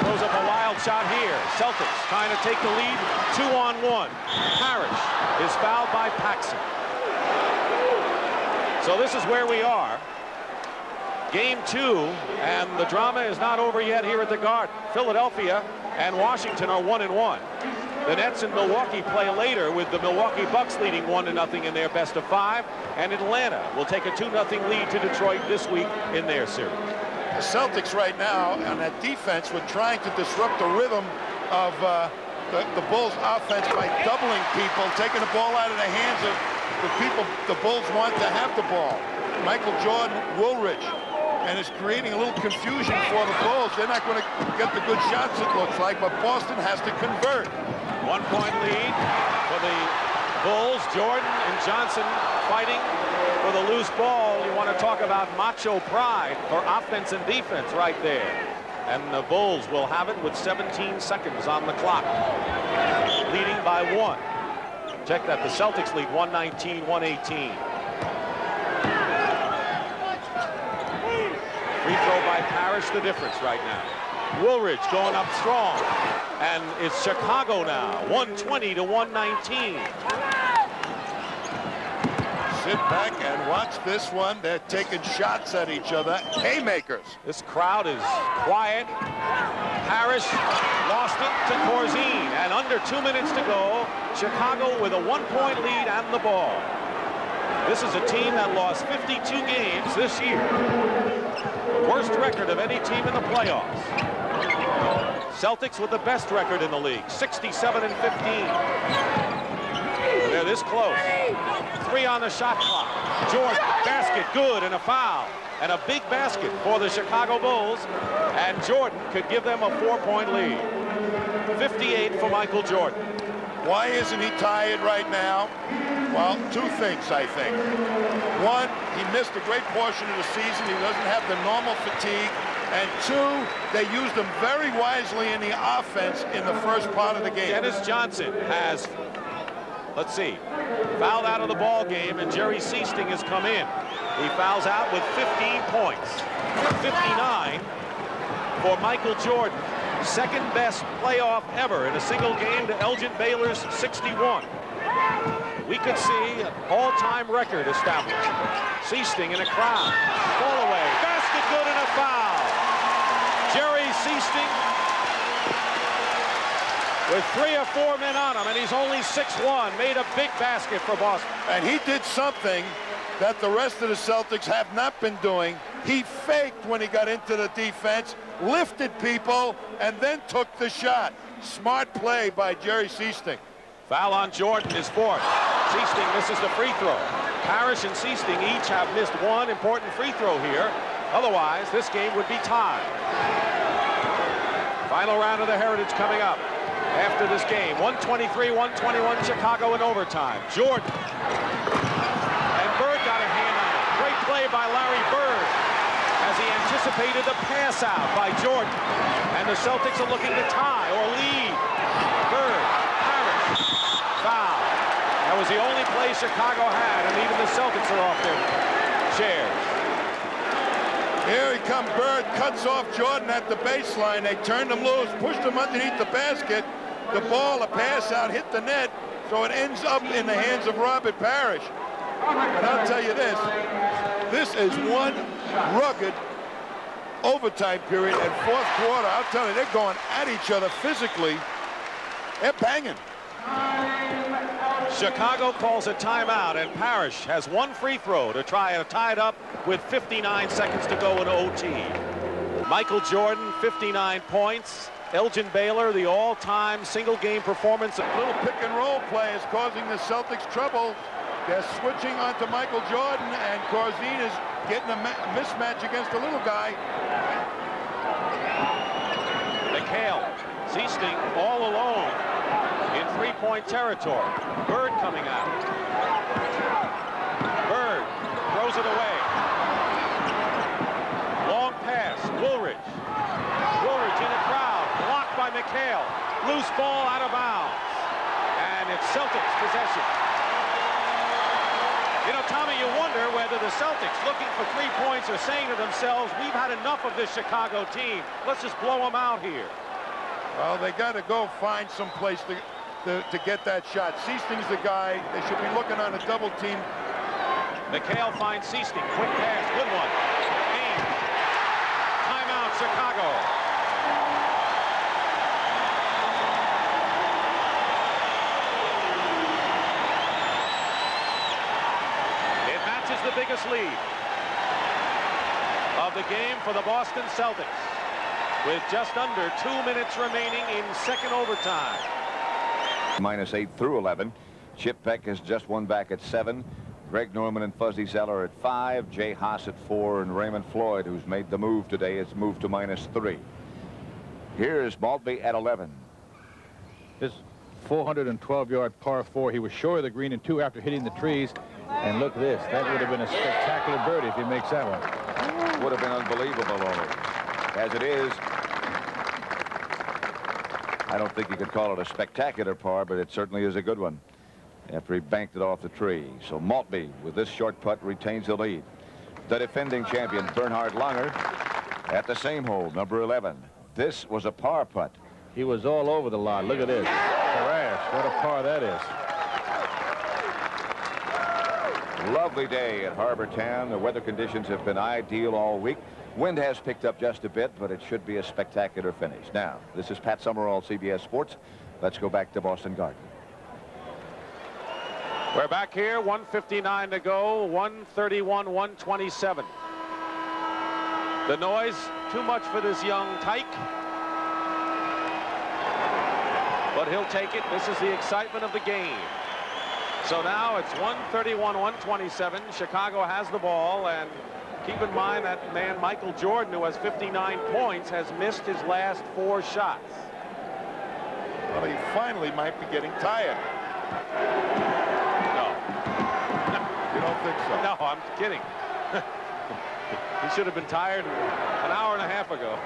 Speaker 1: Throws up a wild shot here. Celtics trying to take the lead, 2-on-1. Parrish is fouled by Paxson. So this is where we are. Game 2, and the drama is not over yet here at the Garden. Philadelphia and Washington are 1-1. The Nets and Milwaukee play later, with the Milwaukee Bucks leading 1-0 in their best of 5, and Atlanta will take a 2-0 lead to Detroit this week in their series.
Speaker 2: The Celtics right now on that defense were trying to disrupt the rhythm of the Bulls offense by doubling people, taking the ball out of the hands of the people the Bulls want to have the ball. Michael Jordan, Woolridge, and it's creating a little confusion for the Bulls. They're not going to get the good shots, it looks like, but Boston has to convert.
Speaker 1: 1-point lead for the Bulls. Jordan and Johnson fighting for the loose ball. You want to talk about macho pride for offense and defense right there. And the Bulls will have it with 17 seconds on the clock, leading by 1. Check that. The Celtics lead 119-118. Free throw by Parrish, the difference right now. Woolridge going up strong, and it's Chicago now, 120-119.
Speaker 2: Sit back and watch this one. They're taking shots at each other. Haymakers.
Speaker 1: This crowd is quiet. Parrish lost it to Corzine, and under 2 minutes to go, Chicago with a 1-point lead and the ball. This is a team that lost 52 games this year. The worst record of any team in the playoffs. Celtics with the best record in the league, 67-15. They're this close. 3 on the shot clock. Jordan, basket, good, and a foul. And a big basket for the Chicago Bulls. And Jordan could give them a 4-point lead. 58 for Michael Jordan.
Speaker 2: Why isn't he tired right now? Well, 2 things, I think. 1, he missed a great portion of the season. He doesn't have the normal fatigue. And 2, they used him very wisely in the offense in the first part of the game.
Speaker 1: Dennis Johnson has, let's see, fouled out of the ball game, and Jerry Seasting has come in. He fouls out with 15 points. 59 for Michael Jordan. Second best playoff ever in a single game to Elgin Baylor's 61. We could see an all-time record established. Seasting in a crowd. Fall away. Basket good and a foul. Jerry Seasting with 3 or 4 men on him, and he's only 6'1", made a big basket for Boston.
Speaker 2: And he did something that the rest of the Celtics have not been doing. He faked when he got into the defense, lifted people, and then took the shot. Smart play by Jerry Seasting.
Speaker 1: Foul on Jordan is 4th. Seasting misses the free throw. Parrish and Seasting each have missed 1 important free throw here. Otherwise, this game would be tied. Final round of the Heritage coming up after this game. 123-121 Chicago in overtime. Jordan. And Bird got a hand on it. Great play by Larry Bird as he anticipated the pass out by Jordan. And the Celtics are looking to tie or lead. Bird. Foul. That was the only play Chicago had, and even the Celtics are off their chairs.
Speaker 2: Here he comes. Bird cuts off Jordan at the baseline. They turned him loose, pushed him underneath the basket. The ball, a pass out, hit the net, so it ends up in the hands of Robert Parrish. And I'll tell you this is one rugged overtime period and 4th quarter. I'll tell you, they're going at each other physically. They're banging.
Speaker 1: Chicago calls a timeout, and Parrish has one free throw to try to tie it up with 59 seconds to go in OT. Michael Jordan, 59 points. Elgin Baylor, the all-time single-game performance.
Speaker 2: A little pick-and-roll play is causing the Celtics trouble. They're switching onto Michael Jordan, and Corzine is getting a mismatch against a little guy.
Speaker 1: McHale, Ziesting all alone in three-point territory. Bird coming out. Bird throws it away. Long pass, Woolridge. Woolridge in a crowd, blocked by McHale. Loose ball out of bounds. And it's Celtics possession. You know, Tommy, you wonder whether the Celtics, looking for 3 points, are saying to themselves, we've had enough of this Chicago team. Let's just blow them out here.
Speaker 2: Well, they got to go find some place to get that shot. Seasting's the guy. They should be looking on a double team.
Speaker 1: McHale finds Seasting. Quick pass. Good one. Aim. Timeout, Chicago. It matches the biggest lead of the game for the Boston Celtics, with just under 2 minutes remaining in second overtime.
Speaker 9: -8 through 11. Chip Beck is just one back at 7. Greg Norman and Fuzzy Zeller at 5. Jay Haas at 4. And Raymond Floyd, who's made the move today, has moved to -3. Here's Maltby at 11.
Speaker 8: His 412-yard par 4. He was short of the green in 2 after hitting the trees. And look at this. That would have been a spectacular birdie if he makes that one.
Speaker 9: Would have been unbelievable only. As it is, I don't think you could call it a spectacular par, but it certainly is a good one after he banked it off the tree. So Maltby, with this short putt, retains the lead. The defending champion, Bernhard Langer, at the same hole, number 11. This was a par putt.
Speaker 8: He was all over the lot. Look at this. Crash. What a par that is.
Speaker 9: Lovely day at Harbor Town. The weather conditions have been ideal all week. Wind has picked up just a bit, but it should be a spectacular finish. Now, this is Pat Summerall, CBS Sports. Let's go back to Boston Garden.
Speaker 1: We're back here, 1:59 to go, 131-127. The noise, too much for this young tyke. But he'll take it. This is the excitement of the game. So now it's 131-127. Chicago has the ball, and keep in mind that man Michael Jordan, who has 59 points, has missed his last 4 shots.
Speaker 2: Well, he finally might be getting tired.
Speaker 1: No.
Speaker 2: You don't think so?
Speaker 1: No, I'm kidding. He should have been tired an hour and a half ago.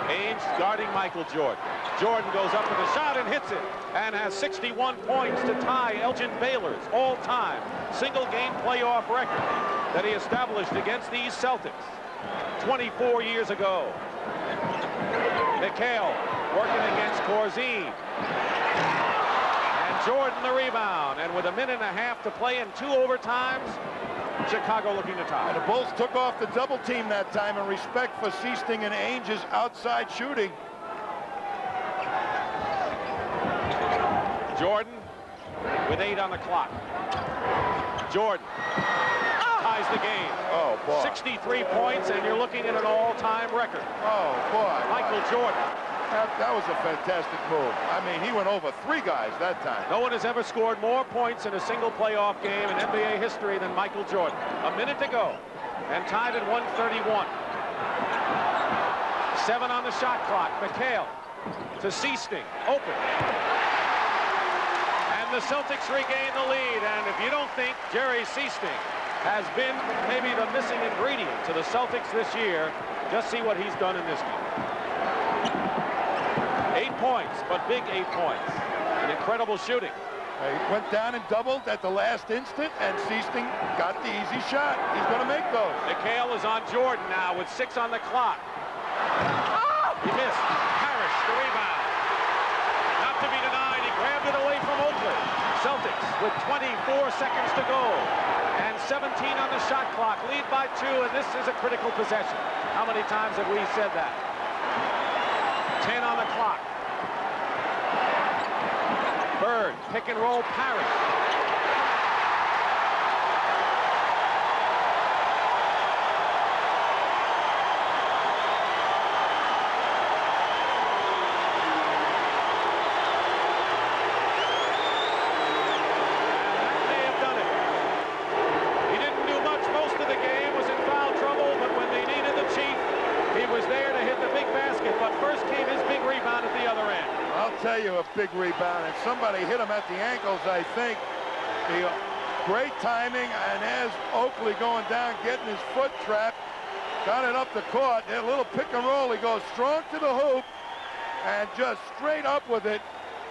Speaker 1: Ainge guarding Michael Jordan. Jordan goes up with a shot and hits it, and has 61 points to tie Elgin Baylor's all-time single-game playoff record that he established against these Celtics 24 years ago. McHale working against Corzine. And Jordan the rebound. And with a minute and a half to play in 2 overtimes, Chicago looking to tie.
Speaker 2: And the Bulls took off the double team that time in respect for Seasting and Ainge's outside shooting.
Speaker 1: Jordan with 8 on the clock. Jordan ties the game.
Speaker 2: Oh, boy.
Speaker 1: 63 points, and you're looking at an all-time record.
Speaker 2: Oh, boy.
Speaker 1: Michael Jordan.
Speaker 2: That was a fantastic move. I mean, he went over 3 guys that time.
Speaker 1: No one has ever scored more points in a single playoff game in NBA history than Michael Jordan. A minute to go, and tied at 131. 7 on the shot clock. McHale to Seasting. Open. And the Celtics regain the lead. And if you don't think Jerry Seasting has been maybe the missing ingredient to the Celtics this year, just see what he's done in this game. 8 points, but big 8 points. An incredible shooting.
Speaker 2: He went down and doubled at the last instant, and Seasting got the easy shot. He's going to make those.
Speaker 1: McHale is on Jordan now with 6 on the clock. He missed. Parrish, the rebound. Not to be denied, he grabbed it away from Oakley. Celtics with 24 seconds to go. And 17 on the shot clock. Lead by 2, and this is a critical possession. How many times have we said that? 10 on the clock. Bird pick and roll parry.
Speaker 2: Tell you, a big rebound, and somebody hit him at the ankles, I think. Great timing, and as Oakley going down, getting his foot trapped, got it up the court. A little pick and roll. He goes strong to the hoop and just straight up with it.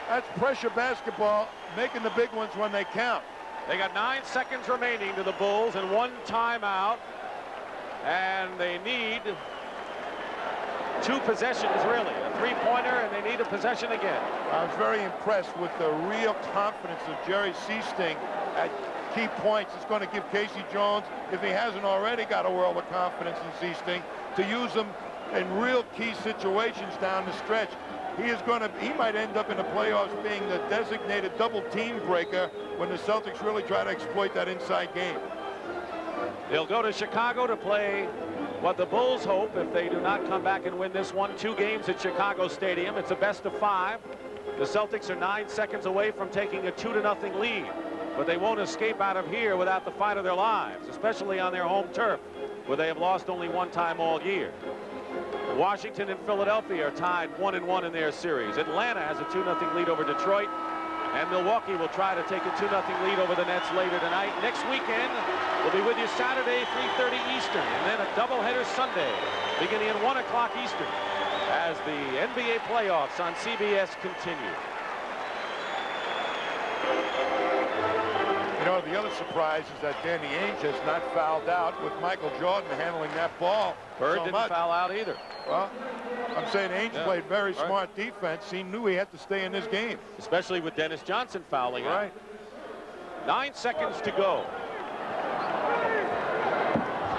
Speaker 2: That's pressure basketball, making the big ones when they count.
Speaker 1: They got 9 seconds remaining to the Bulls and 1 timeout, and they need 2 possessions, really. A 3-pointer, and they need a possession again.
Speaker 2: I was very impressed with the real confidence of Jerry Seasting at key points. It's going to give Casey Jones, if he hasn't already got a world of confidence in Seasting, to use them in real key situations down the stretch. He might end up in the playoffs being the designated double team breaker when the Celtics really try to exploit that inside game.
Speaker 1: They'll go to Chicago to play what the Bulls hope, if they do not come back and win this one, 2 games at Chicago Stadium. It's a best of 5. The Celtics are 9 seconds away from taking a 2-0 lead, but they won't escape out of here without the fight of their lives, especially on their home turf, where they have lost only 1 time all year. Washington and Philadelphia are tied 1-1 in their series. Atlanta has a 2-0 lead over Detroit, and Milwaukee will try to take a 2-0 lead over the Nets later tonight. Next weekend, we'll be with you Saturday, 3:30 Eastern, and then a doubleheader Sunday, beginning at 1 o'clock Eastern, as the NBA playoffs on CBS continue.
Speaker 2: You know, the other surprise is that Danny Ainge has not fouled out with Michael Jordan handling that ball.
Speaker 1: Bird
Speaker 2: so
Speaker 1: didn't
Speaker 2: much.
Speaker 1: foul out either.
Speaker 2: Well, I'm saying Ainge played very smart defense. He knew he had to stay in this game.
Speaker 1: Especially with Dennis Johnson fouling out. 9 seconds to go.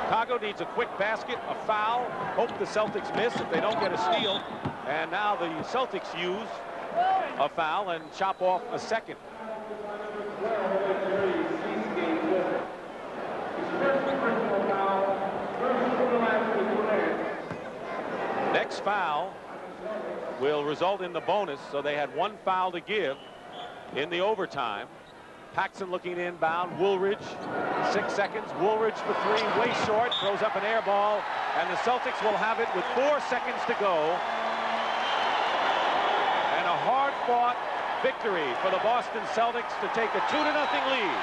Speaker 1: Chicago needs a quick basket, a foul. Hope the Celtics miss if they don't get a steal. And now the Celtics use a foul and chop off a second. Next foul will result in the bonus, so they had 1 foul to give in the overtime. Paxson looking inbound. Woolridge, 6 seconds. Woolridge for 3, way short, throws up an air ball, and the Celtics will have it with 4 seconds to go. And a hard-fought victory for the Boston Celtics to take a 2-0 lead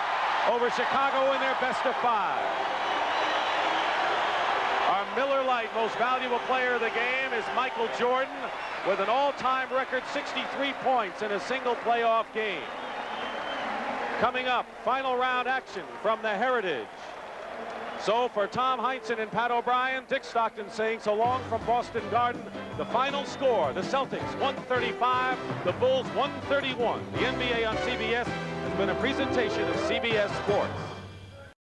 Speaker 1: over Chicago in their best of 5. Our Miller Lite most valuable player of the game is Michael Jordan, with an all-time record 63 points in a single playoff game. Coming up, final round action from the Heritage. So for Tom Heinsohn and Pat O'Brien, Dick Stockton saying so long from Boston Garden. The final score, the Celtics 135, the Bulls 131. The NBA on CBS has been a presentation of CBS Sports.